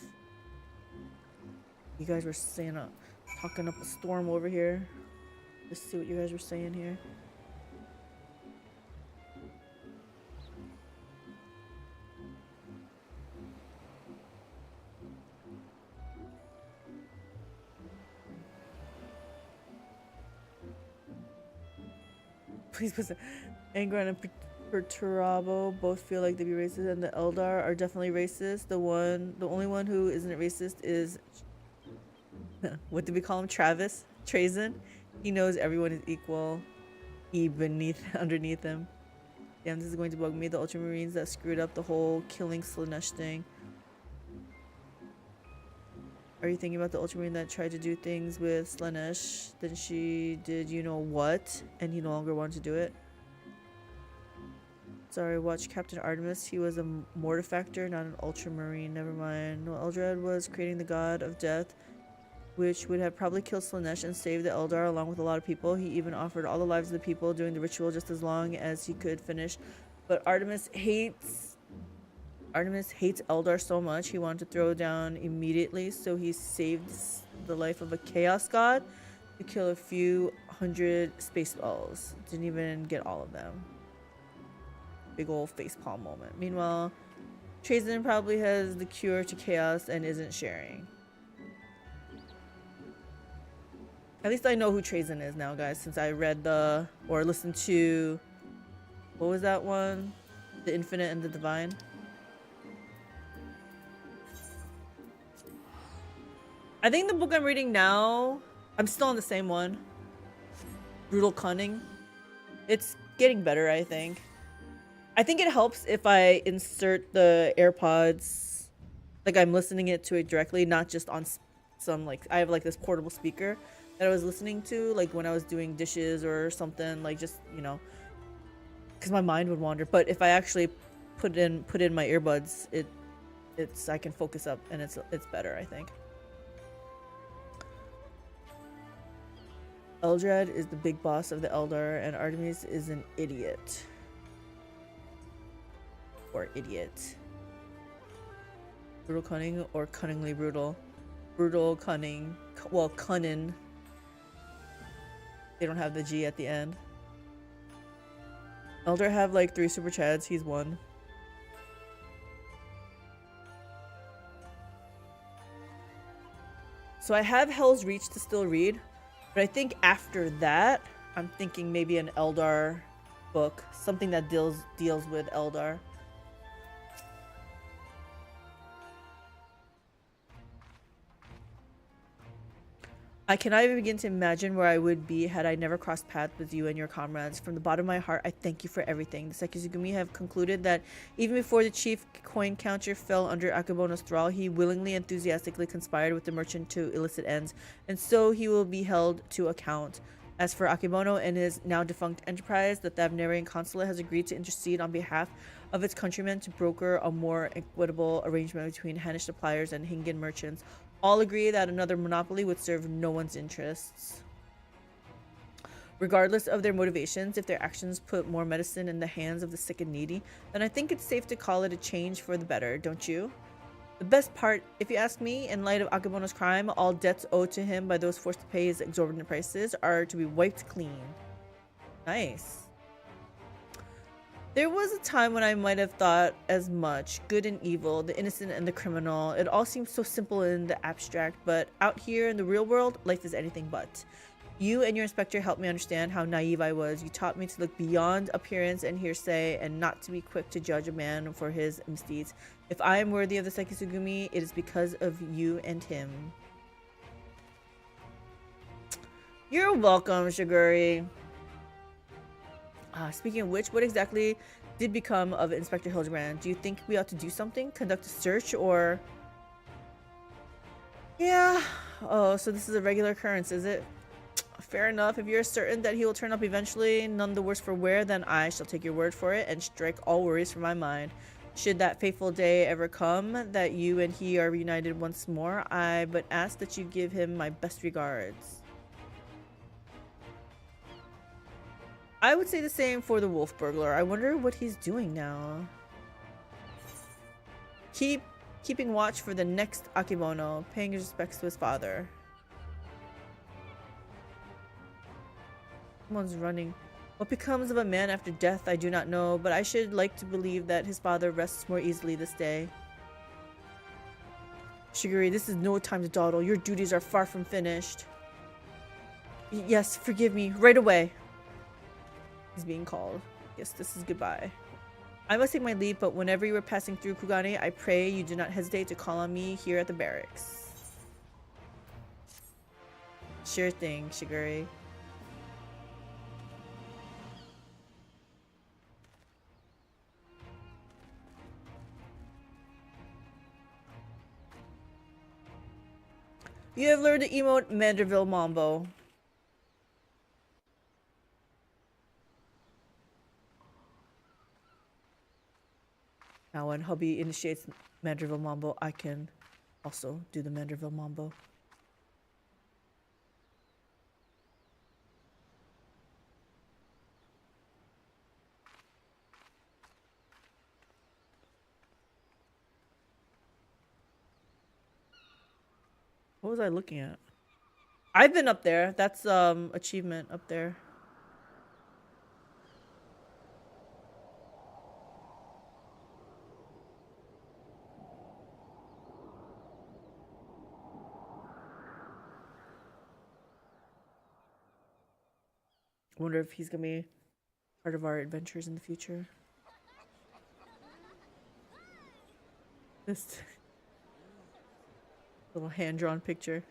You guys were saying talking up a storm over here. Let's see what you guys were saying here. Please put Angron and Perturabo both feel like they be racist, and the Eldar are definitely racist. The only one who isn't racist is what did we call him? Travis? Trazen? He knows everyone is equal. He underneath him. Damn, this is going to bug me. The Ultramarines that screwed up the whole killing Slanesh thing. Are you thinking about the Ultramarine that tried to do things with Slanesh? Then she did you know what? And he no longer wanted to do it? Sorry, watch Captain Artemis. He was a mortifactor, not an Ultramarine. Never mind. No, Eldred was creating the god of death. which would have probably killed Slanesh and saved the Eldar along with a lot of people. He even offered all the lives of the people during the ritual just as long as he could finish. But Artemis hates Eldar so much he wanted to throw down immediately, so he saved the life of a chaos god to kill a few hundred space balls. Didn't even get all of them. Big old facepalm moment. Meanwhile, Trazen probably has the cure to chaos and isn't sharing. At least I know who Trazen is now, guys, since I read or listened to, what was that one? The Infinite and the Divine. I think the book I'm reading now, I'm still on the same one. Brutal Cunning. It's getting better, I think. I think it helps if I insert the AirPods, like I'm listening to it directly, not just on some, like, I have like this portable speaker that I was listening to, like when I was doing dishes or something, like just, you know, because my mind would wander. But if I actually put in my earbuds, it's I can focus up and it's better, I think. Eldrad is the big boss of the Eldar, and Artemis is an idiot. Or idiot. Brutal Cunning or Cunningly Brutal? Brutal Cunning. Well, Cunning. They don't have the G at the end. Eldar have like 3 super chads. He's 1. So I have Hell's Reach to still read. But I think after that, I'm thinking maybe an Eldar book. Something that deals with Eldar. I cannot even begin to imagine where I would be had I never crossed paths with you and your comrades. From the bottom of my heart, I thank you for everything. The Sekizugumi have concluded that even before the chief coin counter fell under Akebono's thrall, he willingly, enthusiastically conspired with the merchant to illicit ends, and so he will be held to account. As for Akebono and his now defunct enterprise, the Thavnarian consulate has agreed to intercede on behalf of its countrymen to broker a more equitable arrangement between Hanish suppliers and Hingan merchants. All agree that another monopoly would serve no one's interests. Regardless of their motivations, if their actions put more medicine in the hands of the sick and needy, then I think it's safe to call it a change for the better, don't you? The best part, if you ask me, in light of Akebono's crime, all debts owed to him by those forced to pay his exorbitant prices are to be wiped clean. Nice. There was a time when I might have thought as much. Good and evil, the innocent and the criminal. It all seems so simple in the abstract, but out here in the real world, life is anything but. You and your inspector helped me understand how naive I was. You taught me to look beyond appearance and hearsay and not to be quick to judge a man for his misdeeds. If I am worthy of the Sekizugumi, it is because of you and him. You're welcome, Shiguri. Speaking of which, what exactly did become of Inspector Hildebrand? Do you think we ought to do something? Conduct a search or... Yeah. Oh, so this is a regular occurrence, is it? Fair enough. If you're certain that he will turn up eventually, none the worse for wear, then I shall take your word for it and strike all worries from my mind. Should that fateful day ever come that you and he are reunited once more, I but ask that you give him my best regards. I would say the same for the wolf burglar. I wonder what he's doing now. Keeping watch for the next Akebono, paying his respects to his father. Someone's running. What becomes of a man after death, I do not know, but I should like to believe that his father rests more easily this day. Shiguri, this is no time to dawdle. Your duties are far from finished. Yes, forgive me. Right away. He's being called. Yes, this is goodbye. I must take my leave, but whenever you are passing through Kugane, I pray you do not hesitate to call on me here at the barracks. Sure thing, Shiguri. You have learned to emote Manderville Mambo. Now when hubby initiates Manderville Mambo, I can also do the Manderville Mambo. What was I looking at? I've been up there. That's achievement up there. I wonder if he's gonna be part of our adventures in the future. This little hand-drawn picture.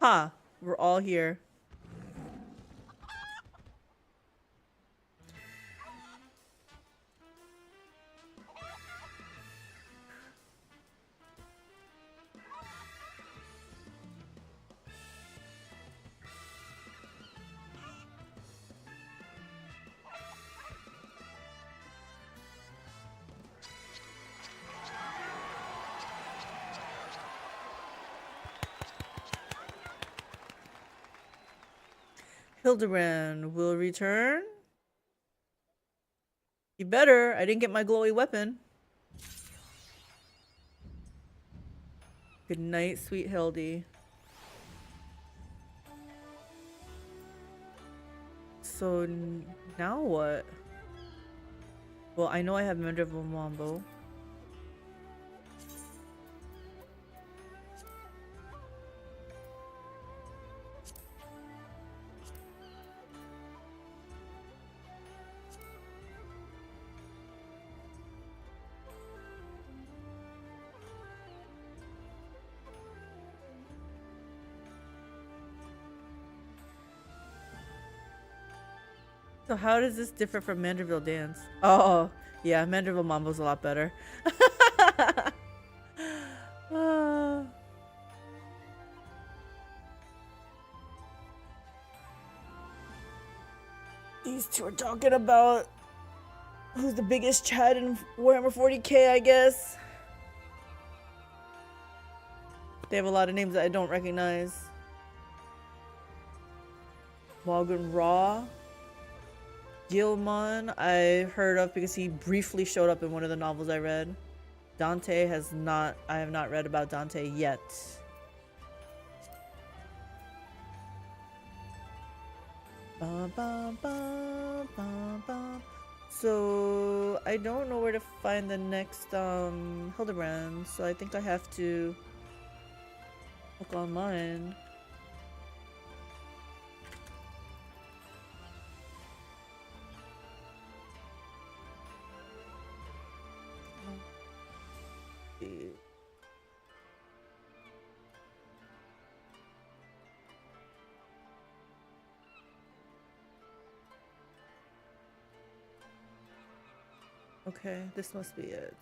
Huh. We're all here. Hildebrand will return. You better. I didn't get my glowy weapon. Good night, sweet Hildy. So now what? Well, I know I have Mandible Mambo. So how does this differ from Manderville Dance? Oh, yeah, Manderville Mambo's a lot better. These two are talking about who's the biggest Chad in Warhammer 40k, I guess. They have a lot of names that I don't recognize. Morgan Raw. Gilman, I heard of because he briefly showed up in one of the novels I read. Dante has not, I have not read about Dante yet. Ba, ba, ba, ba, ba. So I don't know where to find the next Hildebrand, so I think I have to look online. Okay, this must be it.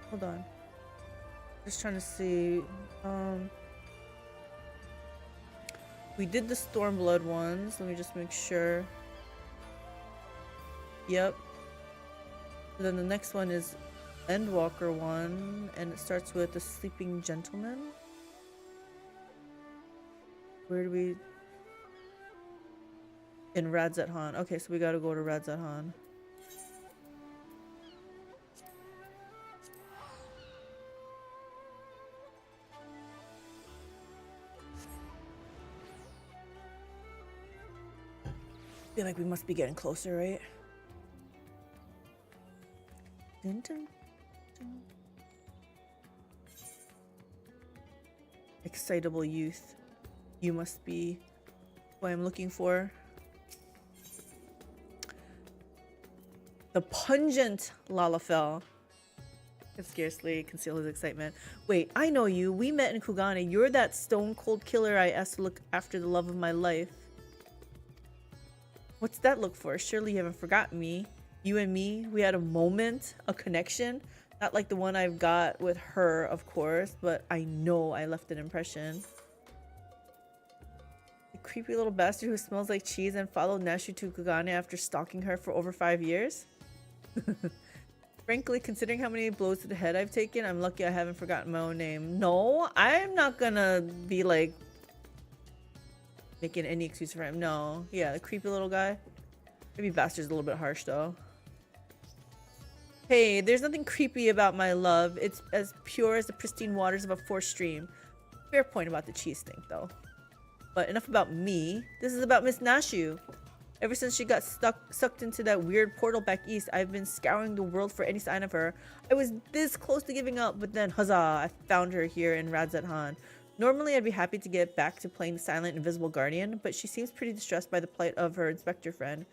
Hold on. Just trying to see. We did the Stormblood ones. Let me just make sure. Yep. And then the next one is Endwalker one, and it starts with the Sleeping Gentleman. Where do we? In Radzat-Han. Okay, so we gotta go to Radzat-Han. Feel like we must be getting closer, right? Dun, dun, dun. Excitable youth. You must be who I'm looking for. The pungent Lalafell can scarcely conceal his excitement. Wait, I know you. We met in Kugane. You're that stone cold killer I asked to look after the love of my life. What's that look for? Surely you haven't forgotten me. You and me, we had a moment, a connection. Not like the one I've got with her, of course, but I know I left an impression. The creepy little bastard who smells like cheese and followed Nashu to Kugane after stalking her for over 5 years? Frankly, considering how many blows to the head I've taken, I'm lucky I haven't forgotten my own name. No, I'm not gonna be like making any excuse for him. No. Yeah, the creepy little guy. Maybe bastard's a little bit harsh though. Hey, there's nothing creepy about my love. It's as pure as the pristine waters of a forest stream. Fair point about the cheese stink though. But enough about me. This is about Miss Nashu. Ever since she got sucked into that weird portal back east, I've been scouring the world for any sign of her. I was this close to giving up, but then, huzzah, I found her here in Radzat-Han. Normally, I'd be happy to get back to playing the silent, invisible guardian, but she seems pretty distressed by the plight of her inspector friend.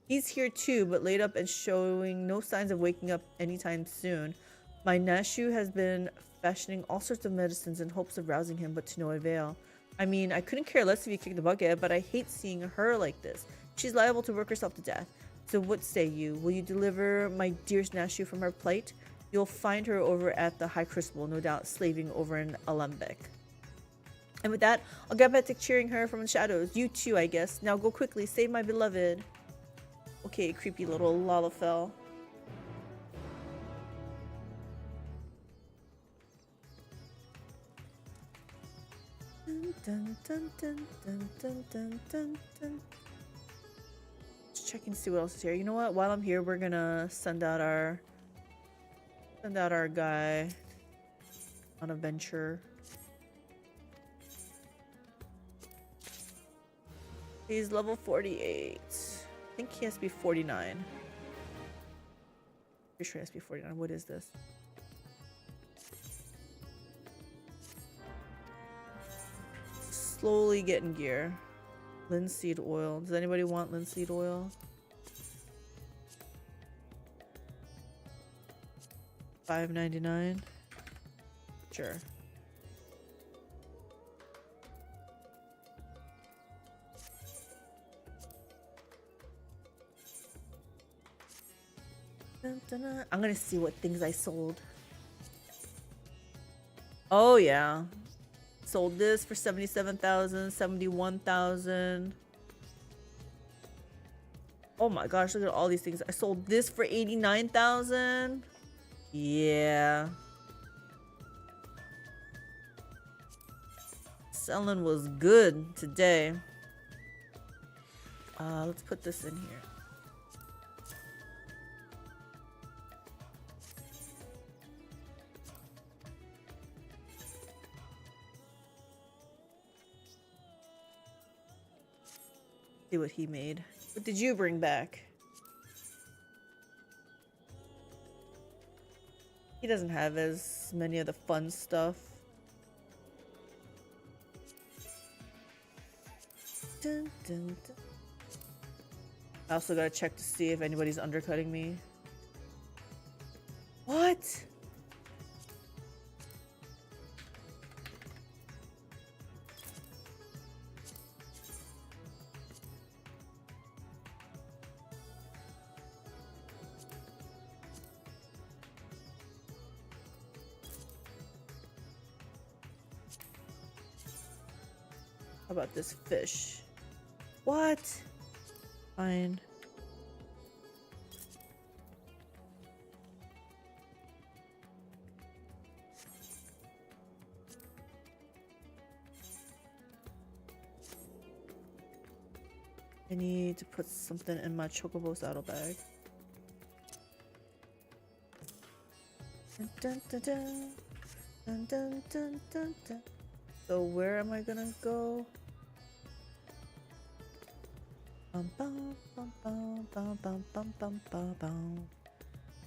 He's here too, but laid up and showing no signs of waking up anytime soon. My Nashu has been fashioning all sorts of medicines in hopes of rousing him, but to no avail. I mean, I couldn't care less if you kicked the bucket, but I hate seeing her like this. She's liable to work herself to death. So what say you? Will you deliver my dearest Nashu from her plight? You'll find her over at the High Crucible, no doubt slaving over in Alembic. And with that, I'll get back to cheering her from the shadows. You too, I guess. Now go quickly, save my beloved. Okay, creepy little Lalafell. Dun, dun, dun, dun, dun, dun, dun, dun, dun. Just checking to see what else is here. You know what? While I'm here, we're gonna send out our guy on a venture. He's level 48. I think he has to be 49. Pretty sure he has to be 49. What is this? Slowly getting gear. Linseed oil. Does anybody want linseed oil? $5.99. Sure. Dun, dun, dun. I'm gonna see what things I sold. Oh yeah. Sold this for 77,000, 71,000. Oh my gosh, look at all these things. I sold this for 89,000. Yeah. Selling was good today. Let's put this in here. See what he made. What did you bring back? He doesn't have as many of the fun stuff. Dun, dun, dun. I also gotta check to see if anybody's undercutting me. What? How about this fish? What? Fine. I need to put something in my chocobo saddlebag. Dun, dun, dun, dun, dun, dun, dun, dun. So where am I gonna go? Bum, bum, bum, bum, bum, bum, bum, bum, bum, bum.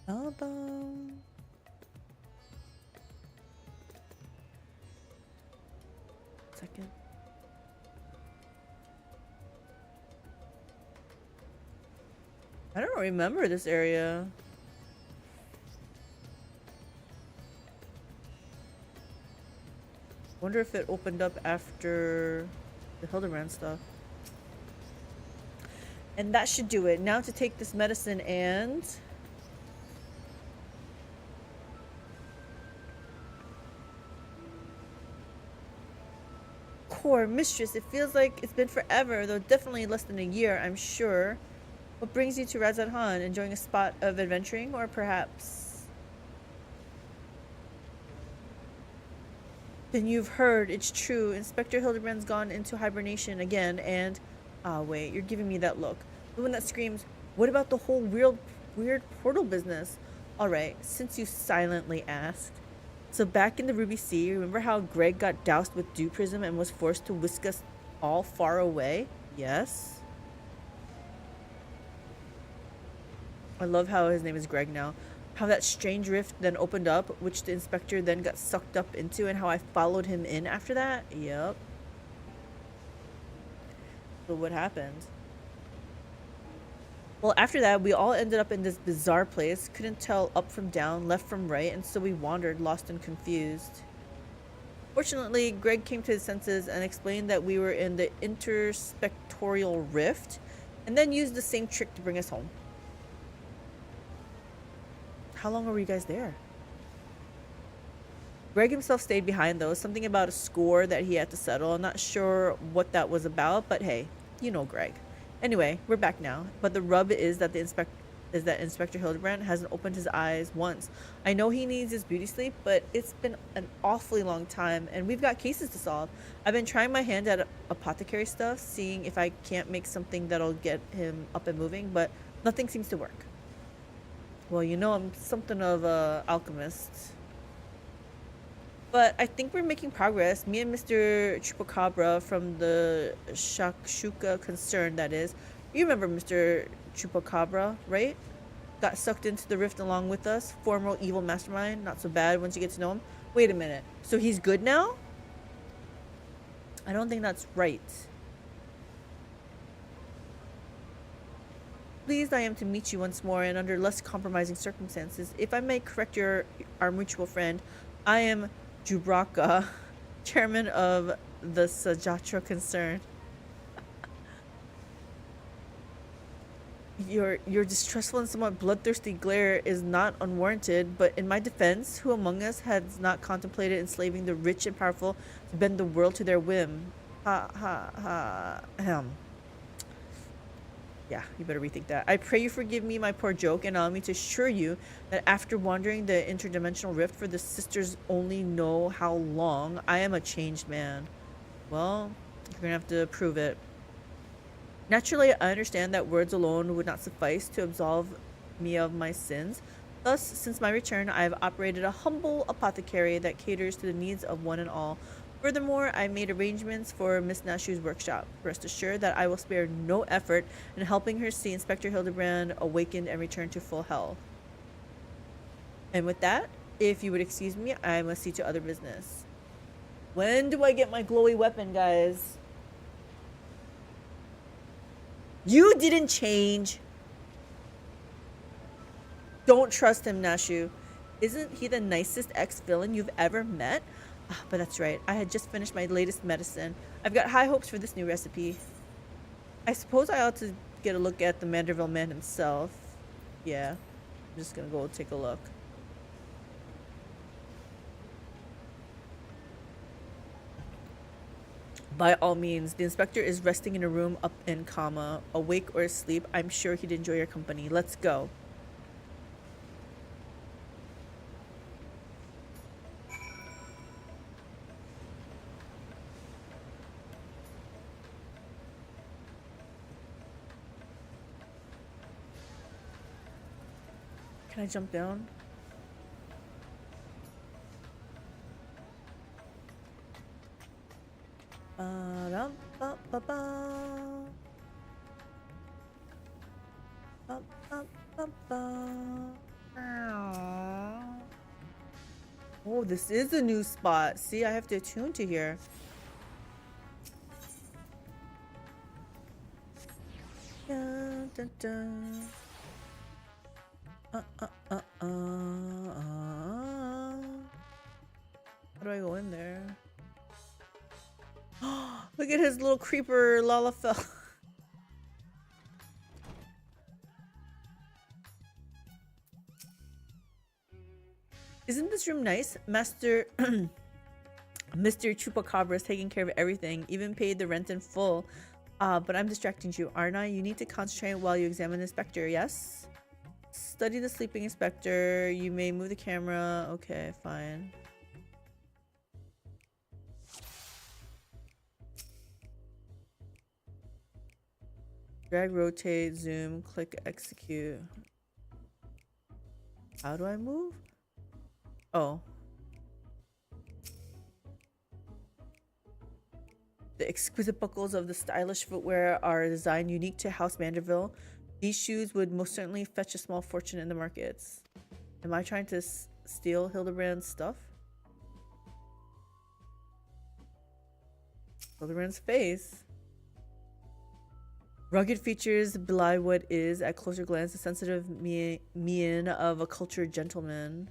Bum, bum. Second. I don't remember this area. Wonder if it opened up after the Hildebrand stuff. And that should do it. Now to take this medicine and... Core mistress, it feels like it's been forever, though definitely less than a year, I'm sure. What brings you to Radzat-Han? Enjoying a spot of adventuring, or perhaps Then you've heard. It's true. Inspector Hildebrand's gone into hibernation again and... Ah, wait. You're giving me that look. The one that screams, what about the whole weird portal business? Alright, since you silently asked. So back in the Ruby Sea, remember how Greg got doused with dew prism and was forced to whisk us all far away? Yes. I love how his name is Greg now. How that strange rift then opened up, which the inspector then got sucked up into, and how I followed him in after that? Yep. So what happened? Well, after that, we all ended up in this bizarre place. Couldn't tell up from down, left from right, and so we wandered, lost and confused. Fortunately, Greg came to his senses and explained that we were in the interspectorial rift, and then used the same trick to bring us home. How long were you guys there? Greg himself stayed behind, though. Something about a score that he had to settle. I'm not sure what that was about, but hey, you know Greg. Anyway, we're back now. But the rub is that Inspector Hildebrand hasn't opened his eyes once. I know he needs his beauty sleep, but it's been an awfully long time, and we've got cases to solve. I've been trying my hand at apothecary stuff, seeing if I can't make something that'll get him up and moving, but nothing seems to work. Well, you know, I'm something of an alchemist. But I think we're making progress. Me and Mr. Chupacabra from the Shakshuka concern, that is. You remember Mr. Chupacabra, right? Got sucked into the rift along with us. Former evil mastermind. Not so bad once you get to know him. Wait a minute. So he's good now? I don't think that's right. Pleased I am to meet you once more and under less compromising circumstances. If I may correct our mutual friend, I am Jubraka, chairman of the Sajatra concern. Your distrustful and somewhat bloodthirsty glare is not unwarranted, but in my defense, who among us has not contemplated enslaving the rich and powerful to bend the world to their whim? Ha ha ha. Ahem. Yeah, you better rethink that. I pray you forgive me my poor joke and allow me to assure you that after wandering the interdimensional rift for the sisters only know how long, I am a changed man. Well, you're gonna have to prove it. Naturally, I understand that words alone would not suffice to absolve me of my sins. Thus, since my return, I have operated a humble apothecary that caters to the needs of one and all. Furthermore, I made arrangements for Miss Nashu's workshop. Rest assured that I will spare no effort in helping her see Inspector Hildebrand awakened and return to full health. And with that, if you would excuse me, I must see to other business. When do I get my glowy weapon, guys? You didn't change. Don't trust him, Nashu. Isn't he the nicest ex-villain you've ever met? But that's right. I had just finished my latest medicine. I've got high hopes for this new recipe. I suppose I ought to get a look at the Manderville man himself. Yeah. I'm just gonna go take a look. By all means, the inspector is resting in a room up in coma. Awake or asleep, I'm sure he'd enjoy your company. Let's go. Can I jump down? Oh, this is a new spot. See, I have to attune to here. Dun, dun, dun. How do I go in there? Look at his little creeper Lalafell. Isn't this room nice? Master Mr. Chupacabra is taking care of everything, even paid the rent in full. But I'm distracting you, aren't I? You need to concentrate while you examine the inspector, yes? Study the sleeping inspector. You may move the camera. Okay, fine. Drag, rotate, zoom, click, execute. How do I move? Oh. The exquisite buckles of the stylish footwear are a design unique to House Manderville. These shoes would most certainly fetch a small fortune in the markets. Am I trying to steal Hildebrand's stuff? Hildebrand's face. Rugged features belie what is, at closer glance, the sensitive mien of a cultured gentleman.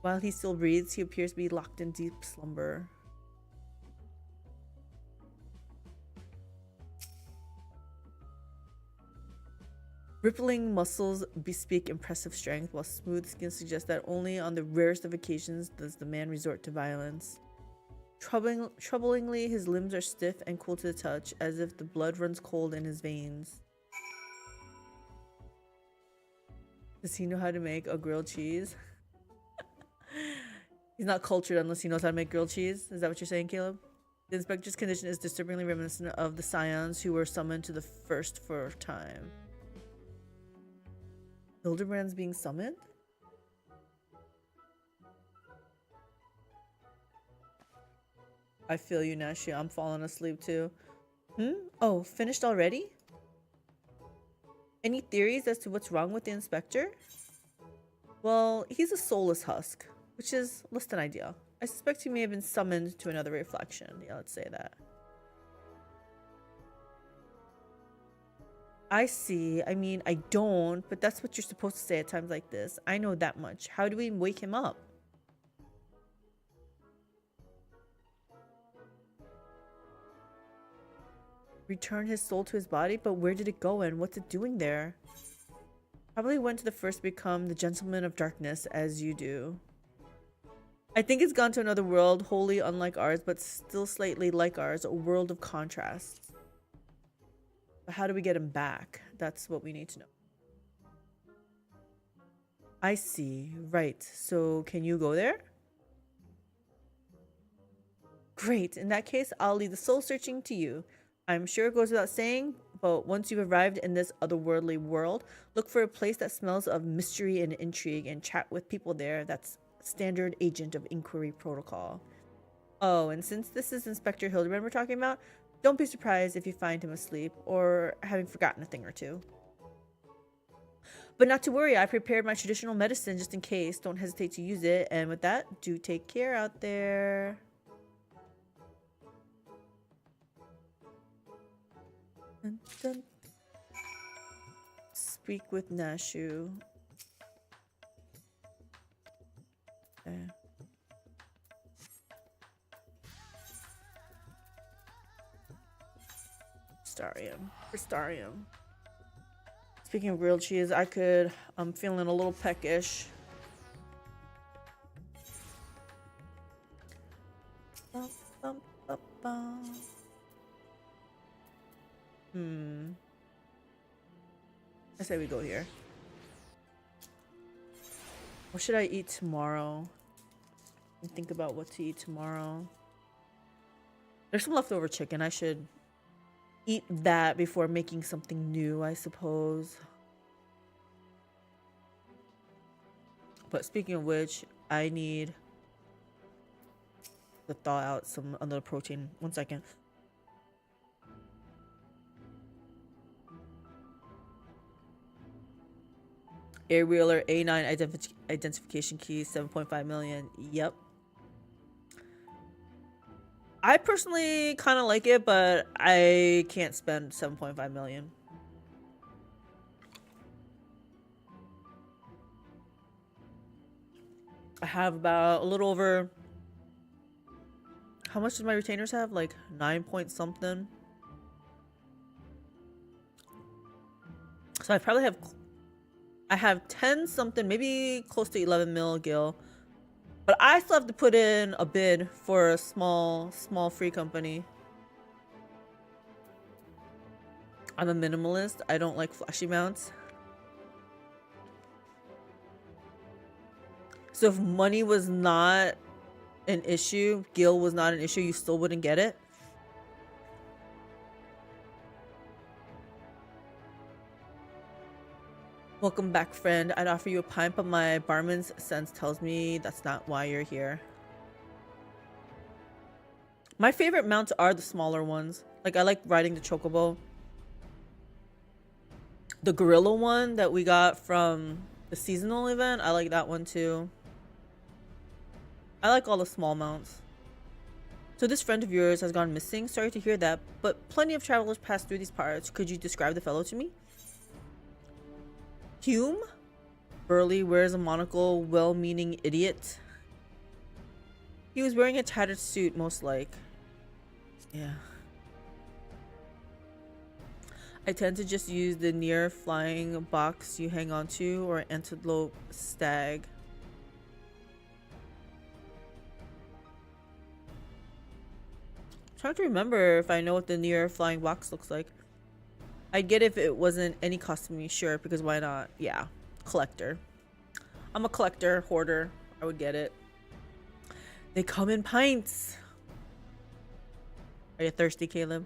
While he still breathes, he appears to be locked in deep slumber. Rippling muscles bespeak impressive strength, while smooth skin suggests that only on the rarest of occasions does the man resort to violence. Troublingly, his limbs are stiff and cool to the touch, as if the blood runs cold in his veins. Does he know how to make a grilled cheese? He's not cultured unless he knows how to make grilled cheese. Is that what you're saying, Caleb? The inspector's condition is disturbingly reminiscent of the scions who were summoned to the first for time. Hildebrand's being summoned? I feel you, Nashi. I'm falling asleep too. Oh, finished already? Any theories as to what's wrong with the inspector? Well, he's a soulless husk, which is less than ideal. I suspect he may have been summoned to another reflection. Yeah, let's say that. I see. I mean, I don't, but that's what you're supposed to say at times like this. I know that much. How do we wake him up? Return his soul to his body? But where did it go and what's it doing there? Probably went to the first become the gentleman of darkness, as you do. I think it's gone to another world, wholly unlike ours, but still slightly like ours, a world of contrasts. But how do we get him back? That's what we need to know. I see. Right. So can you go there? Great. In that case, I'll leave the soul searching to you. I'm sure it goes without saying, but once you've arrived in this otherworldly world, look for a place that smells of mystery and intrigue and chat with people there. That's standard agent of inquiry protocol. Oh, and since this is Inspector Hildebrand we're talking about, don't be surprised if you find him asleep or having forgotten a thing or two. But not to worry, I prepared my traditional medicine just in case. Don't hesitate to use it. And with that, do take care out there. Dun, dun. Speak with Nashu. Okay. Prestarium. Speaking of grilled cheese, I'm feeling a little peckish. Bum, bum, bum, bum. I say we go here. What should I eat tomorrow? And think about what to eat tomorrow. There's some leftover chicken. I should eat that before making something new, I suppose. But speaking of which, I need to thaw out some other protein. 1 second. Air Wheeler A9 identification key, 7.5 million. Yep. I personally kind of like it, but I can't spend 7.5 million. I have about a little over... How much does my retainers have? Like 9 point something. So I probably have... I have 10 something, maybe close to 11 mil gil. But I still have to put in a bid for a small free company. I'm a minimalist. I don't like flashy mounts. So if money was not an issue, gil was not an issue, you still wouldn't get it? Welcome back, friend. I'd offer you a pint, but my barman's sense tells me that's not why you're here. My favorite mounts are the smaller ones. Like, I like riding the chocobo. The gorilla one that we got from the seasonal event, I like that one too. I like all the small mounts. So this friend of yours has gone missing. Sorry to hear that, but plenty of travelers pass through these parts. Could you describe the fellow to me? Hume? Burly, wears a monocle, well-meaning idiot. He was wearing a tattered suit, most like. Yeah. I tend to just use the near flying box you hang on to, or antelope stag. I'm trying to remember if I know what the near flying box looks like. I'd get it if it wasn't any cost to me, sure, because why not? Yeah, collector. I'm a collector, hoarder. I would get it. They come in pints. Are you thirsty, Caleb?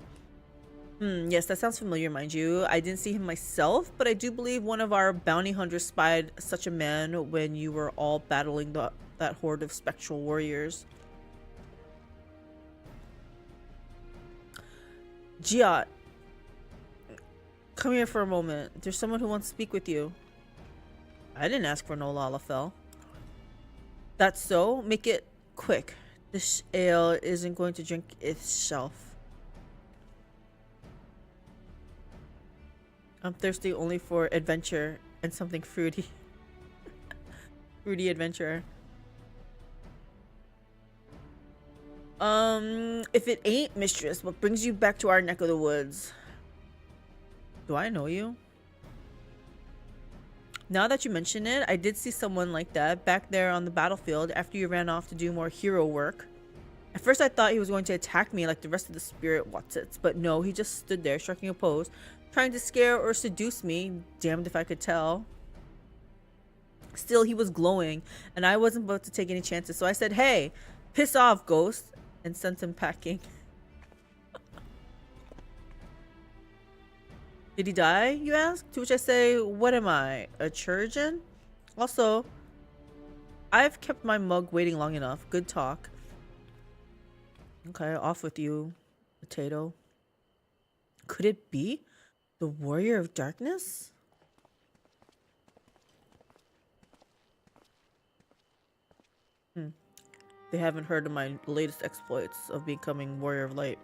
Yes, that sounds familiar, mind you. I didn't see him myself, but I do believe one of our bounty hunters spied such a man when you were all battling that horde of spectral warriors. Giat, come here for a moment. There's someone who wants to speak with you. I didn't ask for no Lalafell. That's so? Make it quick. This ale isn't going to drink itself. I'm thirsty only for adventure and something fruity. Fruity adventure. If it ain't, mistress, what brings you back to our neck of the woods? Do I know you? Now that you mention it, I did see someone like that back there on the battlefield after you ran off to do more hero work. At first I thought he was going to attack me like the rest of the spirit Watsits, but no, he just stood there striking a pose, trying to scare or seduce me, damned if I could tell. Still, he was glowing, and I wasn't about to take any chances, so I said, hey, piss off, ghost, and sent him packing. Did he die, you ask? To which I say, what am I, a chirurgeon? Also, I've kept my mug waiting long enough. Good talk. Okay, off with you, potato. Could it be the warrior of darkness? They haven't heard of my latest exploits of becoming warrior of light.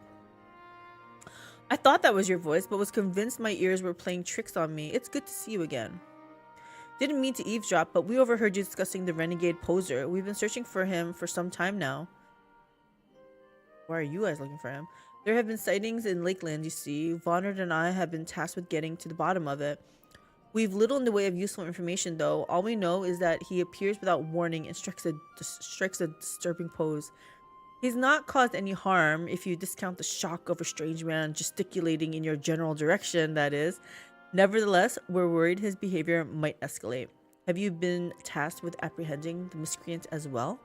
I thought that was your voice, but was convinced my ears were playing tricks on me. It's good to see you again. Didn't mean to eavesdrop, but we overheard you discussing the renegade poser. We've been searching for him for some time now. Why are you guys looking for him? There have been sightings in Lakeland, you see. Vonard and I have been tasked with getting to the bottom of it. We've little in the way of useful information, though. All we know is that he appears without warning and strikes a disturbing pose. He's not caused any harm, if you discount the shock of a strange man gesticulating in your general direction, that is. Nevertheless, we're worried his behavior might escalate. Have you been tasked with apprehending the miscreant as well?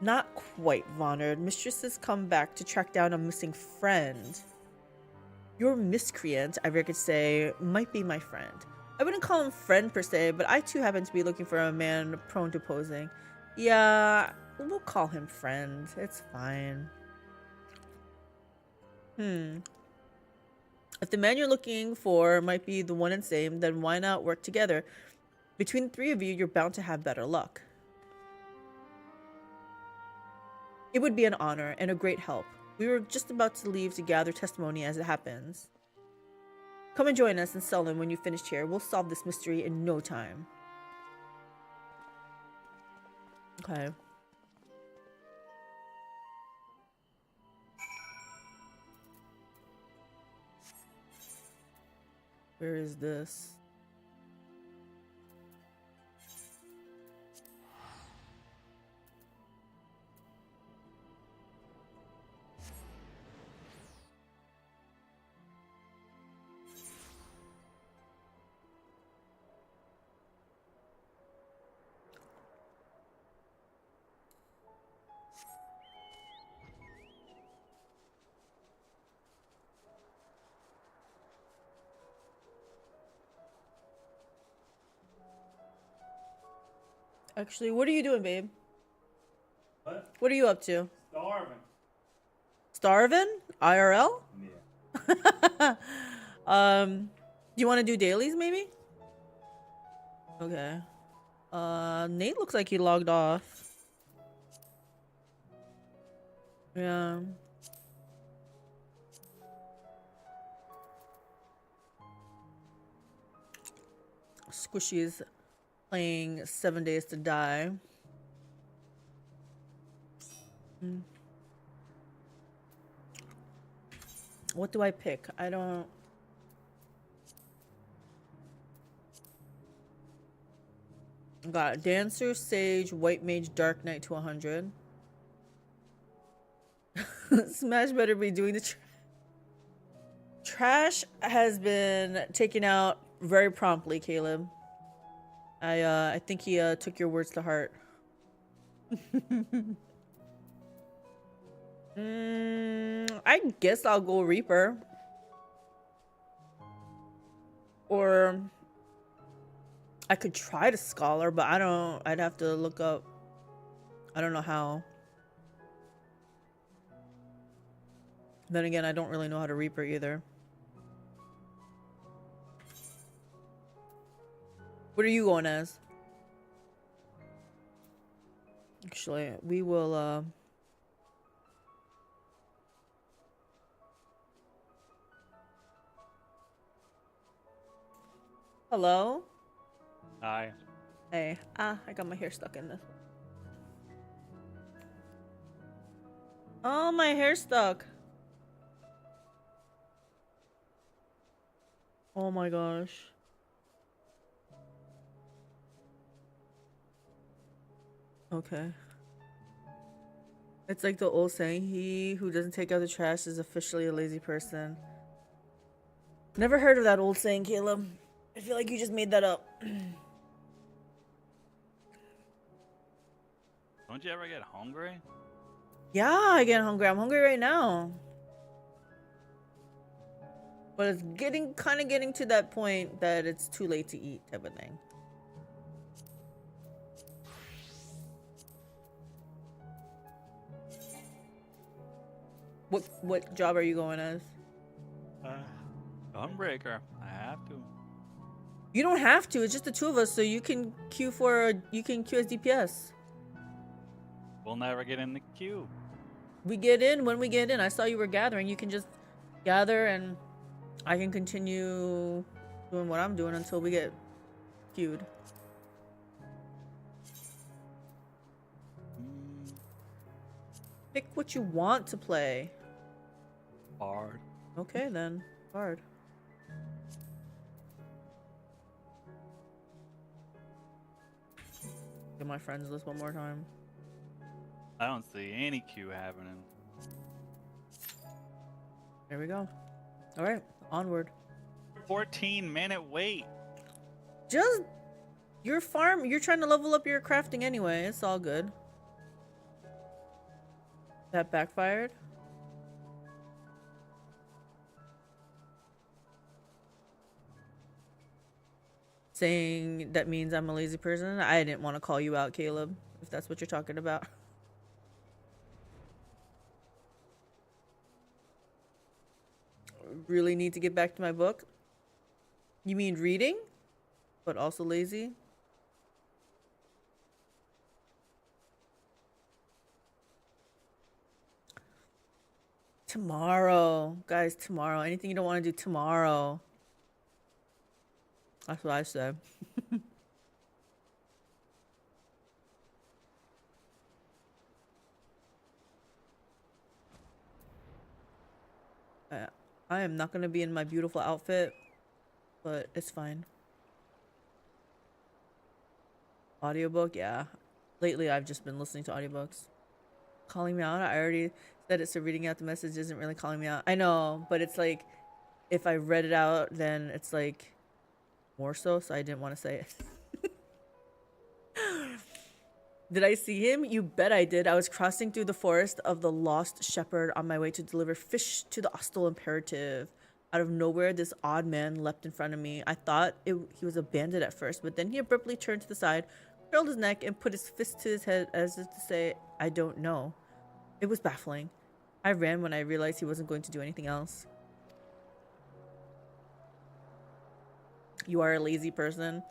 Not quite, Vonard. Mistress has come back to track down a missing friend. Your miscreant, I could say, might be my friend. I wouldn't call him friend per se, but I too happen to be looking for a man prone to posing. Yeah, we'll call him friend. It's fine. If the man you're looking for might be the one and same, then why not work together? Between the three of you, you're bound to have better luck. It would be an honor and a great help. We were just about to leave to gather testimony as it happens. Come and join us in Sullen when you've finished here. We'll solve this mystery in no time. Okay. Where is this? Actually, what are you doing, babe? What? What are you up to? Starving. Starving? IRL? Yeah. Do you want to do dailies, maybe? Okay. Nate looks like he logged off. Yeah. Squishy is playing 7 Days to Die. What do I pick? I don't... Got Dancer, Sage, White Mage, Dark Knight to 100. Smash better be doing the trash has been taken out very promptly, Caleb. I think he took your words to heart. I guess I'll go Reaper. Or I could try to Scholar, but I'd have to look up. I don't know how. Then again, I don't really know how to Reaper either. What are you going as? Actually, we will, Hello? Hi. Hey. I got my hair stuck in this. Oh, my hair stuck. Oh my gosh. Okay. It's like the old saying, he who doesn't take out the trash is officially a lazy person. Never heard of that old saying, Caleb. I feel like you just made that up. Don't you ever get hungry? Yeah, I get hungry. I'm hungry right now. But it's kind of getting to that point that it's too late to eat type of thing. What job are you going as? Gunbreaker. I have to. You don't have to. It's just the two of us, so you can queue as DPS. We'll never get in the queue. We get in when we get in. I saw you were gathering. You can just gather and I can continue doing what I'm doing until we get queued. Pick what you want to play. Hard. Okay then. Hard. Get my friends list one more time. I don't see any queue happening. There we go. Alright, onward. 14-minute wait. Just your farm, you're trying to level up your crafting anyway. It's all good. That backfired. Saying that means I'm a lazy person. I didn't want to call you out, Caleb, if that's what you're talking about. Really need to get back to my book. You mean reading, but also lazy? Tomorrow, guys, tomorrow. Anything you don't want to do tomorrow. That's what I said. I am not going to be in my beautiful outfit, but it's fine. Audiobook, yeah. Lately, I've just been listening to audiobooks. Calling me out? I already said it, so reading out the message isn't really calling me out. I know, but it's like, if I read it out, then it's like more so I didn't want to say it. Did I see him? You bet I did. I was crossing through the forest of the lost shepherd on my way to deliver fish to the hostile imperative. Out of nowhere, this odd man leapt in front of me. I thought he was a bandit at first, but then he abruptly turned to the side, curled his neck and put his fist to his head as if to say, I don't know. It was baffling. I ran when I realized he wasn't going to do anything else. You are a lazy person.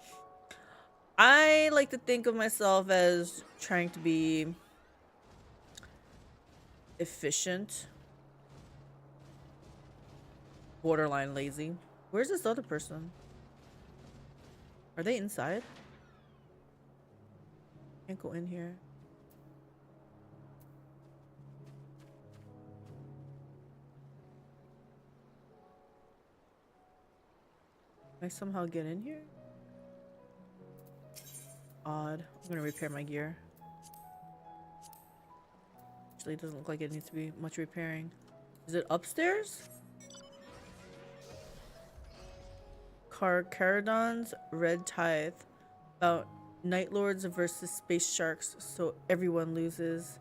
I like to think of myself as trying to be efficient. Borderline lazy. Where's this other person? Are they inside? Can't go in here. Can I somehow get in here? Odd. I'm gonna repair my gear. Actually, it doesn't look like it needs to be much repairing. Is it upstairs? Caradon's Red Tithe. About Night Lords versus Space Sharks, so everyone loses.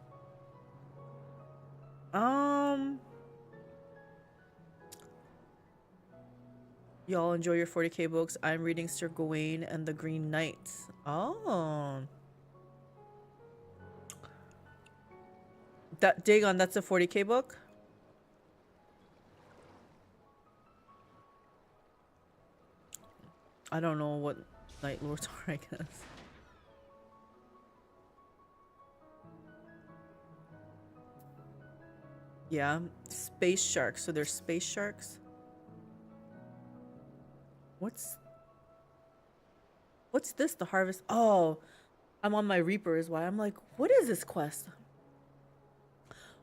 Y'all enjoy your 40k books. I'm reading Sir Gawain and the Green Knights. Oh. Dagon, that's a 40k book? I don't know what Night Lords are, I guess. Yeah, space sharks. So there's space sharks. What's this? The harvest. Oh, I'm on my Reaper is why. I'm like, what is this quest?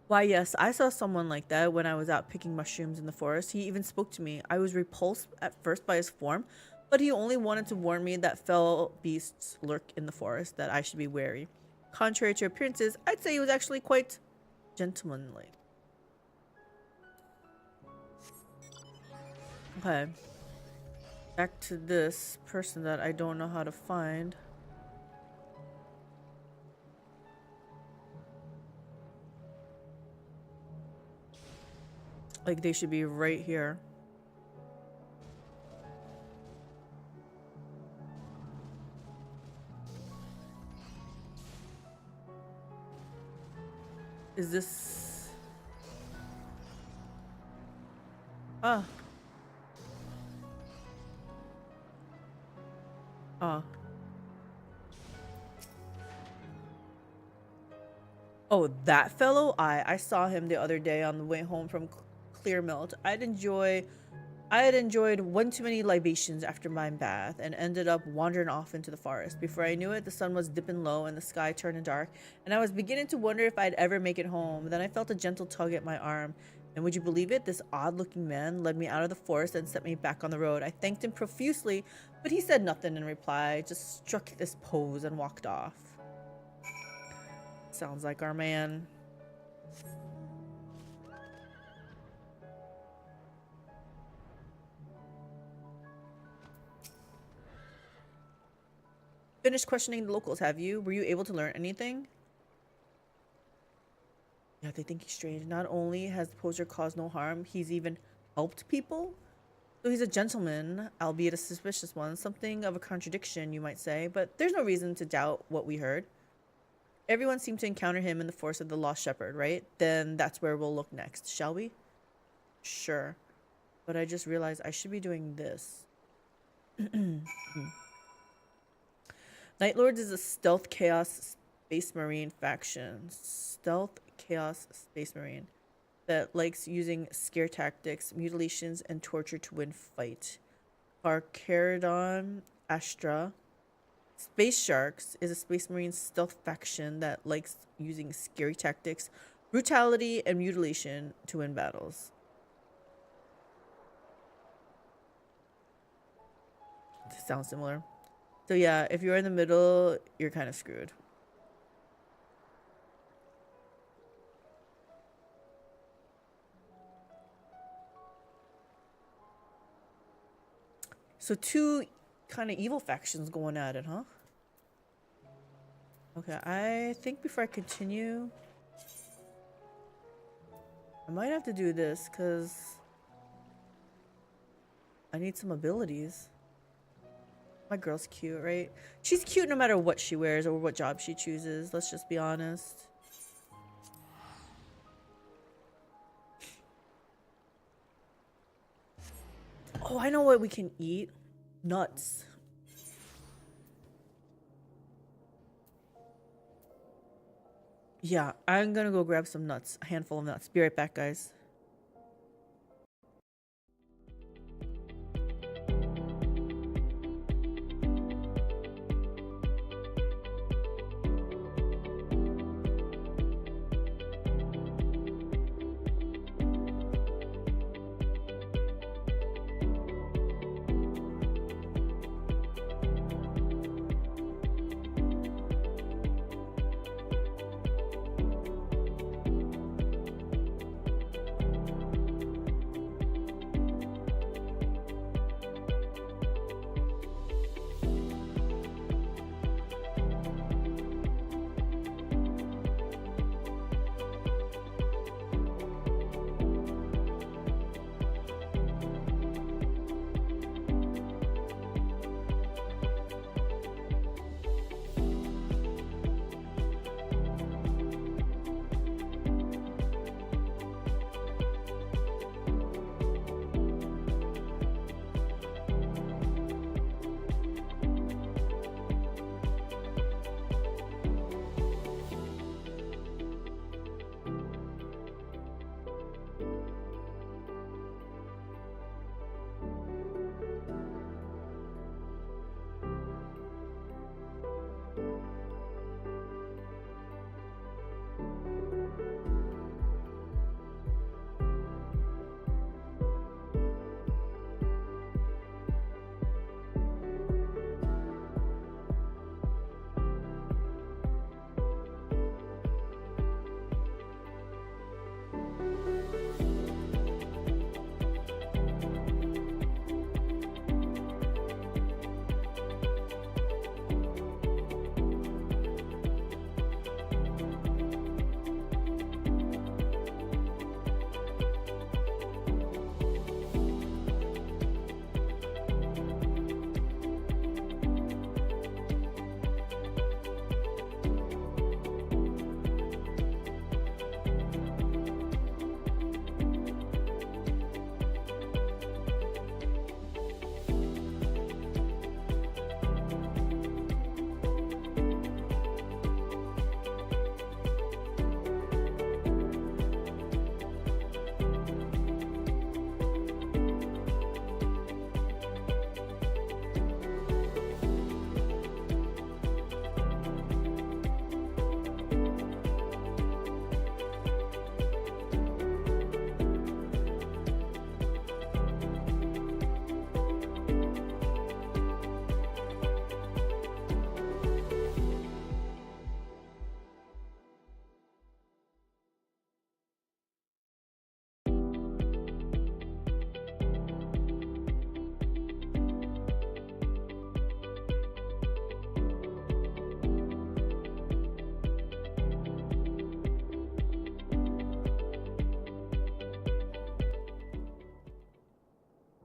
Why, yes, I saw someone like that when I was out picking mushrooms in the forest. He even spoke to me. I was repulsed at first by his form, but he only wanted to warn me that fell beasts lurk in the forest, that I should be wary. Contrary to appearances, I'd say he was actually quite gentlemanly. Okay. Back to this person that I don't know how to find. Like, they should be right here. Is this... Ah. Ah. Oh, that fellow? I saw him the other day on the way home from Clearmelt. I had enjoyed one too many libations after my bath and ended up wandering off into the forest. Before I knew it, the sun was dipping low and the sky turning dark, and I was beginning to wonder if I'd ever make it home. Then I felt a gentle tug at my arm, and would you believe it? This odd-looking man led me out of the forest and set me back on the road. I thanked him profusely, but he said nothing in reply, just struck this pose and walked off. Sounds like our man. Finished questioning the locals, have you? Were you able to learn anything? Yeah, they think he's strange. Not only has the poser caused no harm, he's even helped people? So he's a gentleman, albeit a suspicious one. Something of a contradiction, you might say, but there's no reason to doubt what we heard. Everyone seemed to encounter him in the forest of the Lost Shepherd, right? Then that's where we'll look next, shall we? Sure. But I just realized I should be doing this. Night Lords is a stealth chaos space marine faction. Stealth chaos space marine that likes using scare tactics, mutilations, and torture to win fight. Caradon Astra. Space Sharks is a space marine stealth faction that likes using scary tactics, brutality, and mutilation to win battles. This sounds similar. So yeah, if you're in the middle, you're kind of screwed. So two kind of evil factions going at it, huh? Okay, I think before I continue, I might have to do this because I need some abilities. My girl's cute, right? She's cute no matter what she wears or what job she chooses. Let's just be honest. Oh, I know what we can eat. Nuts. Yeah, I'm gonna go grab some nuts. A handful of nuts. Be right back, guys.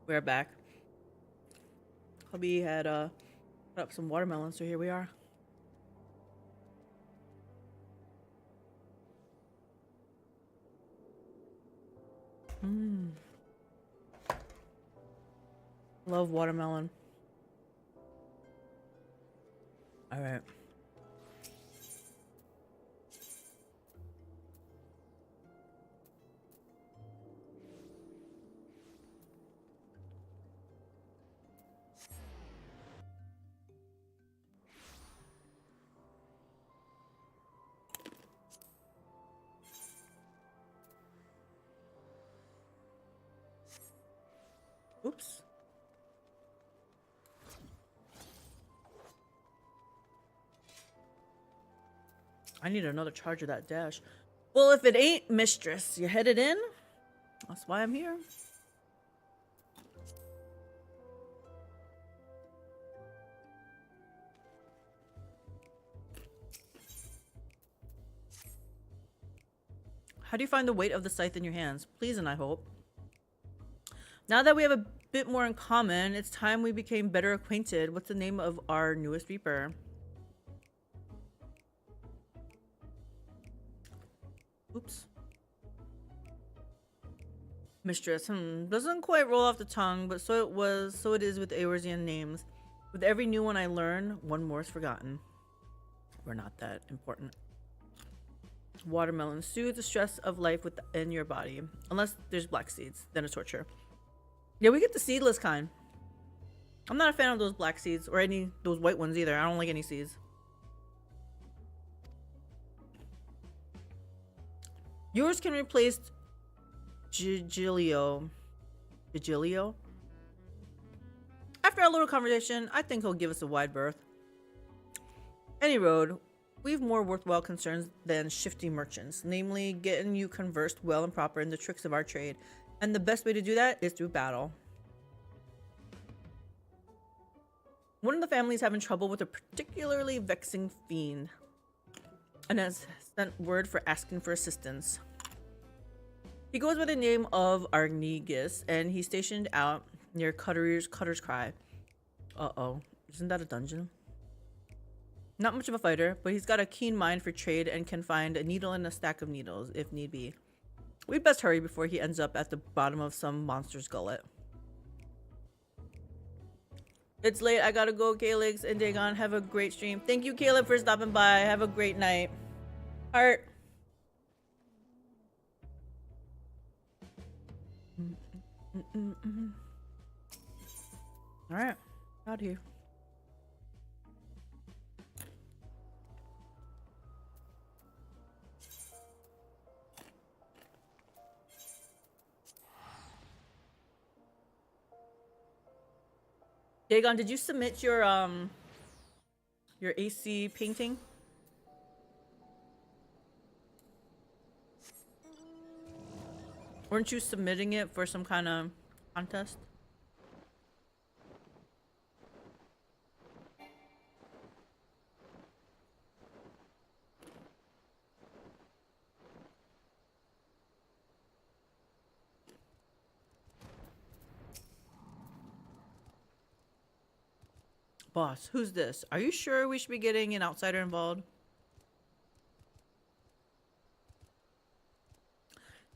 We're back. Hubby had put up some watermelons, so here we are. Love watermelon. All right. Oops. I need another charge of that dash. Well, if it ain't Mistress, you headed in? That's why I'm here. How do you find the weight of the scythe in your hands? Please and I hope. Now that we have a bit more in common, it's time we became better acquainted. What's the name of our newest Reaper? Oops. Mistress. Doesn't quite roll off the tongue, but so it is with Eorzean names. With every new one I learn, one more is forgotten. We're not that important. Watermelon soothes the stress of life within your body. Unless there's black seeds, then it's torture. Yeah, we get the seedless kind. I'm not a fan of those black seeds or those white ones either. I don't like any seeds. Yours can replace Gigilio. After our little conversation, I think he'll give us a wide berth. Any road, we've more worthwhile concerns than shifty merchants, namely getting you conversed well and proper in the tricks of our trade. And the best way to do that is through battle. One of the families having trouble with a particularly vexing fiend, and has sent word for asking for assistance. He goes by the name of Arnegus, and he's stationed out near Cutter's Cry. Uh-oh, isn't that a dungeon? Not much of a fighter, but he's got a keen mind for trade and can find a needle in a stack of needles, if need be. We'd best hurry before he ends up at the bottom of some monster's gullet. It's late, I gotta go. Calyx and Dagon, have a great stream. Thank you, Caleb, for stopping by. Have a great night. Heart. Alright, out here. Dagon, did you submit your AC painting? Weren't you submitting it for some kind of contest? Boss, who's this? Are you sure we should be getting an outsider involved?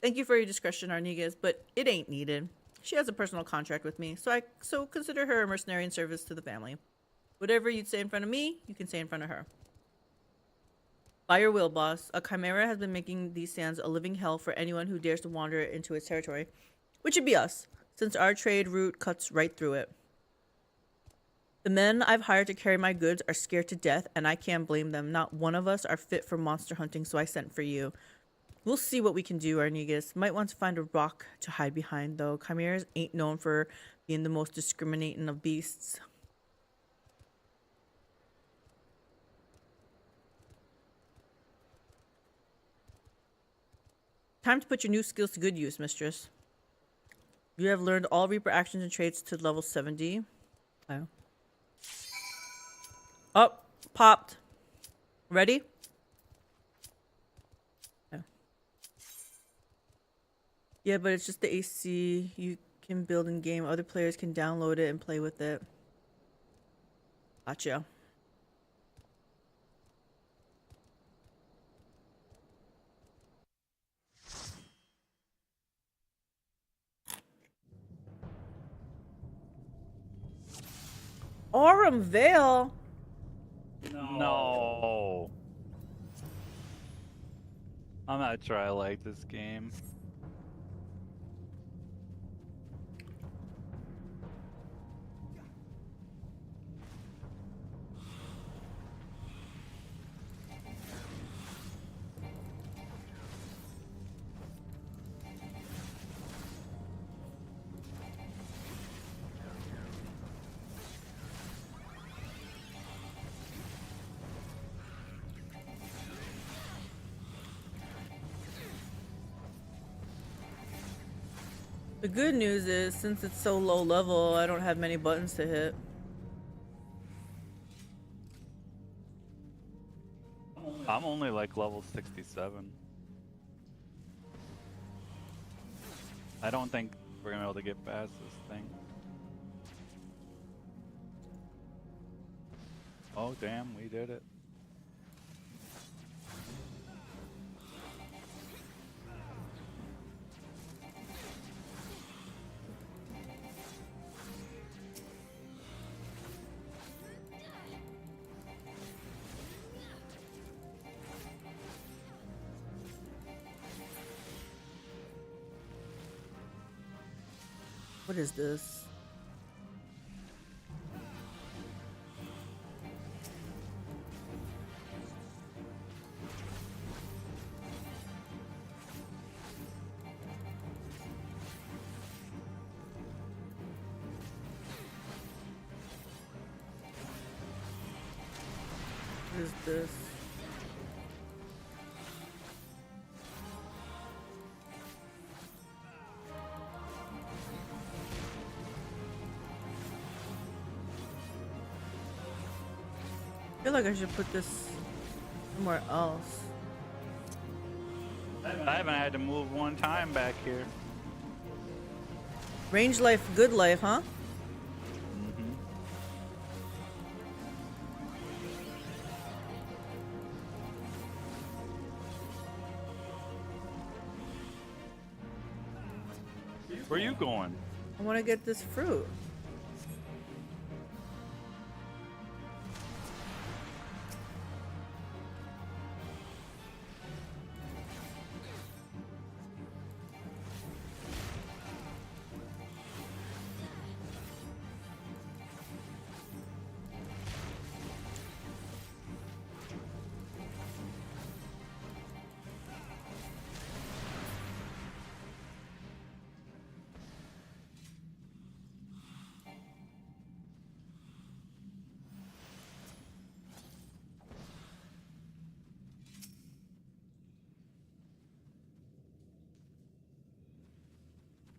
Thank you for your discretion, Arnegus, but it ain't needed. She has a personal contract with me, so consider her a mercenary in service to the family. Whatever you'd say in front of me, you can say in front of her. By your will, boss, a chimera has been making these sands a living hell for anyone who dares to wander into its territory, which would be us, since our trade route cuts right through it. The men I've hired to carry my goods are scared to death, and I can't blame them. Not one of us are fit for monster hunting, so I sent for you. We'll see what we can do, Arnegus. Might want to find a rock to hide behind, though. Chimeras ain't known for being the most discriminating of beasts. Time to put your new skills to good use, mistress. You have learned all Reaper actions and traits to level 70. Oh. Oh, popped. Ready? Oh. Yeah, but it's just the AC you can build in game. Other players can download it and play with it. Gotcha. Aurum Vale? No. I'm not sure I like this game. The good news is, since it's so low level, I don't have many buttons to hit. I'm only like level 67. I don't think we're gonna be able to get past this thing. Oh damn, we did it. What is this? What is this? I feel like I should put this somewhere else. I haven't had to move one time back here. Range life, good life, huh? Mm-hmm. Where are you going? I want to get this fruit.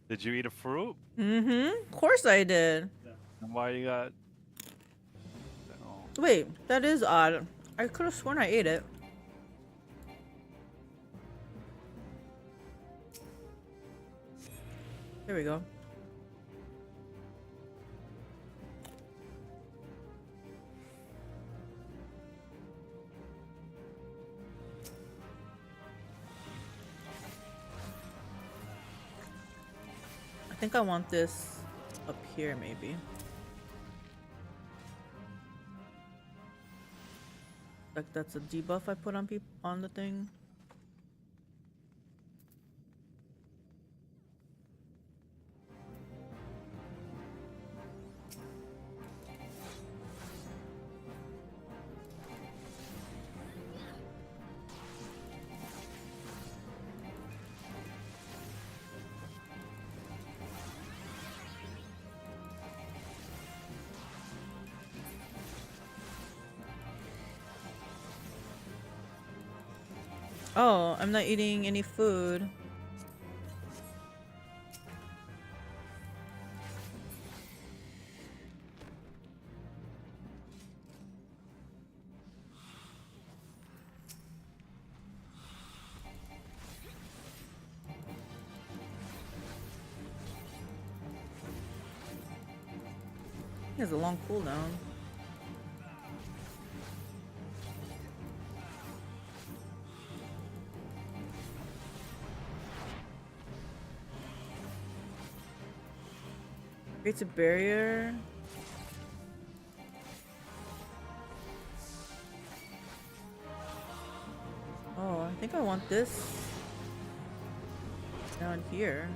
Did you eat a fruit? Mm-hmm. Of course I did. And why you got? Oh. Wait, that is odd. I could have sworn I ate it. There we go. I think I want this up here, maybe. Like that's a debuff I put on on the thing. Oh, I'm not eating any food. He has a long cooldown. Creates a barrier. Oh, I think I want this down here.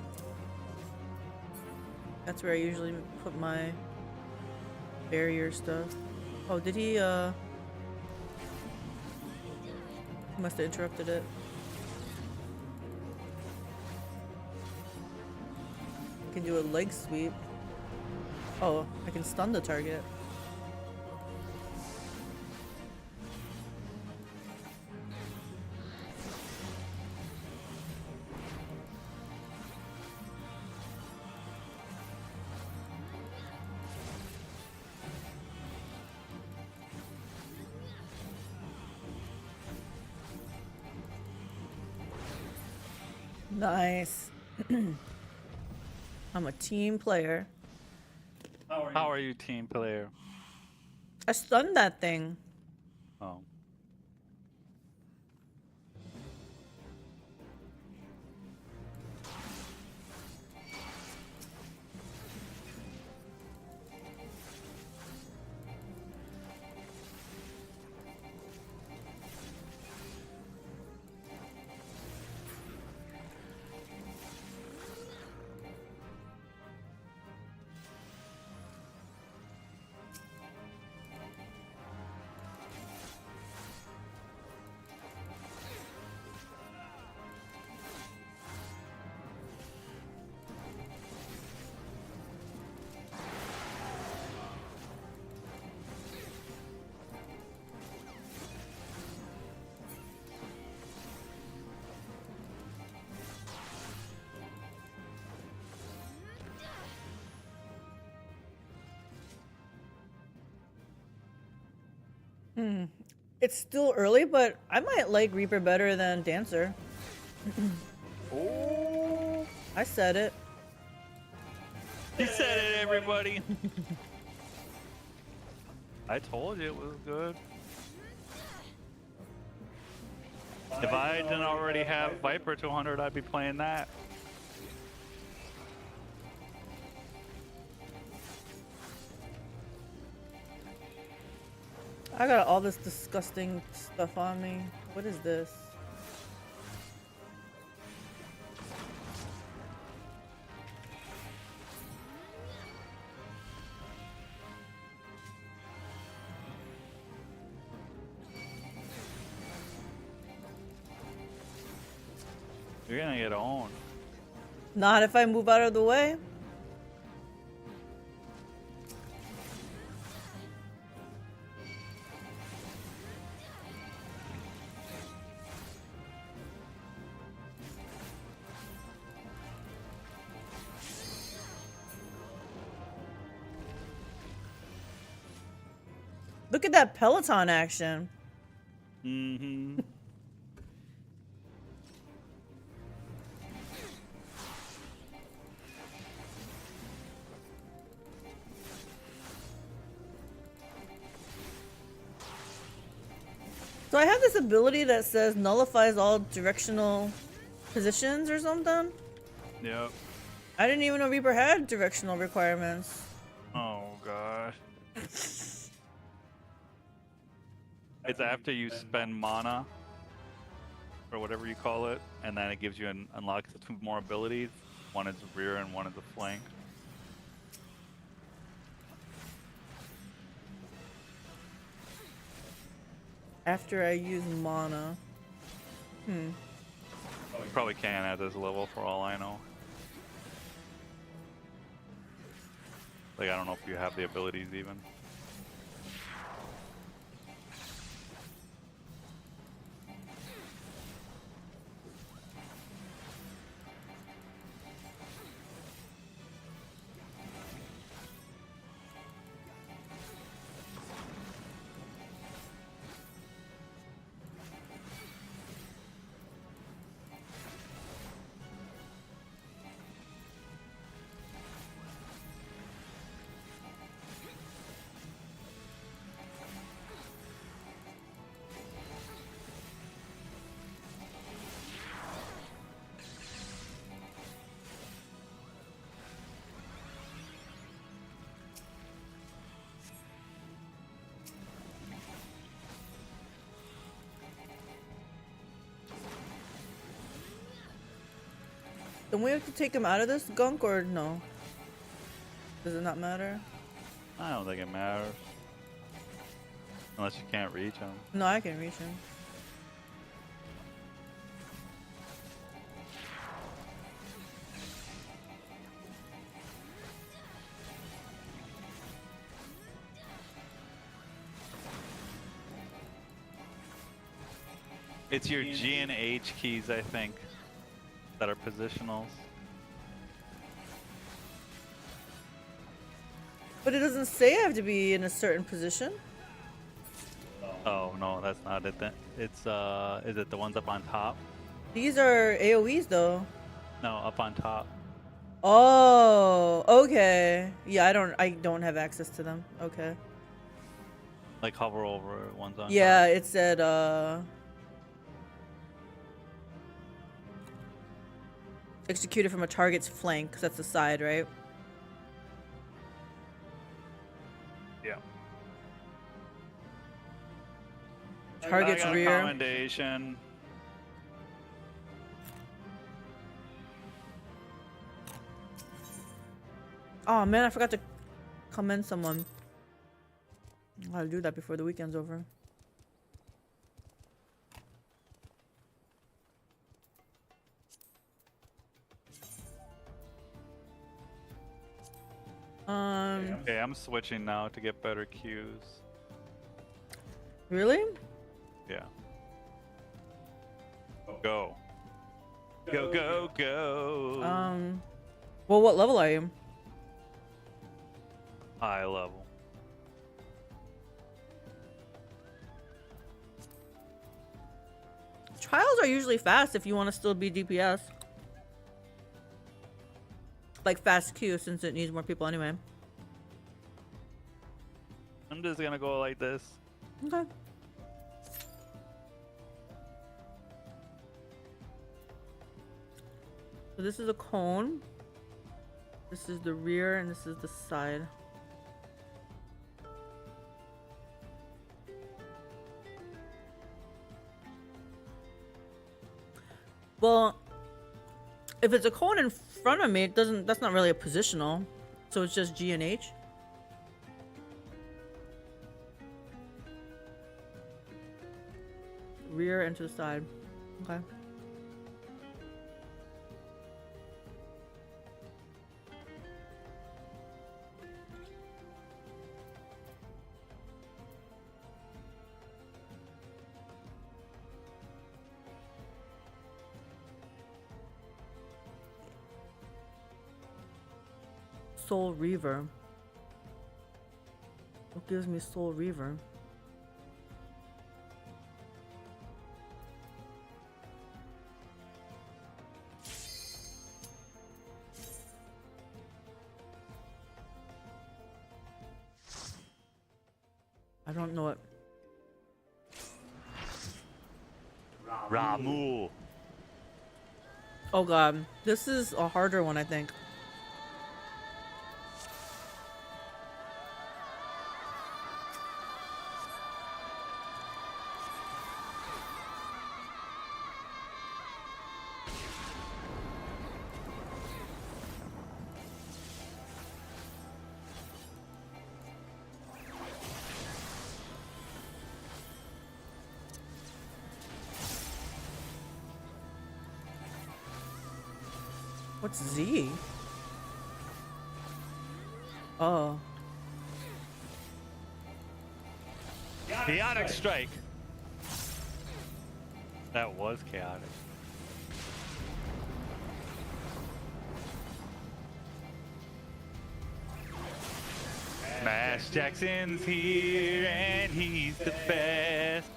That's where I usually put my barrier stuff. Oh, did he must have interrupted it. I can do a leg sweep. Oh, I can stun the target. Nice. I'm a team player. How are you, team player? I stunned that thing. Oh. It's still early, but I might like Reaper better than Dancer. Oh. I said it. He said it, everybody. I told you it was good. If I didn't already have Viper 200, I'd be playing that. I got all this disgusting stuff on me. What is this? You're gonna get owned. Not if I move out of the way. Look at that Peloton action. Mm-hmm. So I have this ability that says nullifies all directional positions or something. Yep. I didn't even know Reaper had directional requirements. Oh gosh. It's after you spend mana, or whatever you call it, and then it gives you unlocks two more abilities. One is rear and one is a flank. After I use mana. You probably can at this level for all I know. Like, I don't know if you have the abilities even. Don't we have to take him out of this gunk or no? Does it not matter? I don't think it matters. Unless you can't reach him. No, I can reach him. It's your G and H keys, I think, that are positionals. But it doesn't say I have to be in a certain position. Oh no, that's not it then. It's is it the ones up on top? These are AoEs though. No, up on top. Oh, okay. Yeah, I don't have access to them. Okay. Like hover over ones on Yeah, top. it said executed from a target's flank, 'cause that's the side, right? Yeah. Target's I got rear. Commendation. Oh man, I forgot to commend someone. I'll do that before the weekend's over. Okay, I'm switching now to get better cues. Really? Yeah. Go. Go, go, go. Well, what level are you? High level. Trials are usually fast if you want to still be DPS. Like fast queue since it needs more people anyway. I'm just gonna go like this. Okay. So this is a cone. This is the rear and this is the side. Well, if it's a cone in front of me, that's not really a positional. So it's just G and H. Rear and to the side. Okay. Soul Reaver. What gives me Soul Reaver? I don't know it. Ramu. Oh god, this is a harder one, I think. What's Z? Oh. Chaotic strike. That was chaotic. Smash Jackson's here and he's the best.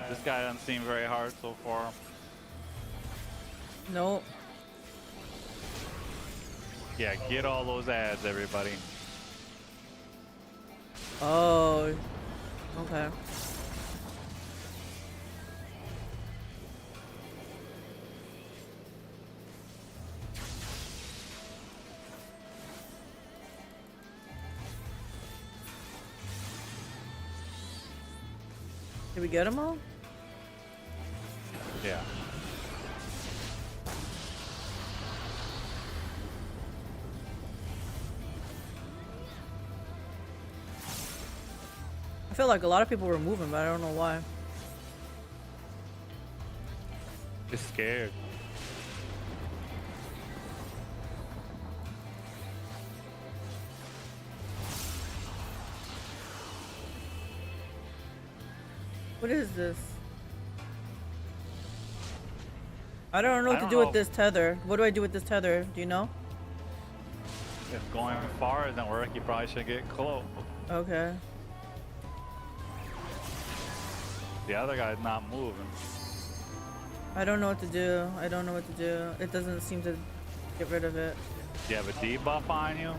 This guy doesn't seem very hard so far. Nope. Yeah, get all those ads, everybody. Oh. Okay. Did we get them all? Yeah. I feel like a lot of people were moving, but I don't know why. Just scared. What is this? I don't know what to don't do know with this tether. What do I do with this tether? Do you know? If going far doesn't work, you probably should get close. Okay. The other guy's not moving. I don't know what to do. I don't know what to do. It doesn't seem to get rid of it. Do you have a debuff on you?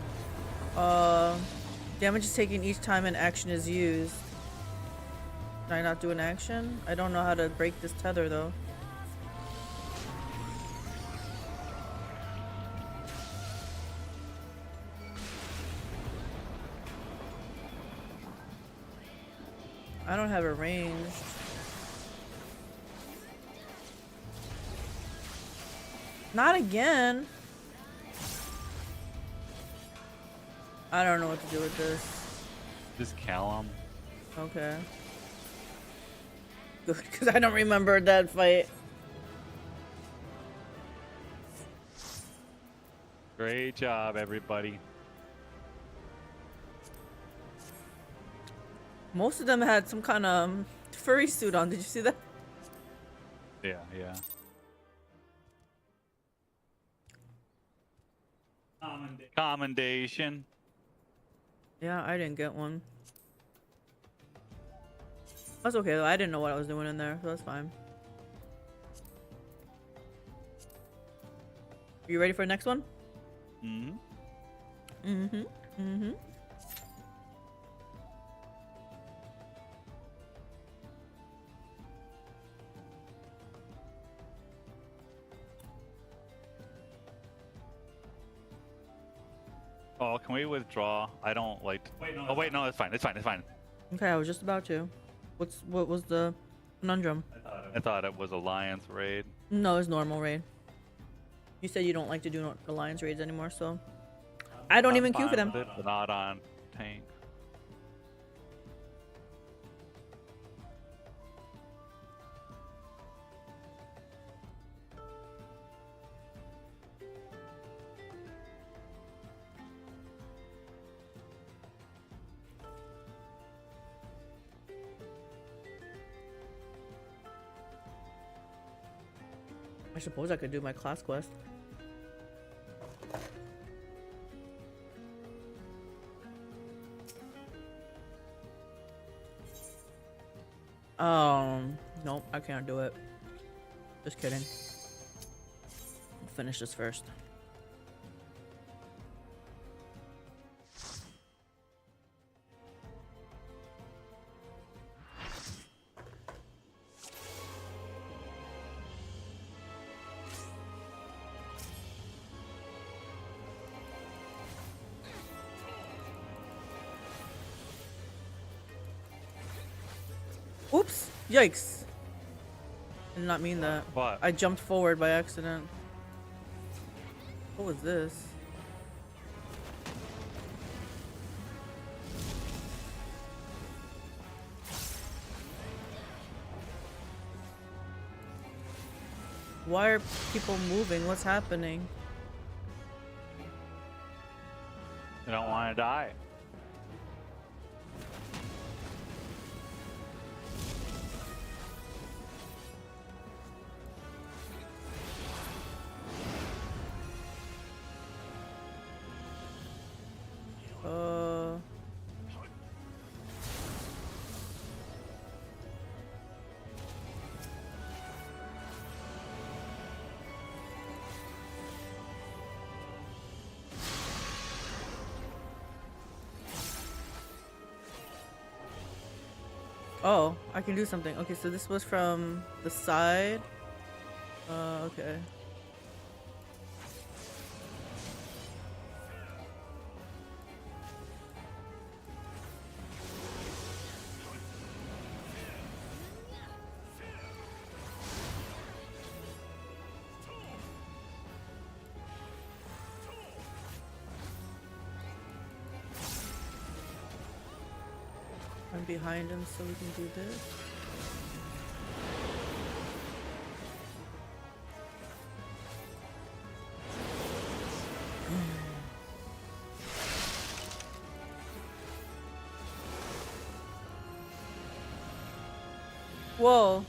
Damage is taken each time an action is used. Can I not do an action? I don't know how to break this tether though. I don't have a range. Not again. I don't know what to do with this. Just kill him. Okay. Good, because I don't remember that fight. Great job, everybody. Most of them had some kind of furry suit on. Did you see that? Yeah, yeah. Commendation. Yeah, I didn't get one. That's okay though. I didn't know what I was doing in there, so that's fine. Are you ready for the next one? Mm-hmm. Mm-hmm. Mm-hmm. Oh, can we withdraw? I don't like. Oh wait, no, it's fine. It's fine. It's fine. Okay, I was just about to. What was the conundrum? I thought it was Alliance raid. No, it's normal raid. You said you don't like to do alliance raids anymore, so I don't even queue for them. It, but not on tank. I suppose I could do my class quest. Nope, I can't do it. Just kidding. I'll finish this first. Oops! Yikes! Did not mean that. What? I jumped forward by accident. What was this? Why are people moving? What's happening? I don't want to die. Oh, I can do something. Okay, so this was from the side. Okay. I'm behind him so we can do this. Whoa.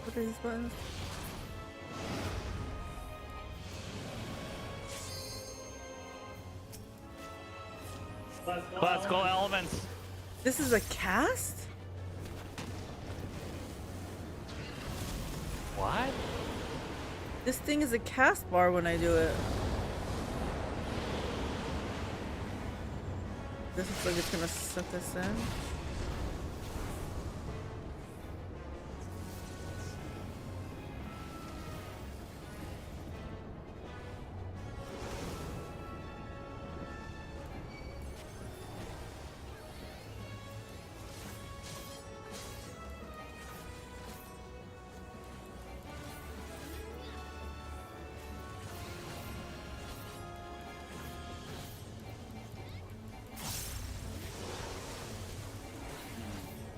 What are these buttons? Classical elements. This is a cast? What? This thing is a cast bar when I do it. This looks like it's gonna suck us in.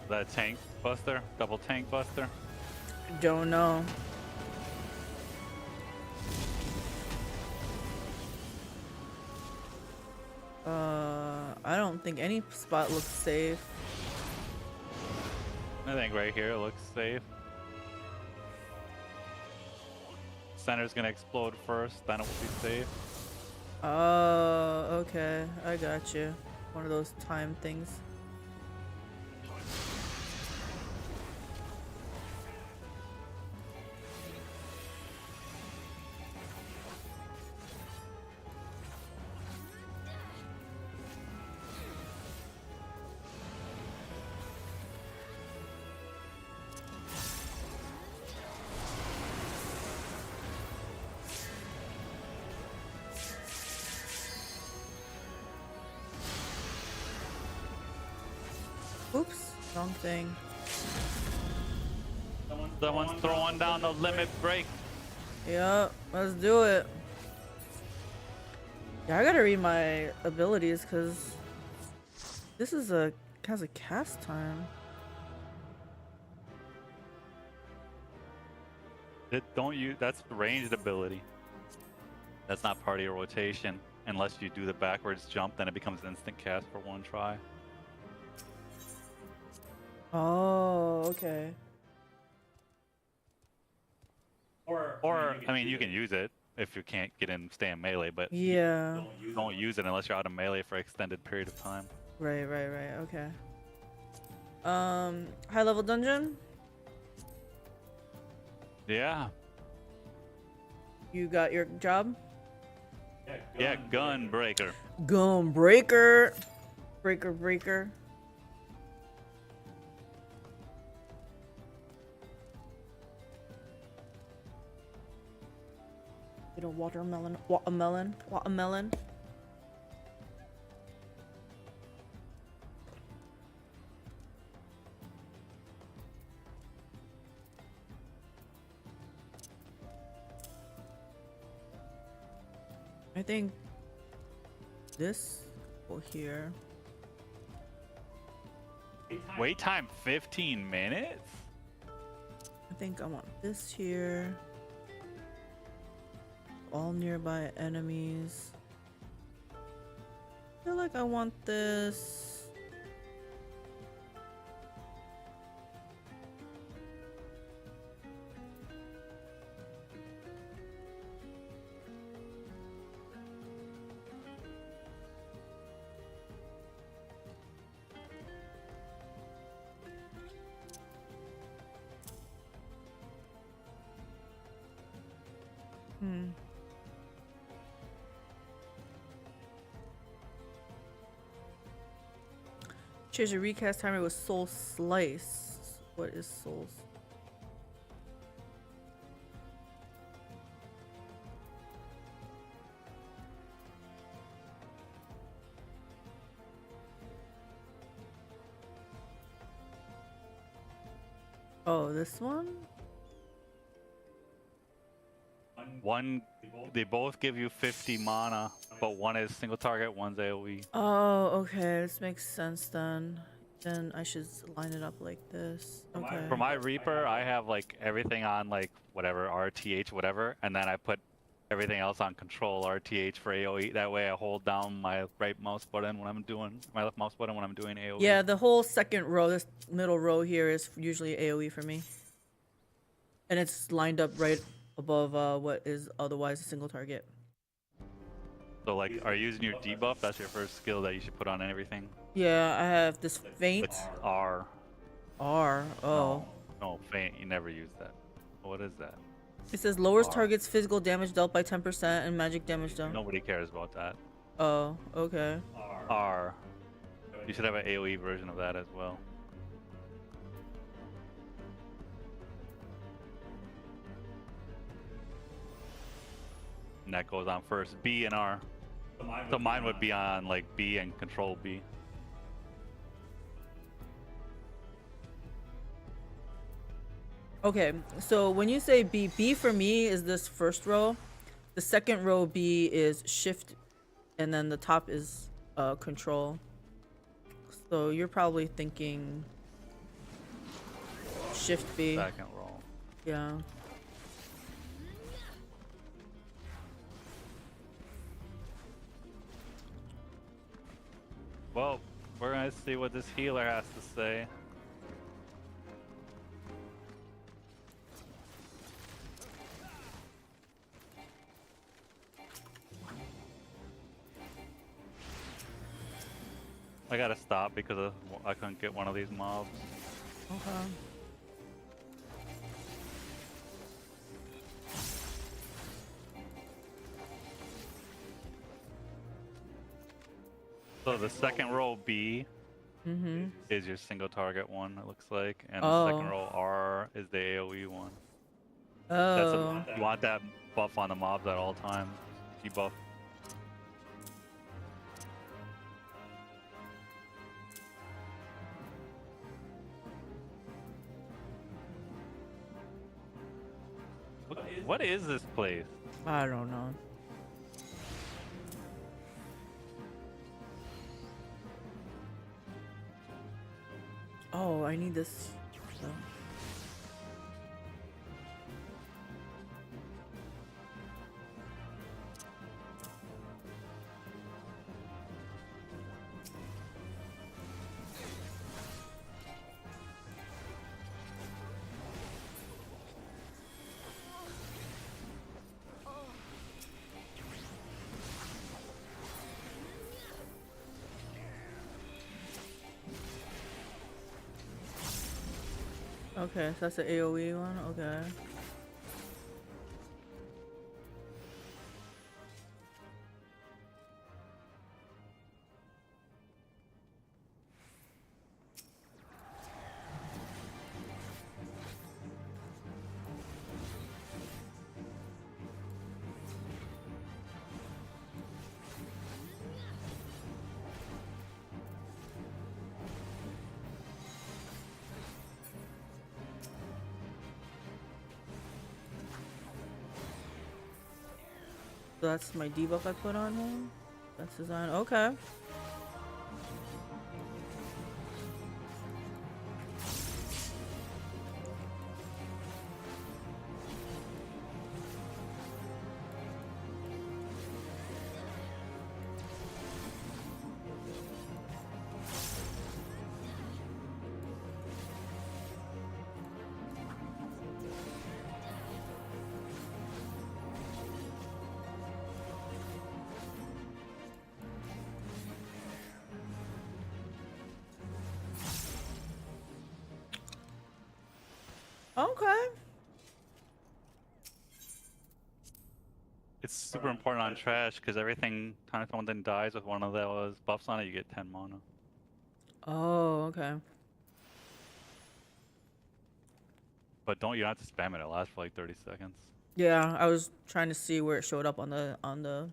That tank buster, double tank buster. Don't know. I don't think any spot looks safe. I think right here looks safe. Center's gonna explode first, then it will be safe. Oh, okay. I got you. One of those time things. Oops, wrong thing. Someone's throwing down the limit break. Yep, let's do it. Yeah, I gotta read my abilities because this is has a cast time. That's the ranged ability. That's not part of your rotation. Unless you do the backwards jump, then it becomes instant cast for one try. Oh, okay. Or I mean, you can use it if you can't stay in melee, but Yeah. don't use it unless you're out of melee for an extended period of time. Right, okay. High level dungeon? Yeah. You got your job? Yeah, gun breaker. Gun breaker. Breaker. Little watermelon. I think this will here. Wait time 15 minutes? I think I want this here. All nearby enemies. I feel like I want this. Choose your recast timer with Soul Slice. What is Souls? Oh, this one? They both give you 50 mana, but one is single target, one's AoE. Oh, okay. This makes sense then. Then I should line it up like this. Okay. For my Reaper, I have like everything on like whatever, RTH, whatever, and then I put everything else on control, RTH for AoE. That way I hold down my right mouse button when I'm doing, my left mouse button when I'm doing AoE. Yeah, the whole second row, this middle row here is usually AoE for me. and it's lined up right above what is otherwise a single target. So like, are you using your debuff? That's your first skill that you should put on everything. Yeah, I have this faint It's R. R. Oh. No, faint. You never use that. What is that? It says lowers R. target's physical damage dealt by 10% and magic damage done. Nobody cares about that. Oh, okay. R. You should have an AoE version of that as well. And that goes on first. B and R. So mine would be on like B and control B. Okay, so when you say B, B for me is this first row. The second row B is shift, and then the top is control. So you're probably thinking shift B. Second roll. Yeah. Well, we're gonna see what this healer has to say. I gotta stop because I couldn't get one of these mobs. Okay. So the second row B Mm-hmm. is your single target one, it looks like, and the second row R is the AoE one. Oh. You want that buff on the mobs at all times. Debuff. What is this place? I don't know. Oh, I need this. So. Okay, so that's the AoE one. Okay. So that's my debuff I put on him. That's design. Okay. Okay. It's super important on trash because everything time someone dies with one of those buffs on it, you get 10 mana. Oh, okay. But you don't have to spam it. It lasts for like 30 seconds. Yeah, I was trying to see where it showed up on the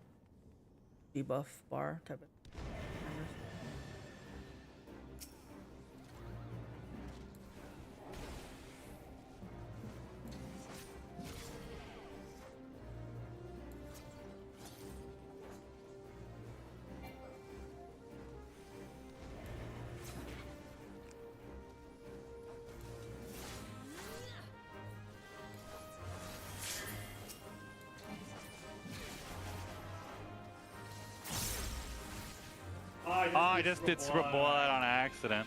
debuff bar type of. Oh, I just did super blood on accident.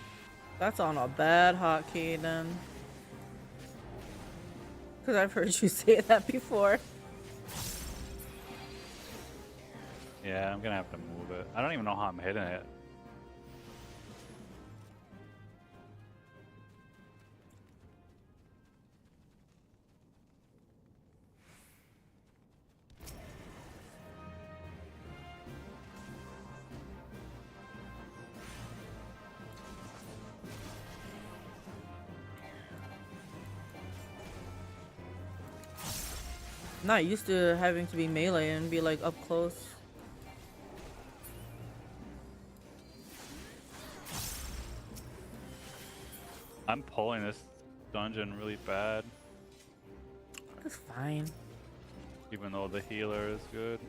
That's on a bad hotkey then. Because I've heard you say that before. Yeah, I'm gonna have to move it. I don't even know how I'm hitting it. I'm not used to having to be melee and be like up close. I'm pulling this dungeon really bad, That's fine. even though the healer is good.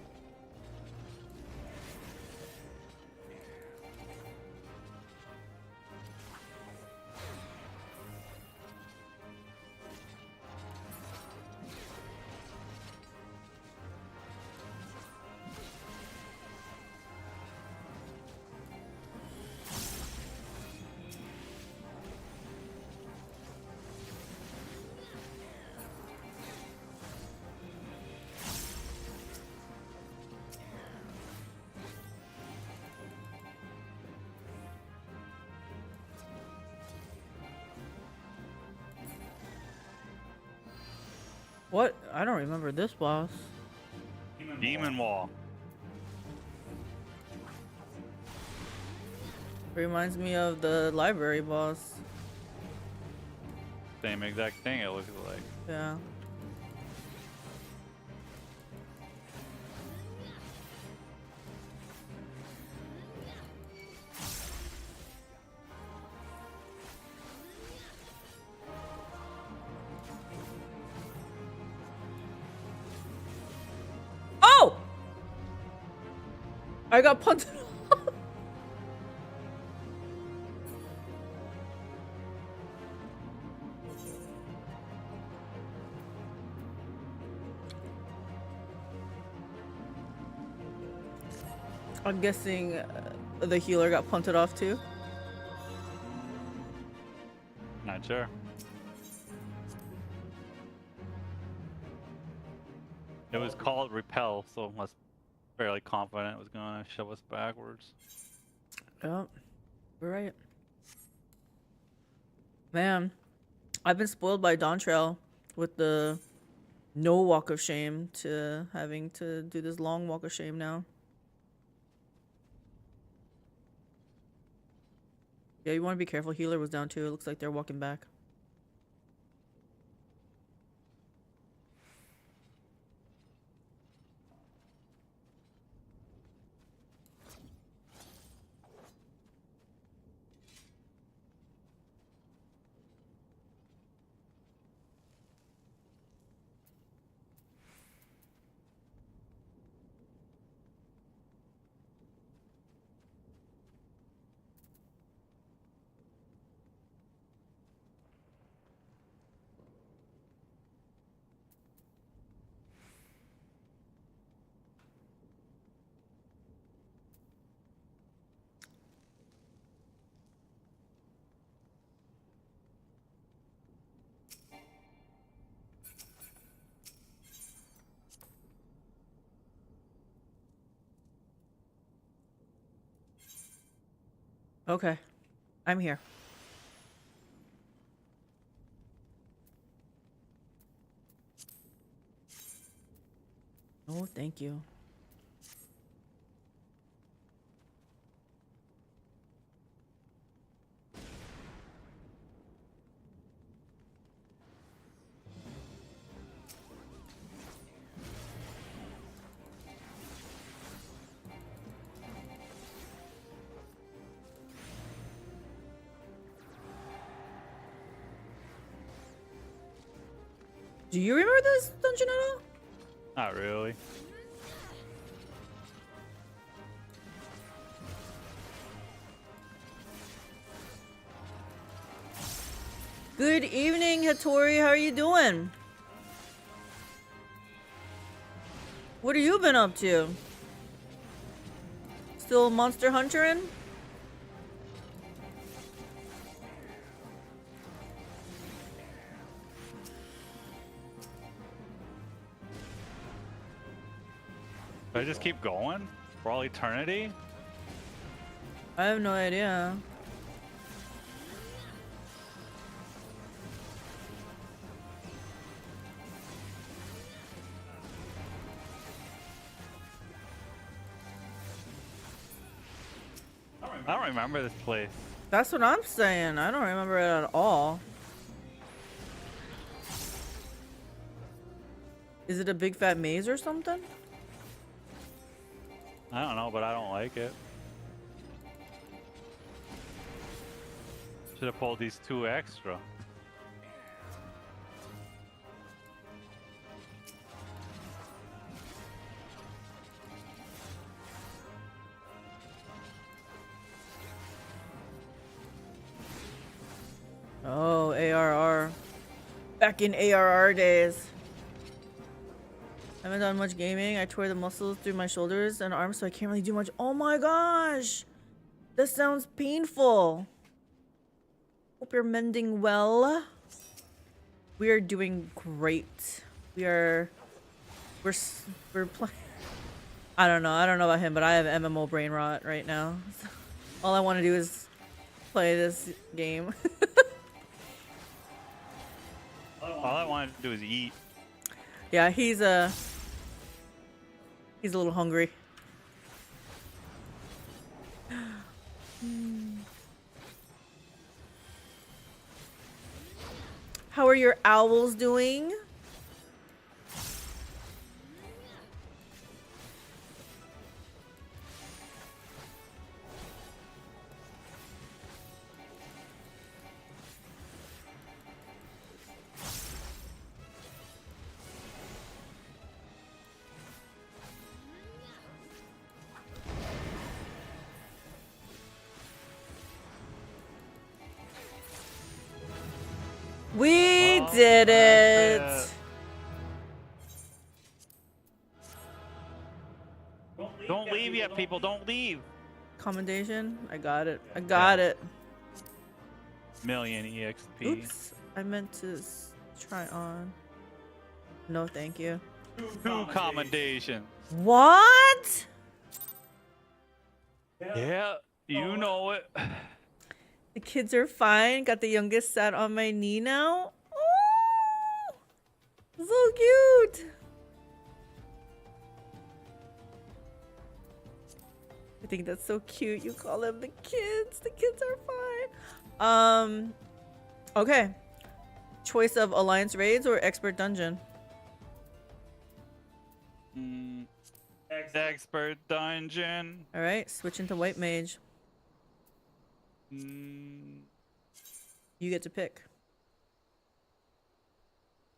What? I don't remember this boss. Demon wall. Reminds me of the library boss. Same exact thing it looks like. Yeah. Oh! I got punted off. I'm guessing the healer got punted off too. Not sure. It was called repel, so I was fairly confident it was gonna shove us backwards. Yep, you're right. Man, I've been spoiled by Dawntrail with the no walk of shame to having to do this long walk of shame now. Yeah, you want to be careful. Healer was down too. It looks like they're walking back. Okay, I'm here. Oh, thank you. Do you remember this dungeon at all? Not really. Good evening, Hattori. How are you doing? What have you been up to? Still monster hunterin'? Should I just keep going for all eternity? I have no idea. I don't remember this place. That's what I'm saying. I don't remember it at all. Is it a big fat maze or something? I don't know, but I don't like it. Should have pulled these 2 extra. Oh, ARR. Back in ARR days. I haven't done much gaming. I tore the muscles through my shoulders and arms, so I can't really do much. Oh my gosh! This sounds painful. Hope you're mending well. We are doing great. We're playing. I don't know about him, but I have MMO brain rot right now. All I want to do is play this game. All I wanted to do is eat. Yeah, he's a little hungry. How are your owls doing? We did it. Don't leave yet, people. Don't leave. Commendation. I got it. I got it. Million EXP. Oops. I meant to try on. No, thank you. 2 commendations. What? Yeah, you know it. The kids are fine. Got the youngest sat on my knee now. Oh, so cute. I think that's so cute. You call them the kids. The kids are fine. Okay. Choice of Alliance Raids or Expert Dungeon? Expert Dungeon. All right, switch into White Mage. You get to pick.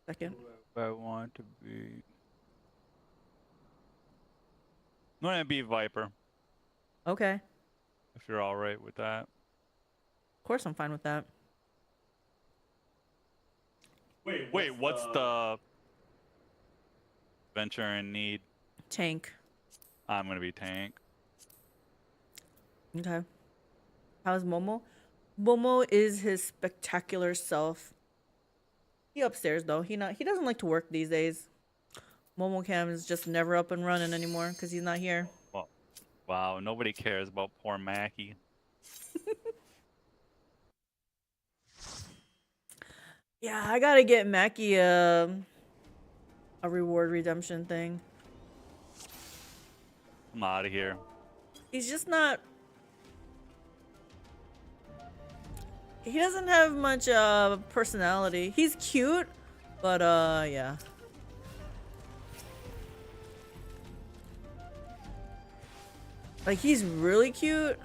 Second. I want to be. I'm gonna be Viper. Okay. If you're all right with that. Of course, I'm fine with that. Wait, what's the venture in need? Tank. I'm gonna be tank. Okay. How's Momo? Momo is his spectacular self. He upstairs though. He doesn't like to work these days. Momo Cam is just never up and running anymore because he's not here. Well, wow, nobody cares about poor Mackie. Yeah, I gotta get Mackie a reward redemption thing. I'm out of here. He's just not. He doesn't have much personality. He's cute, but yeah. Like he's really cute.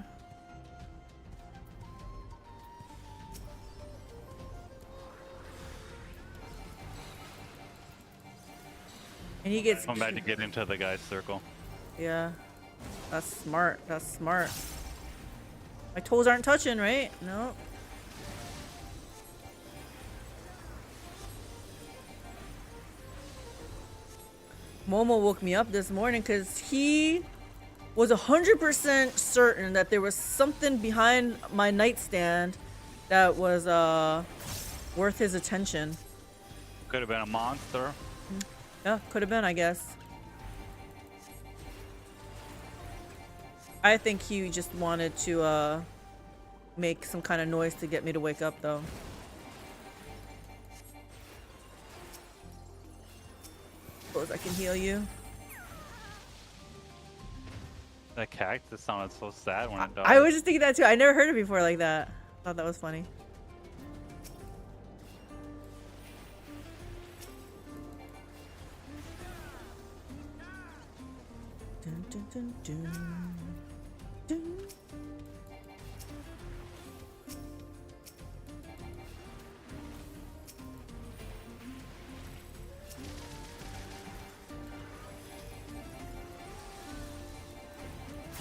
And he gets. I'm about to get into the guy's circle. Yeah, that's smart. That's smart. My toes aren't touching, right? No. Momo woke me up this morning because he was 100% certain that there was something behind my nightstand that was worth his attention. Could have been a monster. Yeah, could have been, I guess. I think he just wanted to make some kind of noise to get me to wake up though. Suppose I can heal you. That cactus sounded so sad when it died. I was just thinking that too. I never heard it before like that. Thought that was funny. Dun, dun, dun, dun, dun.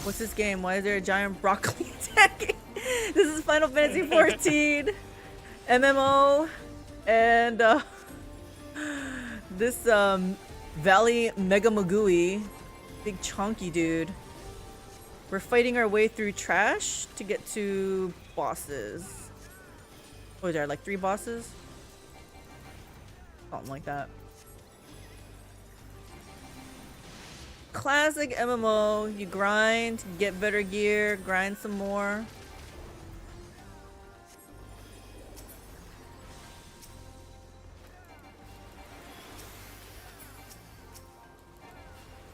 What's this game? Why is there a giant broccoli attacking? This is Final Fantasy 14 MMO, and this Valley Mega Magui, big chunky dude. We're fighting our way through trash to get to bosses. What is there, like 3 bosses? Something like that. Classic MMO. You grind, get better gear, grind some more.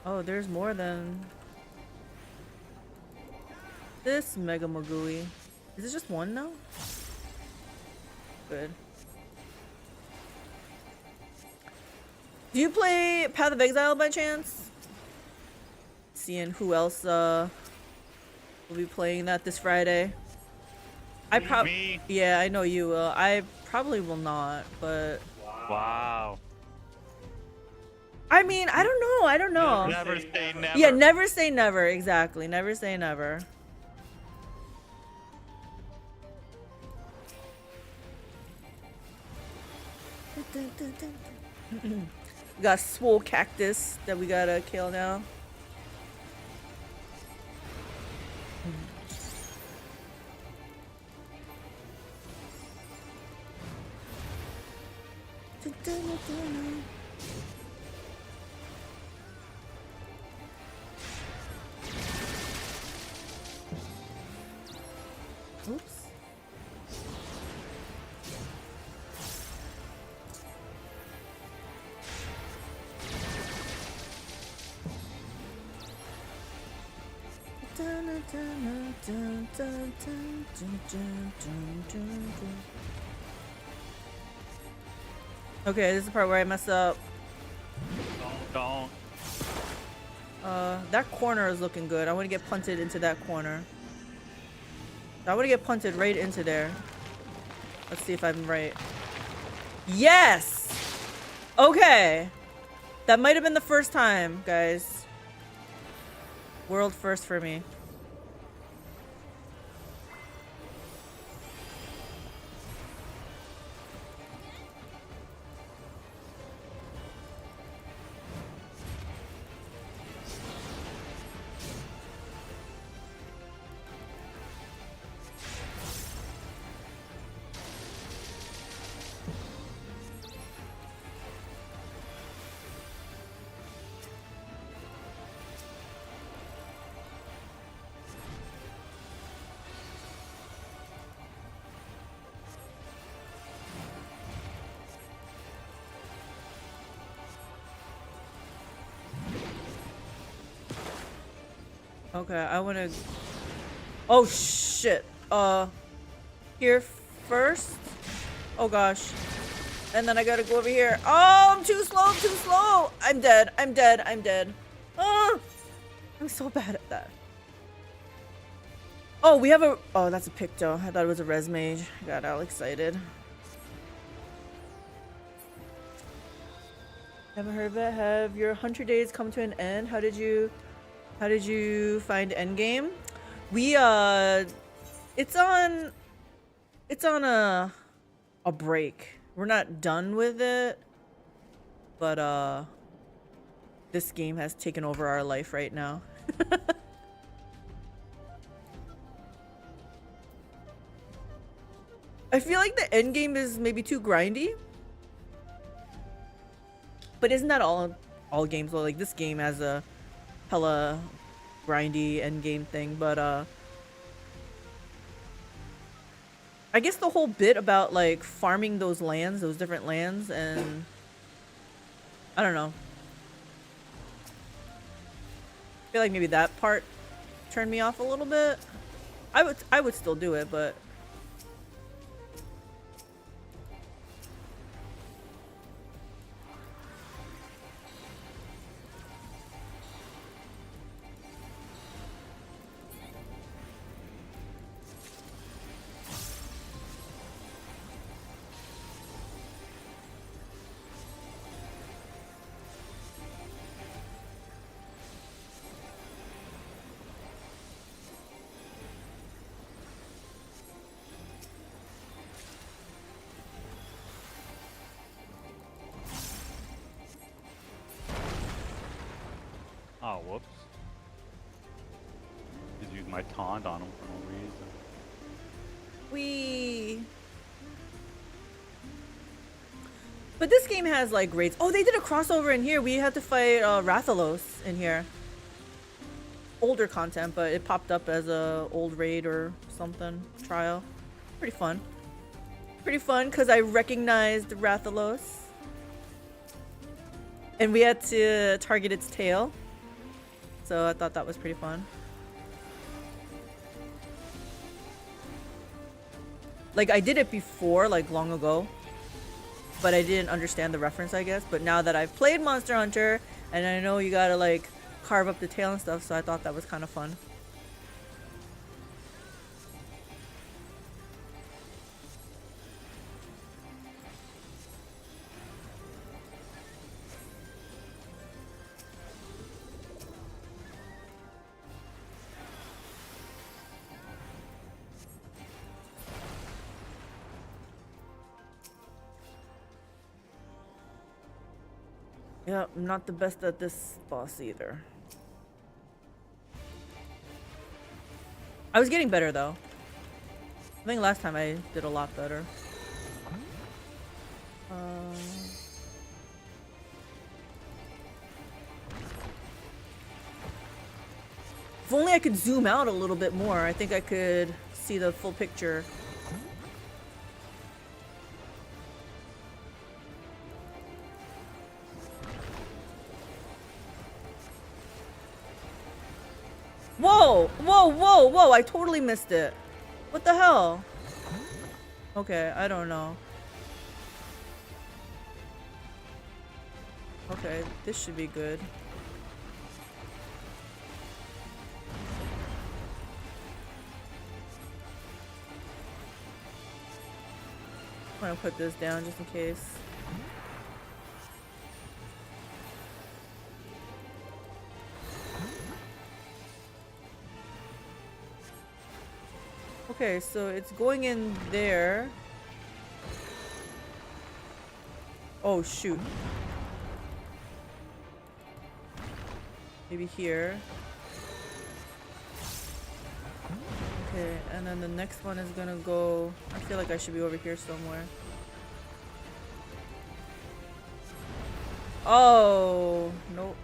Oh, there's more than this Mega Magui. Is this just one now? Good. Do you play Path of Exile by chance? Seeing who else will be playing that this Friday. Me. Yeah, I know you will. I probably will not, but Wow. I mean, I don't know. Never say never. Yeah, never say never. Exactly. Never say never. We got swole cactus that we gotta kill now. Oops. Okay, this is the part where I mess up. Don't. That corner is looking good. I want to get punted into that corner. I want to get punted right into there. Let's see if I'm right. Yes! Okay. That might have been the first time, guys. World first for me. Okay, I want to... Oh, shit. Here first? Oh, gosh. And then I gotta go over here. Oh, I'm too slow. I'm dead. Oh, I'm so bad at that. Oh, we have a... Oh, that's a Picto. I thought it was a Res Mage. I got all excited. Haven't heard of it. Have your 100 days come to an end? How did you find Endgame? We it's on a break. We're not done with it, but this game has taken over our life right now. I feel like the end game is maybe too grindy, but isn't that all games though? Like this game has a hella grindy end game thing, but I guess the whole bit about like farming those lands, those different lands, and I don't know. I feel like maybe that part turned me off a little bit. I would still do it, but Oh, whoops. Just used my taunt on him for no reason. But this game has like raids. Oh, they did a crossover in here. We had to fight Rathalos in here. Older content, but it popped up as a old raid or something trial. Pretty fun. Pretty fun because I recognized Rathalos. And we had to target its tail. So I thought that was pretty fun. Like I did it before, like long ago. But I didn't understand the reference, I guess. But now that I've played Monster Hunter, and I know you gotta like carve up the tail and stuff, so I thought that was kind of fun. Yeah, I'm not the best at this boss either. I was getting better though. I think last time I did a lot better. If only I could zoom out a little bit more, I think I could see the full picture. Whoa! Whoa, whoa, whoa! I totally missed it. What the hell? Okay, I don't know. Okay, this should be good. I'm gonna put this down just in case. Okay, so it's going in there. Oh shoot. Maybe here. Okay, and then the next one is gonna go... I feel like I should be over here somewhere. Oh, nope.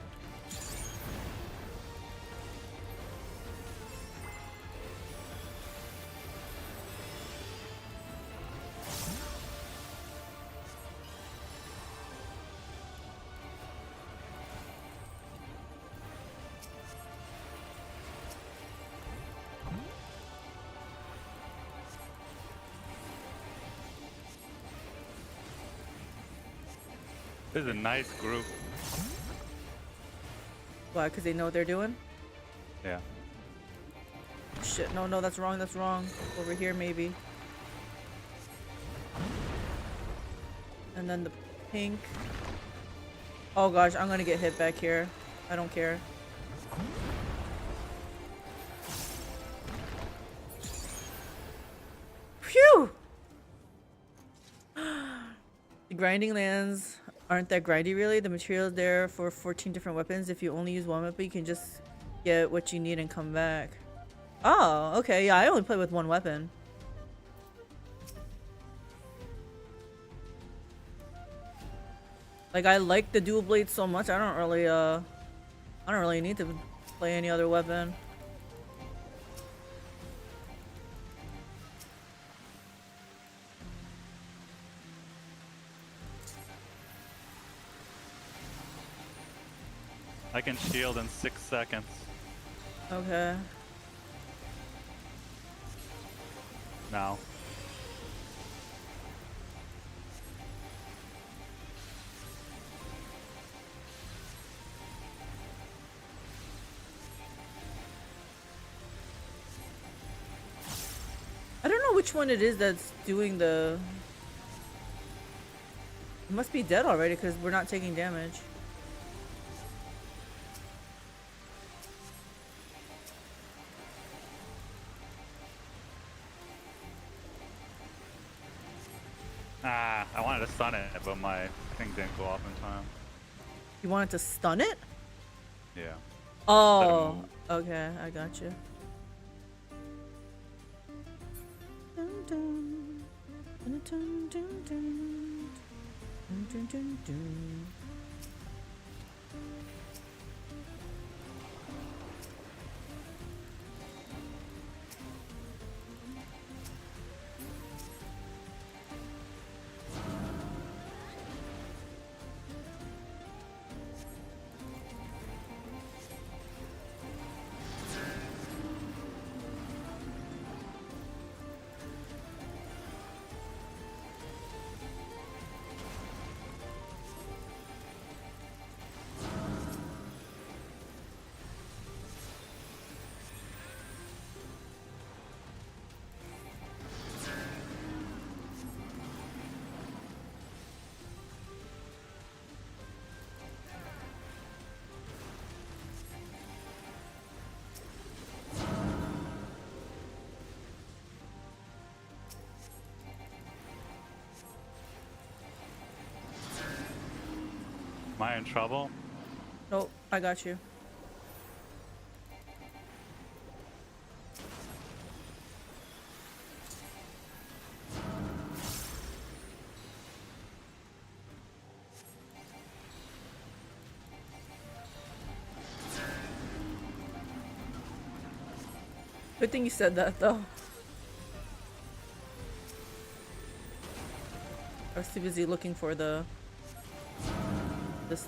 This is a nice group. Why? Because they know what they're doing? Yeah. Shit, no, no, that's wrong, that's wrong. Over here, maybe. And then the pink. Oh gosh, I'm gonna get hit back here. I don't care. Phew! The grinding lands aren't that grindy really. The material is there for 14 different weapons. If you only use one weapon, you can just get what you need and come back. Oh, okay. Yeah, I only play with one weapon. Like I like the dual blade so much. I don't really need to play any other weapon. I can shield in 6 seconds. Okay. Now. I don't know which one it is that's doing the... It must be dead already because we're not taking damage. Ah, I wanted to stun it, but my thing didn't go off in time. You wanted to stun it? Yeah. Oh, okay, I got you. Dun, dun, dun, dun, dun, dun, dun, dun, dun, dun. Am I in trouble? Nope, I got you. Good thing you said that, though. I was too busy looking for this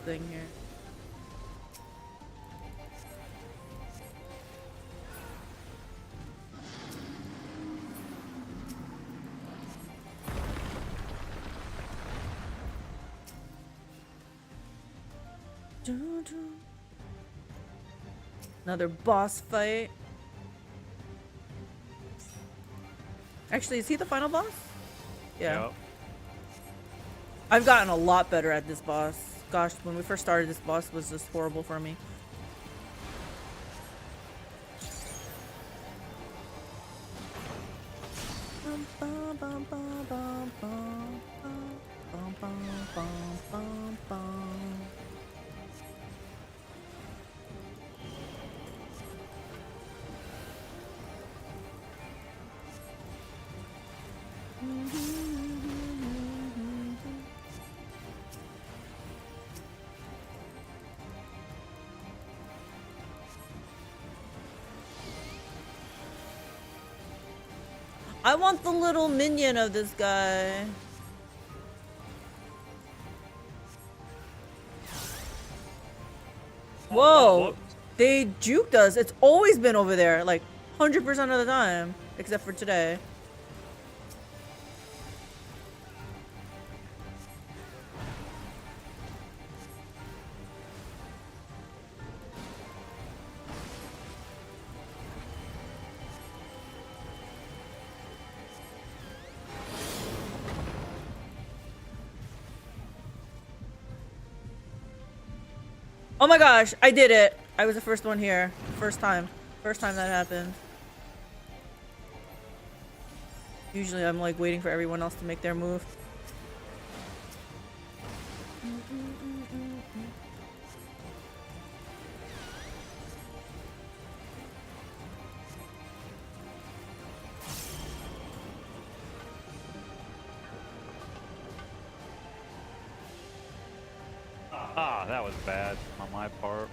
thing here. Another boss fight. Actually, is he the final boss? Yeah. Yep. I've gotten a lot better at this boss. Gosh, when we first started, this boss was just horrible for me. I want the little minion of this guy. Whoa! They juked us. It's always been over there, like 100% of the time, except for today. Oh my gosh, I did it. I was the first one here. First time. First time that happened. Usually I'm like waiting for everyone else to make their move. Ah, that was bad on my part.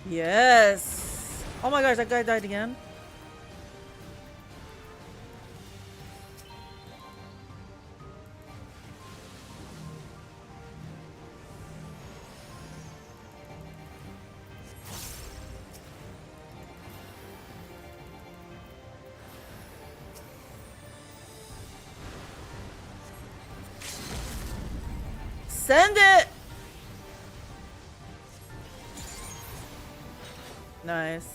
Yes. Oh my gosh, that guy died again. Send it. Nice.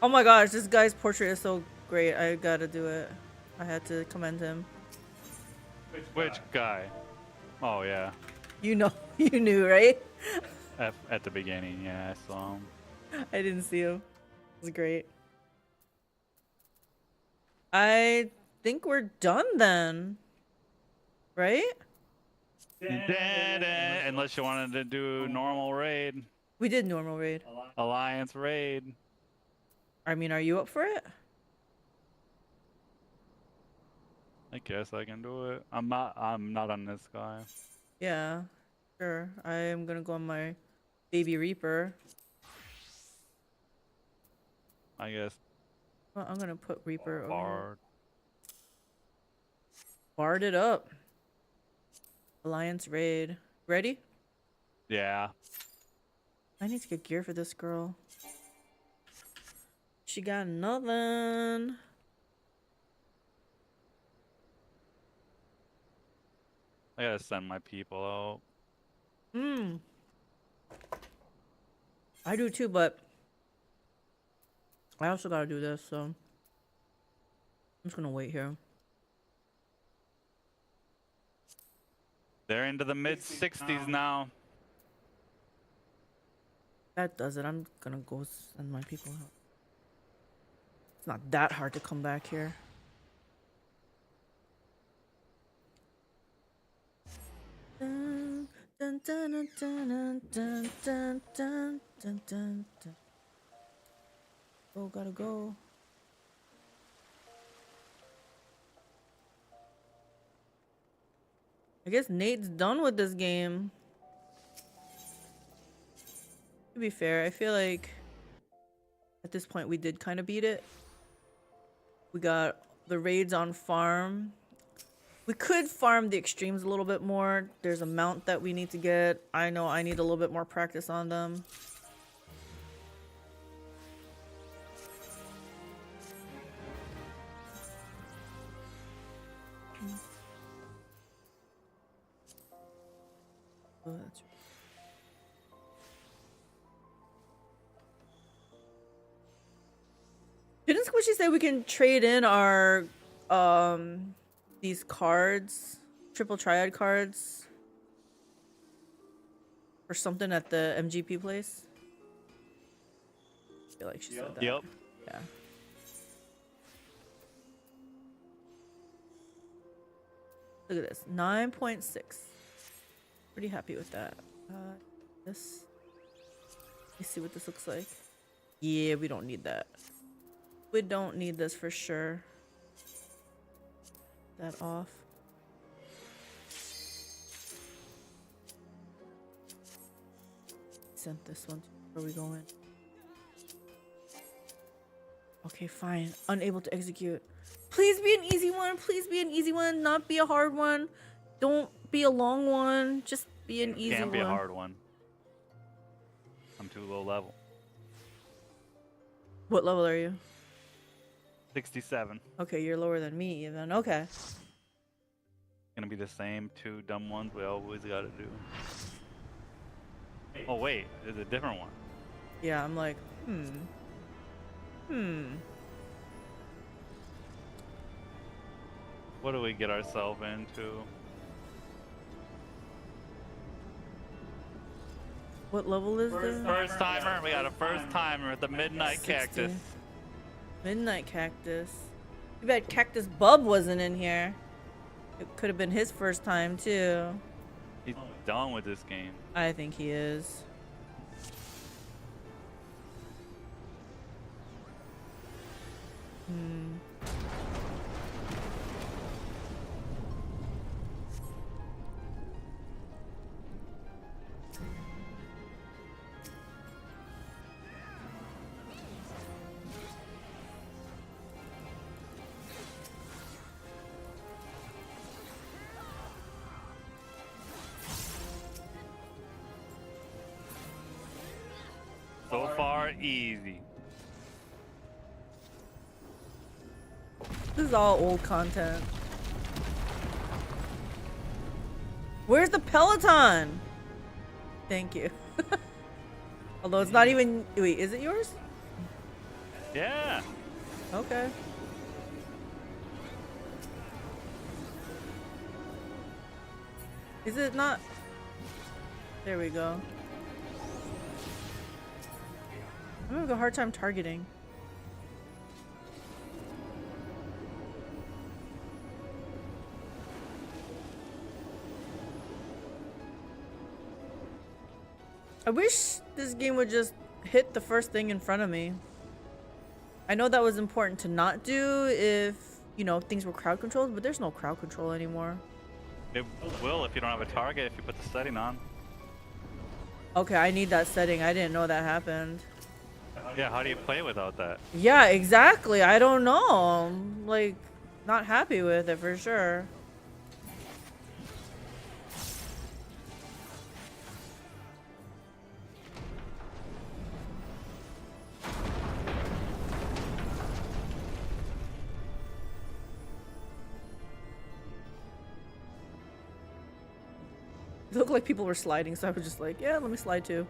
Oh my gosh, this guy's portrait is so great. I gotta do it. I had to commend him. Which guy? Oh yeah, You know, you knew, right? at the beginning, yeah, I saw him. I didn't see him. It was great. I think we're done then. Right? Unless you wanted to do normal raid, We did normal raid. alliance raid. I mean, are you up for it? I guess I can do it. I'm not on this guy. Yeah, sure. I am gonna go on my baby Reaper. I guess. Well, I'm gonna put Reaper over here. Bard. Bard it up. Alliance raid. Ready? Yeah. I need to get gear for this girl. She got nothing. I gotta send my people out. I do too, but I also gotta do this, so I'm just gonna wait here. They're into the mid 60s now. That does it. I'm gonna go send my people out. It's not that hard to come back here. Dun, dun, dun, dun, dun, dun, dun, dun, dun, dun. Oh, gotta go. I guess Nate's done with this game. To be fair, I feel like at this point we did kind of beat it. We got the raids on farm. We could farm the extremes a little bit more. There's a mount that we need to get. I know I need a little bit more practice on them. Oh, that's right. Didn't Squishy say we can trade in our these cards, triple triad cards, or something at the MGP place? I feel like she said that. Yep. Yeah. Look at this, 9.6. Pretty happy with that. This. Let's see what this looks like. Yeah, we don't need that. We don't need this for sure. That off. Sent this one. Where are we going? Okay, fine. Unable to execute. Please be an easy one. Please be an easy one. Not be a hard one. Don't be a long one. Just be an easy one. Can't be a hard one. I'm too low level. What level are you? 67. Okay, you're lower than me even. Okay. Gonna be the same two dumb ones we always gotta do. Oh wait, there's a different one. Yeah, I'm like, What do we get ourselves into? What level is this? First timer, we got a first timer at the Midnight 60. Cactus. Midnight Cactus. Too bad Cactus Bub wasn't in here. It could have been his first time too. He's done with this game. I think he is. are easy. This is all old content. Where's the Peloton? Thank you. Although it's not even... Wait, is it yours? Yeah. Okay. Is it not? There we go. I'm having a hard time targeting. I wish this game would just hit the first thing in front of me. I know that was important to not do if, you know, things were crowd controlled, but there's no crowd control anymore. It will if you don't have a target, if you put the setting on. Okay, I need that setting. I didn't know that happened. Yeah, how do you play without that? Yeah, exactly. I don't know. I'm, like, not happy with it for sure. It looked like people were sliding, so I was just like, yeah, let me slide too.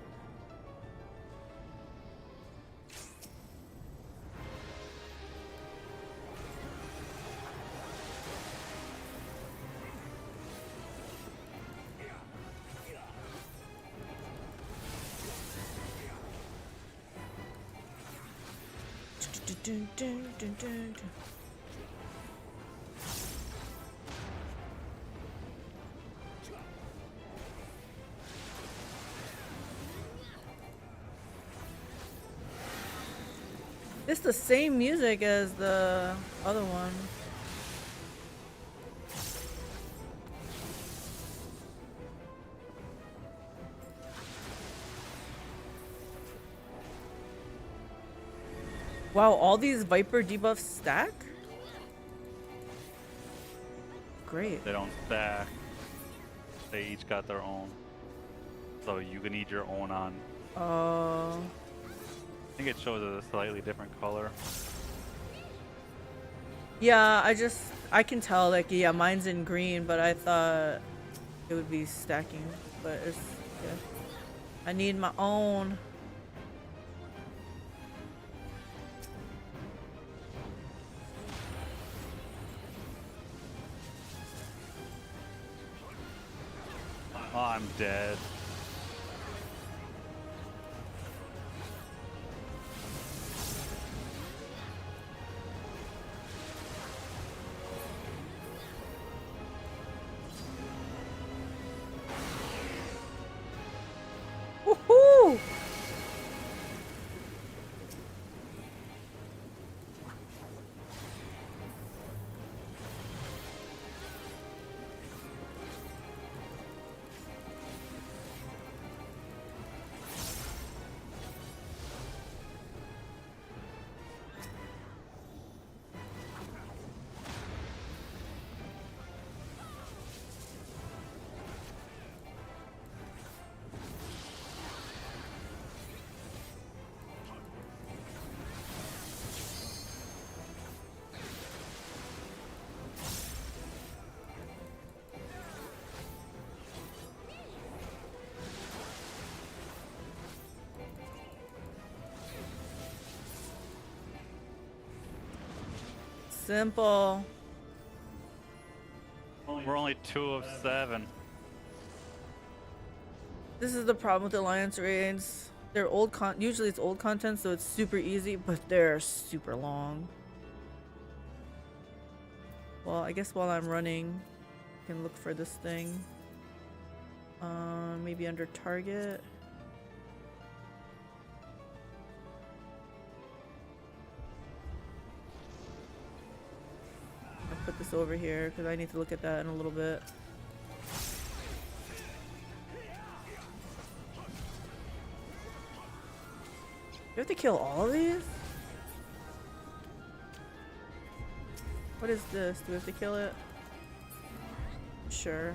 It's the same music as the other one. Wow, all these Viper debuffs stack? Great. They don't stack. They each got their own. So you can need your own on. I think it shows a slightly different color. Yeah, I can tell, like, yeah, mine's in green, but I thought it would be stacking, but it's, yeah. I need my own. Oh, I'm dead. Woohoo! Simple. We're only 2 of 7. This is the problem with Alliance raids. They're usually it's old content, so it's super easy, but they're super long. Well, I guess while I'm running, I can look for this thing. Maybe under target. I'll put this over here because I need to look at that in a little bit. Do you have to kill all of these? What is this? Do we have to kill it? Sure.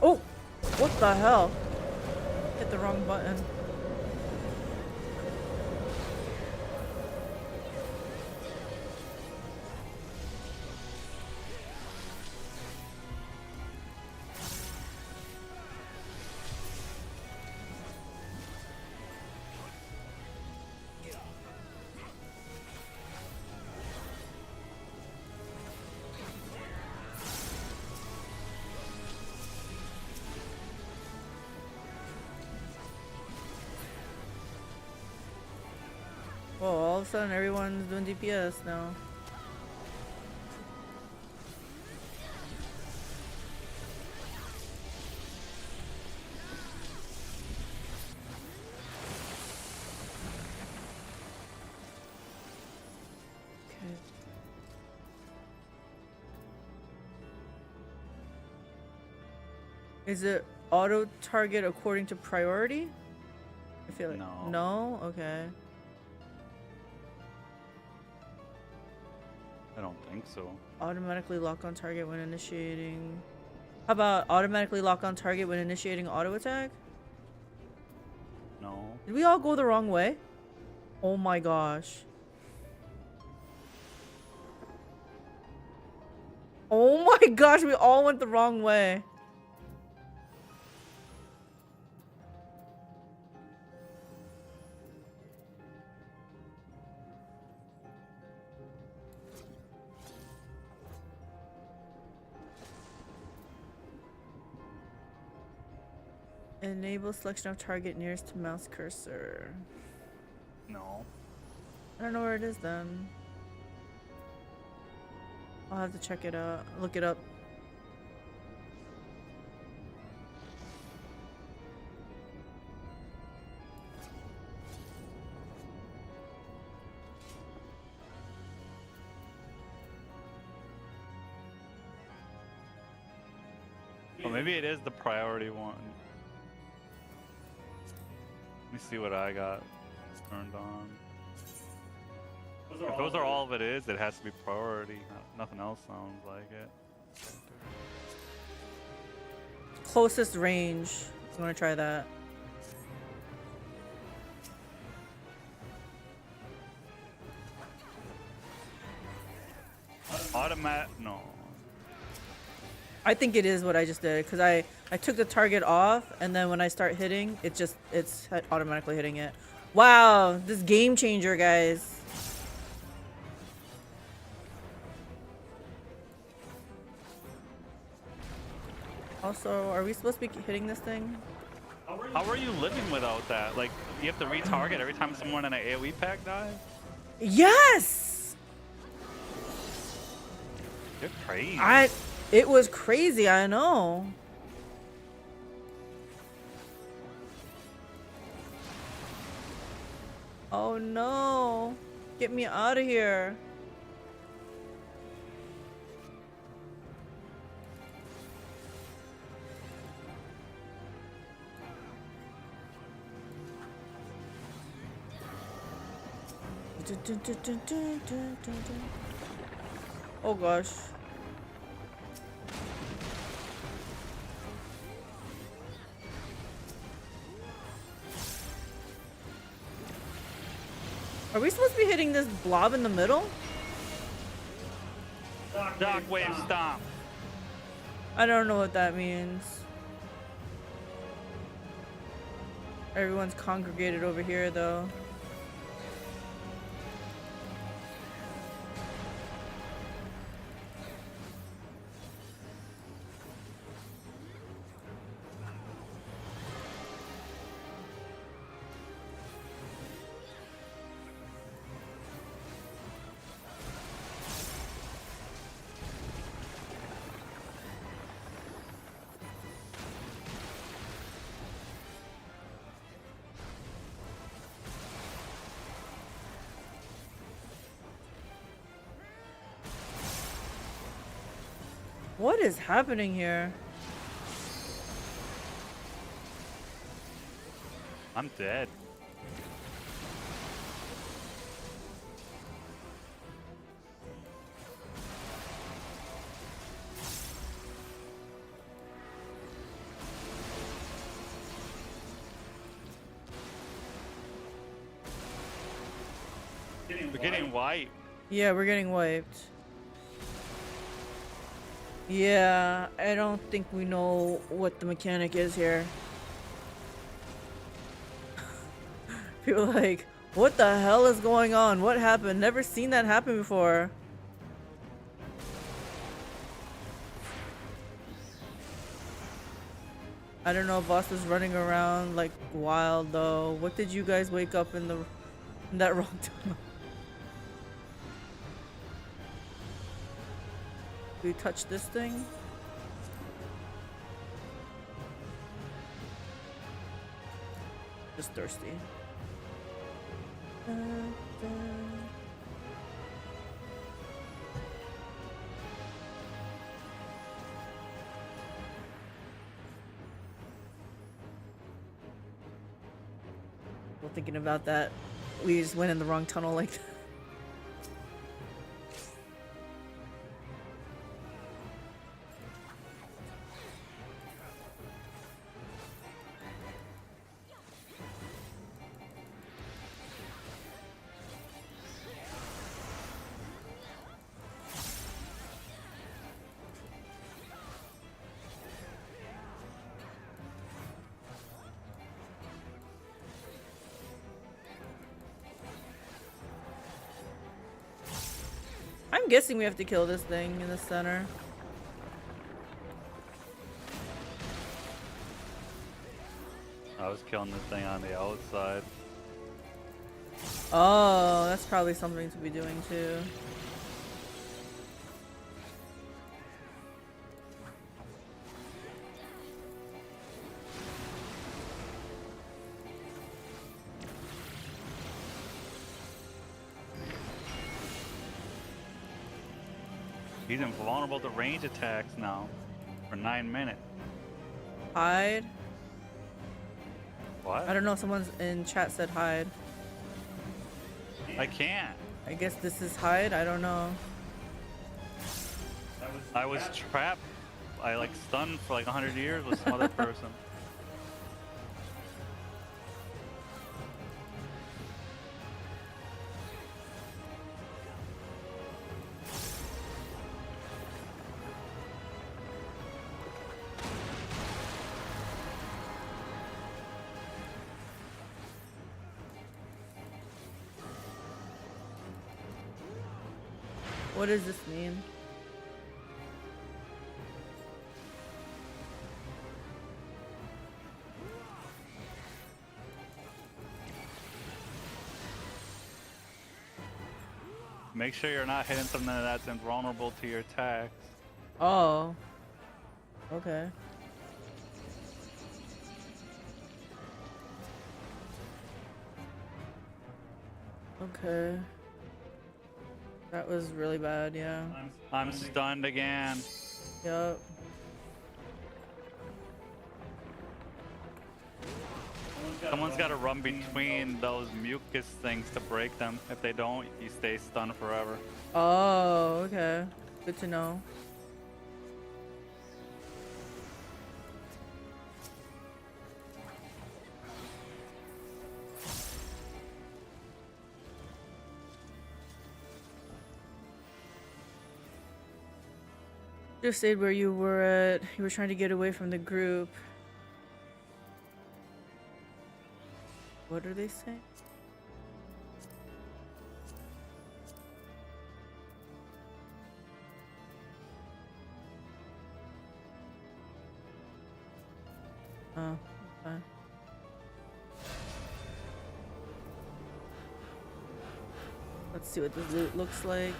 Oh! What the hell? Hit the wrong button. Whoa, all of a sudden everyone's doing DPS now. Okay. Is it auto target according to priority? I feel like No. No? Okay. I don't think so. Automatically lock on target when initiating. How about automatically lock on target when initiating auto attack? No. Did we all go the wrong way? Oh my gosh. Oh my gosh, we all went the wrong way. Enable selection of target nearest to mouse cursor. No. I don't know where it is then. I'll have to check it out. Look it up. Well, maybe it is the priority one. Let me see what I got turned on. If those are all of it is, it has to be priority. Nothing else sounds like it. Closest range. I'm gonna try that. No. I think it is what I just did because I took the target off and then when I start hitting, it's automatically hitting it. Wow, this game changer, guys. Also, are we supposed to be hitting this thing? How are you living without that? Like, you have to retarget every time someone in an AoE pack dies? Yes! You're crazy. It was crazy, I know. Oh no. Get me out of here. Oh gosh. Are we supposed to be hitting this blob in the middle? Dock wave stomp. I don't know what that means. Everyone's congregated over here though. What is happening here? I'm dead. We're getting white. Yeah, we're getting wiped. Yeah, I don't think we know what the mechanic is here. People are like, what the hell is going on? What happened? Never seen that happen before. I don't know if Boss was running around like wild though. What did you guys wake up in that wrong tunnel? Do we touch this thing? Just thirsty. Well, thinking about that, we just went in the wrong tunnel like that. I'm guessing we have to kill this thing in the center. I was killing this thing on the outside. Oh, that's probably something to be doing too. He's invulnerable to range attacks now for 9 minutes. Hide? What? I don't know, someone's in chat said hide. I can't. I guess this is hide? I don't know. I was trapped. I like stunned for like 100 years with some other person. What does this mean? Make sure you're not hitting something that's invulnerable to your attacks. Oh. Okay. Okay. That was really bad, yeah. I'm stunned again. Yup. Someone's got to run between those mucus things to break them. If they don't, you stay stunned forever. Oh, okay. Good to know. Just stayed where you were at. You were trying to get away from the group. What are they saying? Oh, okay. Let's see what the loot looks like.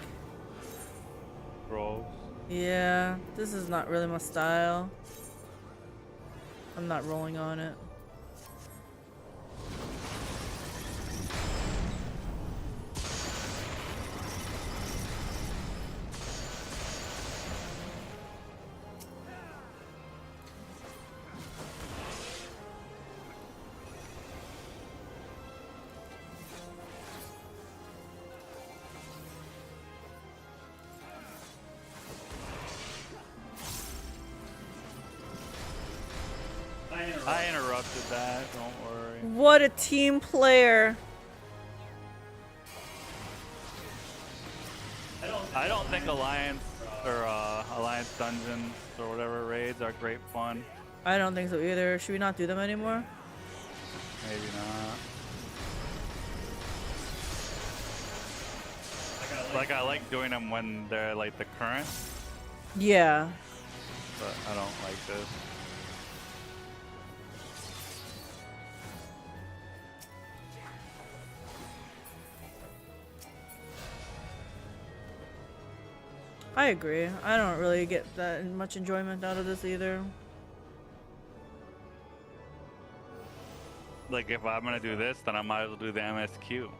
Bro. Yeah, this is not really my style. I'm not rolling on it. I interrupted that, don't worry. What a team player. think Alliance or Alliance Dungeons or whatever raids are great fun. I don't think so either. Should we not do them anymore? Maybe not. Like I like doing them when they're like the current, Yeah. but I don't like this. I agree. I don't really get that much enjoyment out of this either. Like if I'm gonna do this, then I might as well do the MSQ,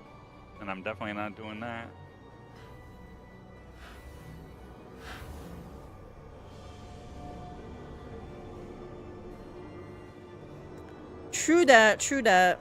and I'm definitely not doing that. True that, true that.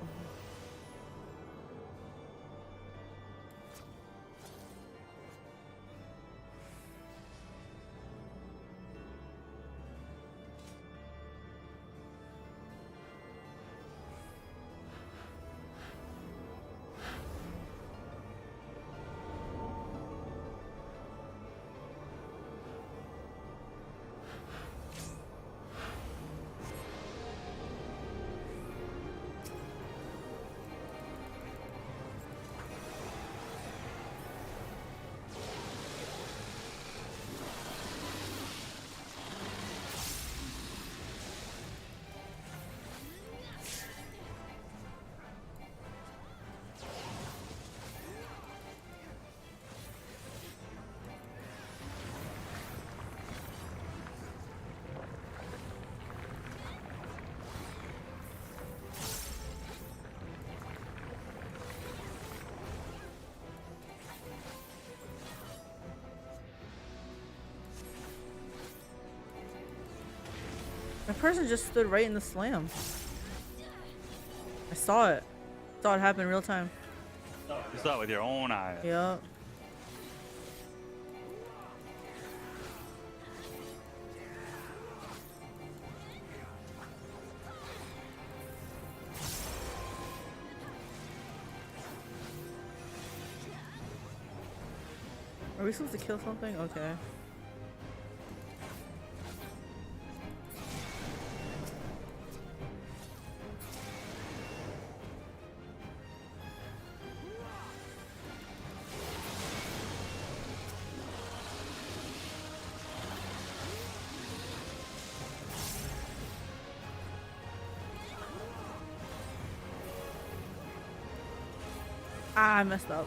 My person just stood right in the slam. I saw it. Saw it happen real time. You saw it with your own eyes. Yeah. Are we supposed to kill something? Okay. Ah, I messed up.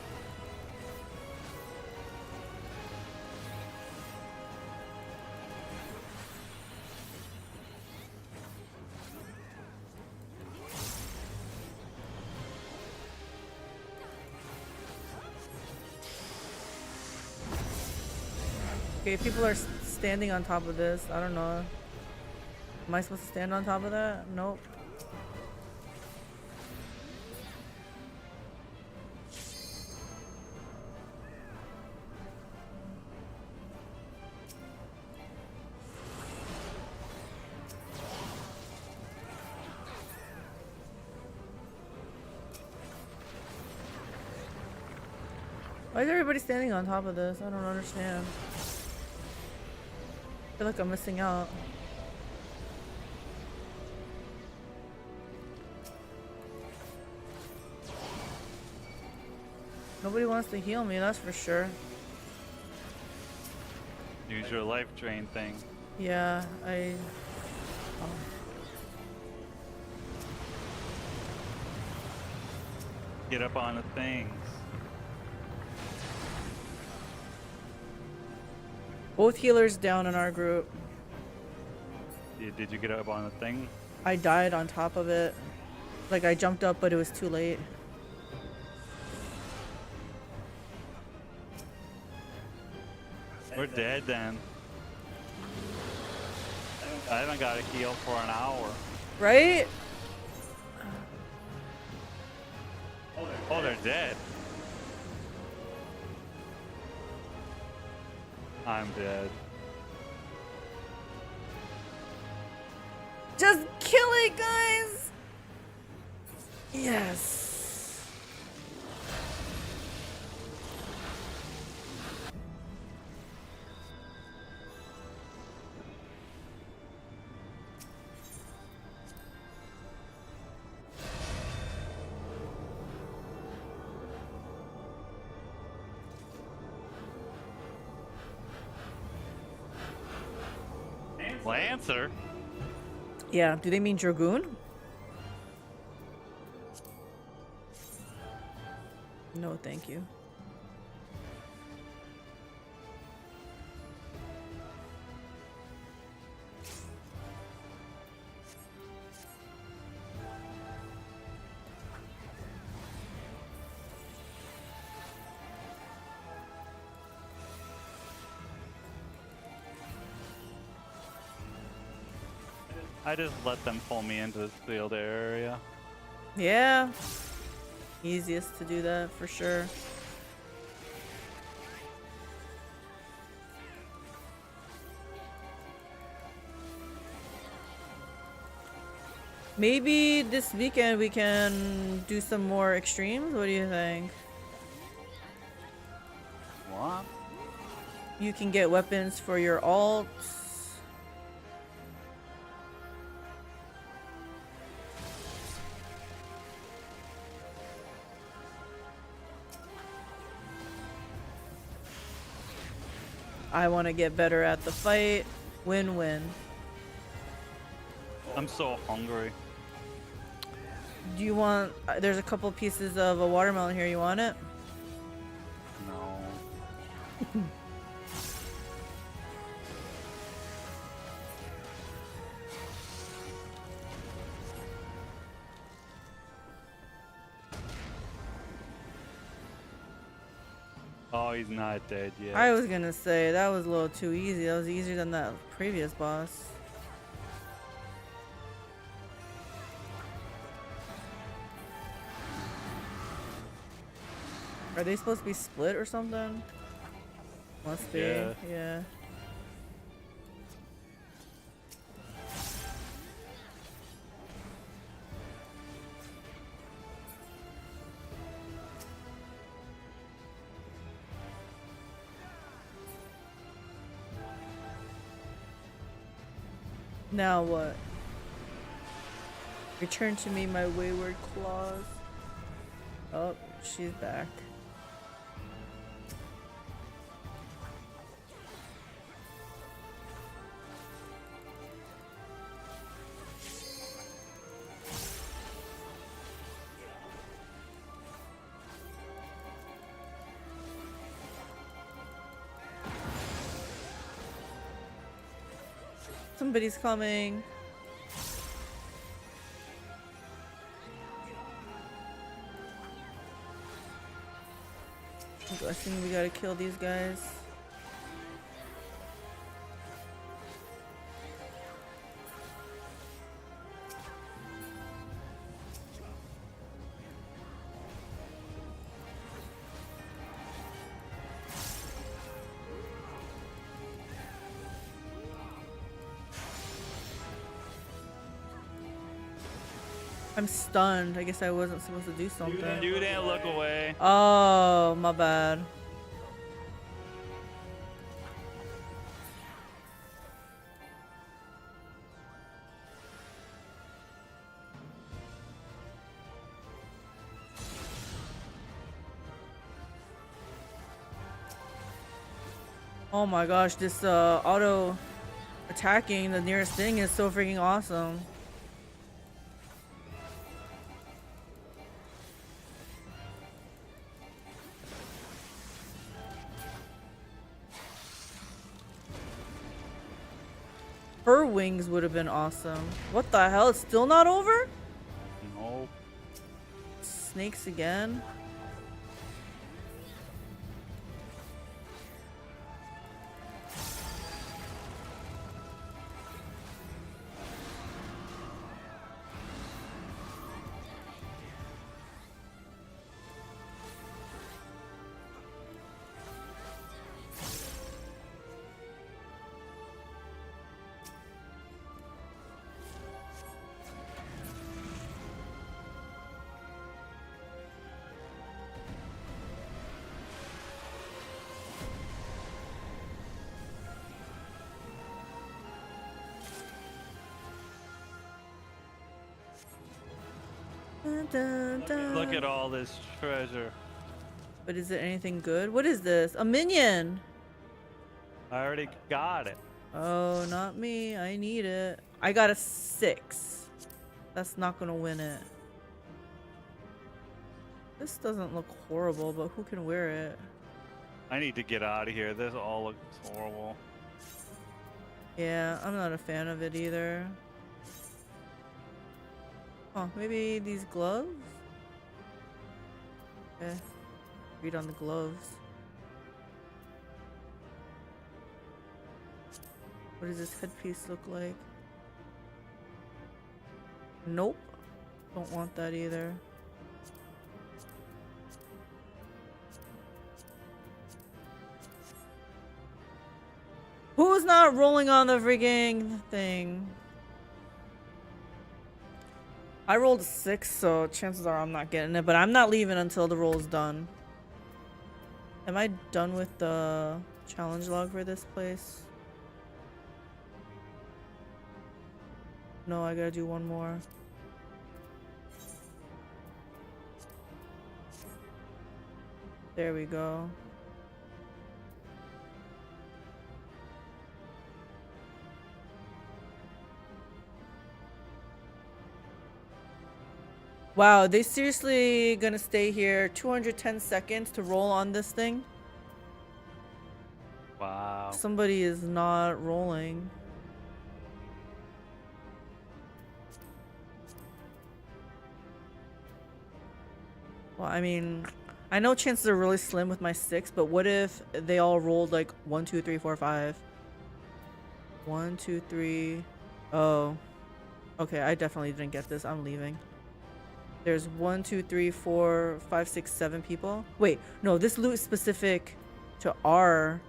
Okay, people are standing on top of this. I don't know. Am I supposed to stand on top of that? Nope. Why is everybody standing on top of this? I don't understand. I feel like I'm missing out. Nobody wants to heal me, that's for sure. Use your life drain thing. Yeah, I... Oh. Get up on the things. Both healers down in our group. Did you get up on the thing? I died on top of it. Like I jumped up, but it was too late. We're dead then. I haven't got a heal for an hour. Right? Oh, they're dead. I'm dead. Just kill it, guys! Yes. Lancer? Yeah, do they mean Dragoon? No, thank you. I just let them pull me into this field area. Yeah. Easiest to do that for sure. Maybe this weekend we can do some more extremes. What do you think? What? You can get weapons for your alts. I want to get better at the fight. Win-win. I'm so hungry. Do you want... there's a couple pieces of a watermelon here. You want it? No. Oh, he's not dead yet. I was gonna say, that was a little too easy. That was easier than that previous boss. Are they supposed to be split or something? Must be, yeah. Now what? Return to me, my wayward claws. Oh, she's back. Somebody's coming. I'm guessing we gotta kill these guys. I'm stunned. I guess I wasn't supposed to do something. You didn't look away. Oh, my bad. Oh my gosh, this auto attacking the nearest thing is so freaking awesome. Her wings would have been awesome. What the hell? It's still not over? Nope. Snakes again? Dun, dun, dun. Look at all this treasure. But is it anything good? What is this? A minion! I already got it. Oh, not me. I need it. I got a 6. That's not gonna win it. This doesn't look horrible, but who can wear it? I need to get out of here. This all looks horrible. Yeah, I'm not a fan of it either. Oh, maybe these gloves? Okay. Read on the gloves. What does this headpiece look like? Nope. Don't want that either. Who's not rolling on the freaking thing? I rolled a 6, so chances are I'm not getting it, but I'm not leaving until the roll is done. Am I done with the challenge log for this place? No, I gotta do one more. There we go. Wow, they seriously gonna stay here 210 seconds to roll on this thing? Wow. Somebody is not rolling. Well, I mean, I know chances are really slim with my 6, but what if they all rolled like 1, 2, 3, 4, 5? 1, 2, 3. Oh. Okay, I definitely didn't get this. I'm leaving. There's 1, 2, 3, 4, 5, 6, 7 people. Wait, no, this loot is specific to our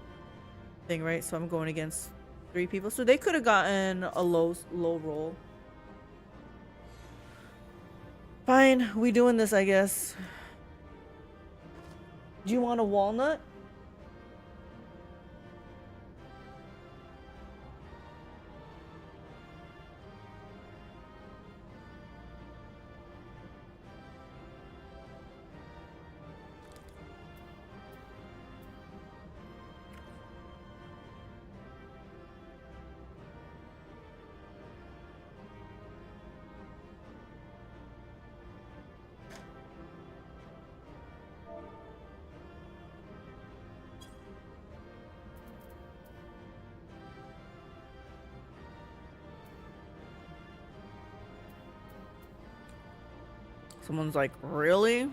thing, right? So I'm going against 3 people. So they could have gotten a low roll. Fine, we doing this, I guess. Do you want a walnut? Someone's like, really?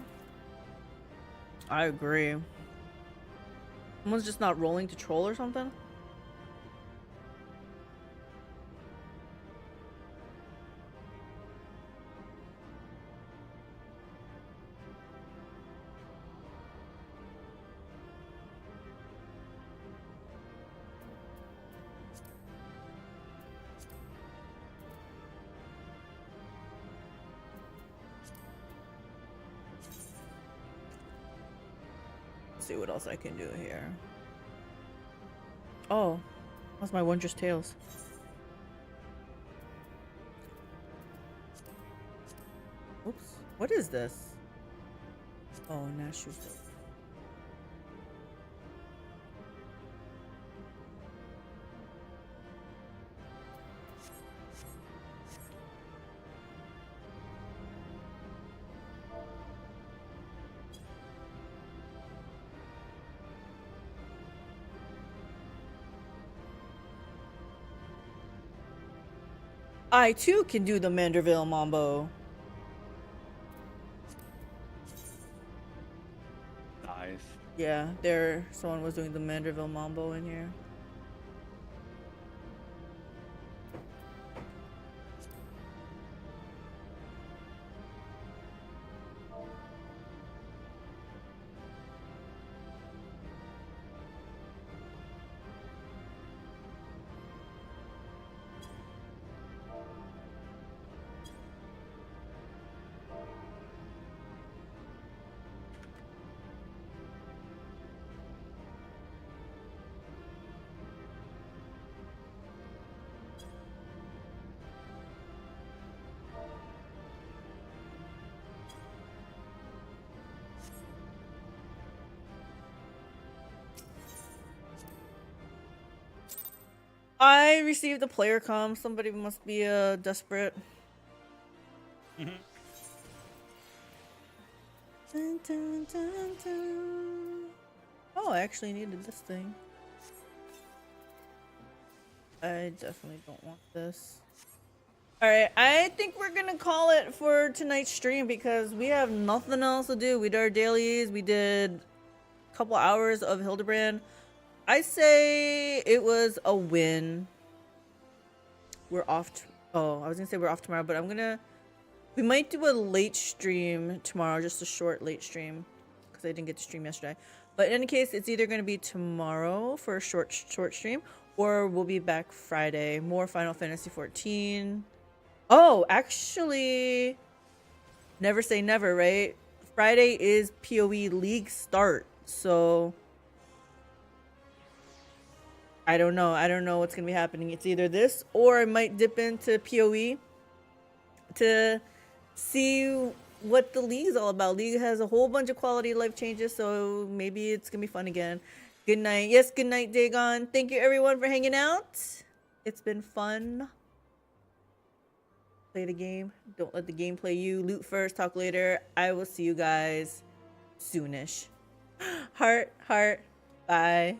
I agree. Someone's just not rolling to troll or something? Let's see what else I can do here. Oh, that's my wondrous tales. Oops. What is this? Oh, Nash shoes. I too can do the Manderville Mambo. Nice. Yeah, someone was doing the Manderville Mambo in here. I received a player comm. Somebody must be desperate. Mhm. Dun, dun, dun, dun. Oh, I actually needed this thing. I definitely don't want this. Alright, I think we're gonna call it for tonight's stream because we have nothing else to do. We did our dailies, we did a couple hours of Hildebrand. I say it was a win. We're off. Oh, I was gonna say we're off tomorrow, but we might do a late stream tomorrow, just a short late stream because I didn't get to stream yesterday. But in any case, it's either gonna be tomorrow for a short stream, or we'll be back Friday. More Final Fantasy 14. Oh, actually, never say never, right? Friday is PoE League start, so I don't know. I don't know what's gonna be happening. It's either this or I might dip into PoE to see what the league's all about. League has a whole bunch of quality of life changes, so maybe it's gonna be fun again. Good night. Yes, good night, Dagon. Thank you everyone for hanging out. It's been fun. Play the game. Don't let the game play you. Loot first, talk later. I will see you guys soonish. Heart, heart. Bye.